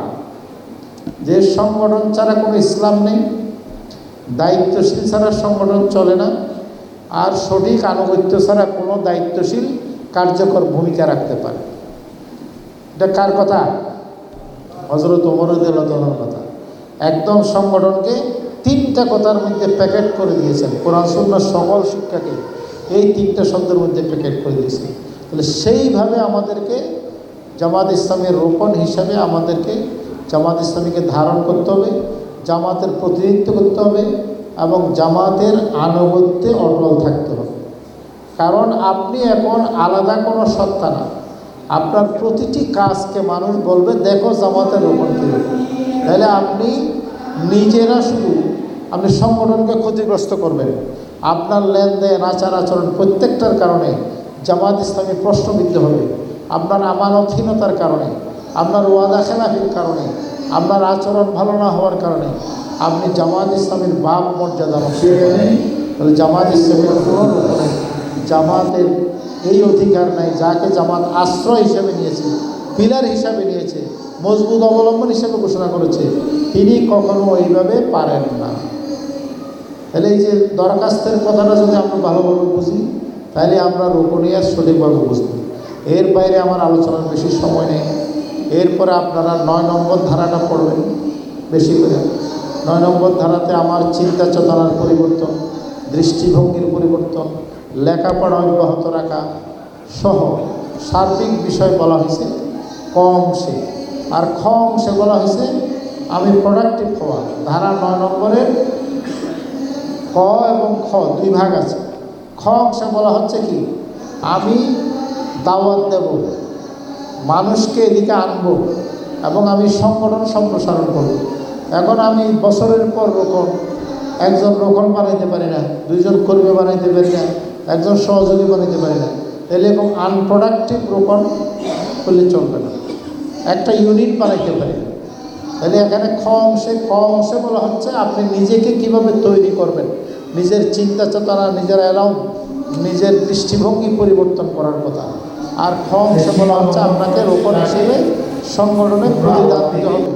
যে সংগঠন ছাড়া কোনো ইসলাম নেই, দায়িত্বশীল ছাড়া সংগঠন চলে না, আর সঠিক আনুগত্য ছাড়া কোনো দায়িত্বশীল কার্যকর ভূমিকা রাখতে পারে। এটা কার কথা? হযরত ওমর রাদিয়াল্লাহু তাআলার কথা। একদম সংগঠনকে তিনটা কথার মধ্যে প্যাকেট করে দিয়েছেন, কোরআন সুন্নাহর সকল শিক্ষাকে এই তিনটা শব্দের মধ্যে প্যাকেট করে দিয়েছেন। তাহলে সেইভাবে আমাদেরকে জামাত ইসলামের রোকন হিসাবে আমাদেরকে জামাত ইসলামীকে ধারণ করতে হবে, জামাতের প্রতিনিধিত্ব করতে হবে এবং জামাতের আনুগত্যে অটল থাকতে হবে। কারণ আপনি এখন আলাদা কোনো সত্তা না, আপনার প্রতিটি কাজকে মানুষ বলবে দেখো জামাতের রোকন কীরকম। তাহলে আপনি নিজেরা শুধু আপনি সংগঠনকে ক্ষতিগ্রস্ত করবেন, আপনার লেনদেন আচার আচরণ প্রত্যেকটার কারণে জামাত ইসলামী প্রশ্নবিদ্ধ হবে। আপনার আমানতহীনতার কারণে, আপনার ওয়াদা খেলাফির কারণে, আপনার আচরণ ভালো না হওয়ার কারণে আপনি জামাত ইসলামের বাপ মর্যাদা নষ্ট করেন। তাহলে জামাত ইসলামের কোনো রকমের জামাতের এই অধিকার নাই, যাকে জামাত আশ্রয় হিসেবে নিয়েছে, পিলার হিসাবে নিয়েছে, মজবুত অবলম্বন হিসেবে ঘোষণা করেছে, তিনি কখনো ওইভাবে পারেন না। তাহলে এই যে দরখাস্তের কথাটা যদি আমরা ভালোভাবে বুঝি, তাহলে আমরা রুকনিয়াত সঠিকভাবে বুঝব। এর বাইরে আমার আলোচনার বেশি সময় নেই। এরপরে আপনারা 9 নম্বর ধারাটা পড়বেন বেশি করে। 9 নম্বর ধারাতে আমার চিন্তা চেতনার পরিবর্তন, দৃষ্টিভঙ্গির পরিবর্তন, লেখাপড়া অব্যাহত রাখা সহ সার্বিক বিষয় বলা হয়েছে ক অংশে, আর খ অংশে বলা হয়েছে আমি প্রোডাক্টিভ হওয়া। ধারা 9 নম্বরের ক এবং খ 2 ভাগ আছে। খ অংশে বলা হচ্ছে কি, আমি দাওয়াত দেব, মানুষকে এদিকে আনবো এবং আমি সংগঠন সম্প্রসারণ করব। এখন আমি বছরের পর রোকন, একজন রোকন বানাইতে পারি না, 2 জন কর্মী বানাইতে পারি না, একজন সহযোগী বানাইতে পারি না, তাহলে এবং আনপ্রোডাক্টিভ রোকন করলে চলবে না। একটা ইউনিট বানাইতে পারি না। তাহলে এখানে ক অংশে বলা হচ্ছে আপনি নিজেকে কিভাবে তৈরি করবেন, নিজের চিন্তা চেতনা, নিজের অ্যালাউন্স, নিজের দৃষ্টিভঙ্গি পরিবর্তন করার কথা। আর খ অংশে বলা হচ্ছে আপনাকে রোকন হিসেবে সংগঠনে প্রতিদান দিতে হবে,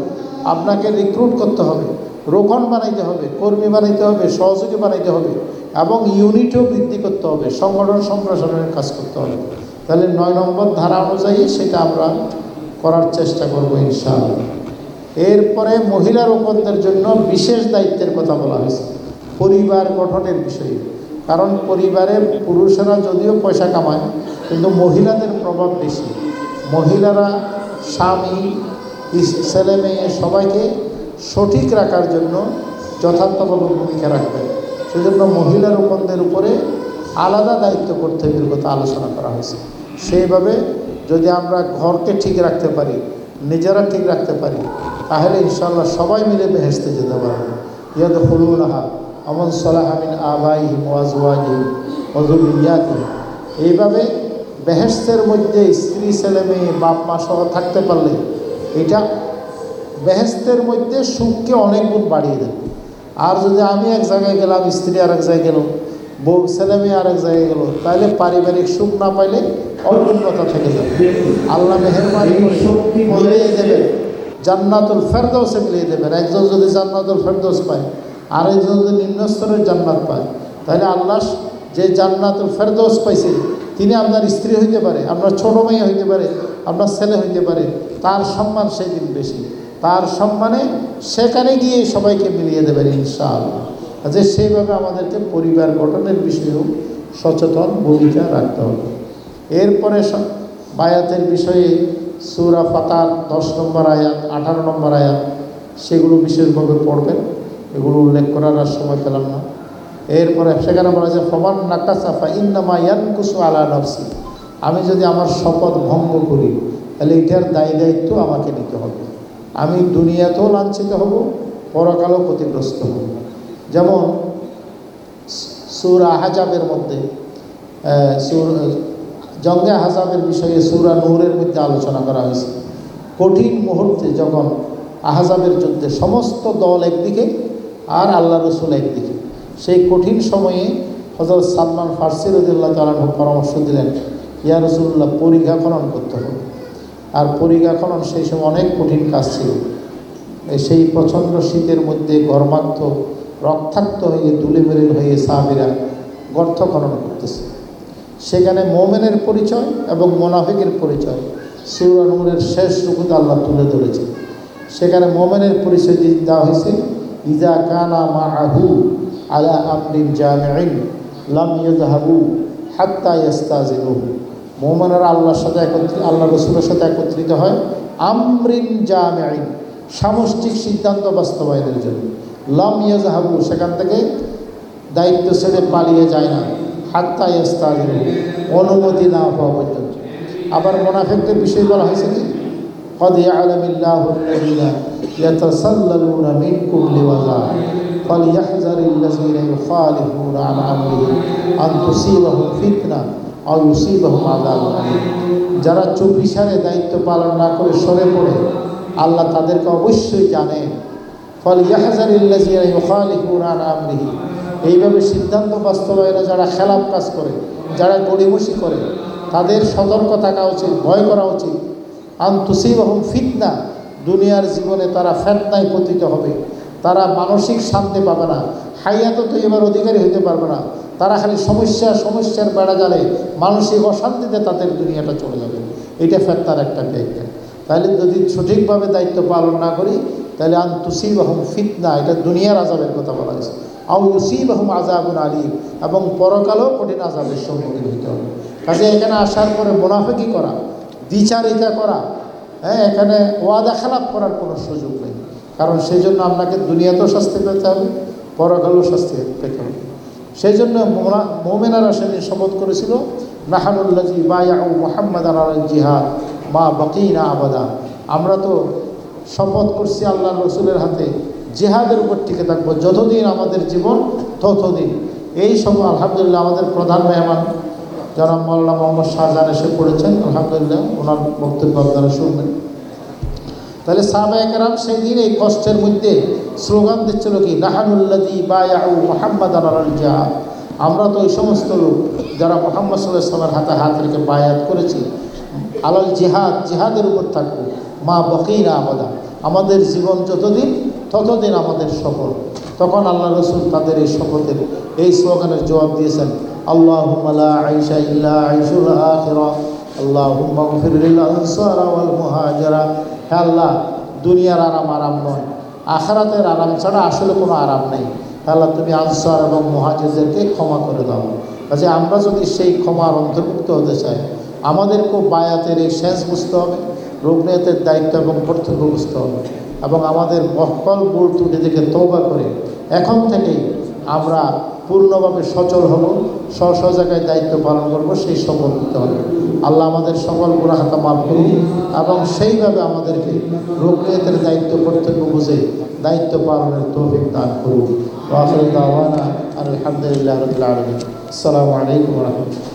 আপনাকে রিক্রুট করতে হবে, রোকন বানাইতে হবে, কর্মী বানাইতে হবে, সহযোগী বানাইতে হবে এবং ইউনিটও বৃদ্ধি করতে হবে, সংগঠন সম্প্রসারণের কাজ করতে হবে। তাহলে 9 নম্বর ধারা অনুযায়ী সেটা আমরা করার চেষ্টা করবো ইনশাআল্লাহ। এরপরে মহিলা রোকনদের জন্য বিশেষ দায়িত্বের কথা বলা হয়েছে, পরিবার গঠনের বিষয়ে। কারণ পরিবারে পুরুষেরা যদিও পয়সা কামায়, কিন্তু মহিলাদের প্রভাব বেশি। মহিলারা স্বামী, ছেলে মেয়ে সবাইকে সঠিক রাখার জন্য যথার্থভাবে ভূমিকা রাখবে। সেজন্য মহিলা রোকনদের উপরে আলাদা দায়িত্ব কর্তব্যের কথা আলোচনা করা হয়েছে। সেইভাবে যদি আমরা ঘরকে ঠিক রাখতে পারি, নিজেরা ঠিক রাখতে পারি, তাহলে ইনশাআল্লাহ সবাই মিলে বেহেশতে যেতে পারবে। ইয়াদখুলুনহা আমান সালাহা মিন আবাইহিম ওয়া আজওয়াজিহিম ওয়া যুররিয়াতিহিম। এইভাবে বেহেশতের মধ্যে স্ত্রী, ছেলে মেয়ে, বাপ মা সহ থাকতে পারলে এটা বেহেশতের মধ্যে সুখকে অনেক গুণ বাড়িয়ে দেবে। আর যদি আমি এক জায়গায় গেলাম, স্ত্রী আর এক জায়গায় গেল, বউ ছেলে মেয়ে আর এক জায়গায় গেল, তাহলে পারিবারিক সুখ না পাইলে অপূর্ণতা থেকে যাবে। আল্লাহ মেহেরবানি করে মিলিয়ে দেবেন, জান্নাতুল ফেরদৌসে মিলিয়ে দেবেন। একজন যদি জান্নাতুল ফেরদৌস পায়, আরেকজন যদি নিম্ন স্তরের জান্নাত পায়, তাহলে আল্লাহ যে জান্নাতুল ফেরদৌস পাইছে তিনি আপনার স্ত্রী হইতে পারে, আপনার ছোটো মেয়ে হইতে পারে, আপনার ছেলে হইতে পারে, তার সম্মান সেই দিন বেশি। তার সম্মানে সেখানে গিয়ে সবাইকে মিলিয়ে দেবেন ইনশাআল্লাহ। যে সেইভাবে আমাদেরকে পরিবার গঠনের বিষয়েও সচেতন ভূমিকা রাখতে হবে। এরপরে বায়াতের বিষয়ে সূরা ফাতার 10 নম্বর আয়াত, 18 নম্বর আয়াত, সেগুলো বিশেষভাবে পড়বেন। এগুলো উল্লেখ করার আর সময় পেলাম না। এরপরে সেখানে বলা যায় ফমান নাকাসা ফা ইন্নামা ইয়ানকুসু আলা নাফসি। আমি যদি আমার শপথ ভঙ্গ করি, তাহলে এটার দায়িত্ব আমাকে নিতে হবে। আমি দুনিয়াতেও লাঞ্ছিত হব, পরকালেও ক্ষতিগ্রস্ত হব। যেমন সূরা আহজাবের মধ্যে জঙ্গে আহজাবের বিষয়ে সূরা নূরের মধ্যে আলোচনা করা হয়েছে। কঠিন মুহূর্তে যখন আহজাবের যুদ্ধে সমস্ত দল একদিকে আর আল্লাহ রসুল একদিকে, সেই কঠিন সময়ে হযরত সালমান ফারসি রাদিয়াল্লাহু তাআলা আনহু পরামর্শ দিলেন, ইয়া রাসূলুল্লাহ, পরিখা খনন করতে হবে। আর পরিখা খনন সেই সময় অনেক কঠিন কাজ ছিল। সেই প্রচণ্ড শীতের মধ্যে ঘর্মাক্ত রক্তাক্ত হয়ে দুলেমেলিন হয়ে সাহাবীরা গর্ত খনন করতেছে। সেখানে মোমেনের পরিচয় এবং মোনাফিকের পরিচয় সূরা নূরের শেষ রুকুতে আল্লাহ তুলে ধরেছে। সেখানে মোমেনের পরিচয় দেওয়া হয়েছে, ইজা কানা মাআহু আলা আমরিন জামিইন লাম ইয়াযহাবু হাত্তা ইস্তাযিনুহু। মোমেনরা আল্লাহর সাথে আল্লাহ রাসূলের সাথে একত্রিত হয় আমরিন জামিইন, সামষ্টিক সিদ্ধান্ত বাস্তবায়নের জন্য। লাম ইয়াযহাবু, সেখান থেকে দায়িত্ব ছেড়ে পালিয়ে যায় না, হাত্তা ইস্তাযিনুহু, অনুমতি না পাওয়া পর্যন্ত। আবার মুনাফিকদের বিষয় বলা হয়েছে কি, قد يعلم الله الذين يتسللون منكم لواذا فليحذر الذين يخالفون عن امره ان تصيبهم فتنه او يصيبهم عذاب اليم। যারা চুপিসারে দায়িত্ব পালন না করে সরে পড়ে, আল্লাহ তাদেরকে অবশ্যই জানেন। فليحذر الذين يخالفون عن امره, এইভাবে সিদ্ধান্ত বাস্তবায়নে যারা খেলাফ কাজ করে, যারা গড়িমসি করে, তাদের সতর্ক থাকা উচিত, ভয় করা উচিত। আন তুসিবাহুম ফিতনা, দুনিয়ার জীবনে তারা ফিতনায় পতিত হবে, তারা মানসিক শান্তি পাবে না, হায়াতে তো এবার অধিকারী হতে পারবে না, তারা খালি সমস্যার বেড়া জালে মানসিক অশান্তিতে তাদের দুনিয়াটা চলে যাবে। এটা ফিতনার একটা ব্যাখ্যা। তাহলে যদি সঠিকভাবে দায়িত্ব পালন না করি, তাহলে আন তুসিবাহুম ফিতনা, এটা দুনিয়ার আযাবের কথা বলা হয়েছে। আও ইউসিবাহুম আযাবুন আলীম, এবং পরকালেও কঠিন আযাবের সম্মুখীন হতে হবে। কাজে এখানে আসার পরে মুনাফিকি করা, দ্বিচারিতা করা, এখানে ওয়াদা খেলাপ করার কোনো সুযোগ নেই। কারণ সেই জন্য আপনাকে দুনিয়াতেও শাস্তি পেতে হবে, পরকালেও শাস্তি পেতে হবে। সেই জন্য মুমিনারা সেদিন শপথ করেছিল, নাহানুল্লাযী বায়াউ মুহাম্মাদান আলাল জিহাদ মা বাকিনা আবাদা। আমরা তো শপথ করছি আল্লাহর রাসূলের হাতে জিহাদের উপর টিকে থাকবো, যতদিন আমাদের জীবন ততদিন। এই সব আলহামদুলিল্লাহ আমাদের প্রধান মেহমান জনাব মাওলানা মোহাম্মদ শাহজাহান এসে পড়েছেন। আলহামদুলিল্লাহ ওনার বক্তব্য আপনারা শুনবেন। তাহলে সাহাবায়ে কেরাম সেই দিন এই কষ্টের মধ্যে স্লোগান দিচ্ছিল কি, নাহানুল্লাযী বায়াউ মুহাম্মাদান আলাল জিহাদ। আমরা তো ওই সমস্ত লোক যারা মুহাম্মদ সাল্লাল্লাহু আলাইহি ওয়াসাল্লামের হাতে হাত রেখে বায়াত করেছি, আলাল জিহাদ, জিহাদের উপর থাকবো, মা বাকিনা আবাদা, আমাদের জীবন যতদিন ততদিন আমাদের সফল। তখন আল্লাহ রাসূল তাদের এই শপথের এই স্লোগানের জবাব দিয়েছেন, আল্লাহুম্মা লা আইশা ইল্লা আইশুল আখিরা আল্লাহুম্মা গফির লিল আনসার ওয়াল মুহাজিরা। হে আল্লাহ, দুনিয়ার আরাম নয়, আখিরাতের আরাম ছাড়া আসলে কোনো আরাম নেই। হে আল্লাহ, তুমি আনসার এবং মুহাজিরদেরকে ক্ষমা করে দাও। কাজে আমরা যদি সেই ক্ষমার অন্তর্ভুক্ত হতে চাই, আমাদেরকেও বায়াতের এই সেন্স বুঝতে হবে, রুকনিয়তের দায়িত্ব এবং কর্তব্য বুঝতে হবে, এবং আমাদের মক্কল ভুল ত্রুটি থেকে তওবা করে এখন থেকেই আমরা পূর্ণভাবে সচল হব, স্ব জায়গায় দায়িত্ব পালন করব, সেই শপথ নিতে হবে। আল্লাহ আমাদের সকল গুনাহ খাতা মাফ করুন এবং সেইভাবে আমাদেরকে রুকনিয়তের দায়িত্ব কর্তব্য বুঝে দায়িত্ব পালনের তৌফিক দান করুন। ওয়া আখিরু দাওয়ানা আলহামদুলিল্লাহি রাব্বিল আলামিন। আসসালামু আলাইকুম ওয়া রাহমাতুল্লাহ।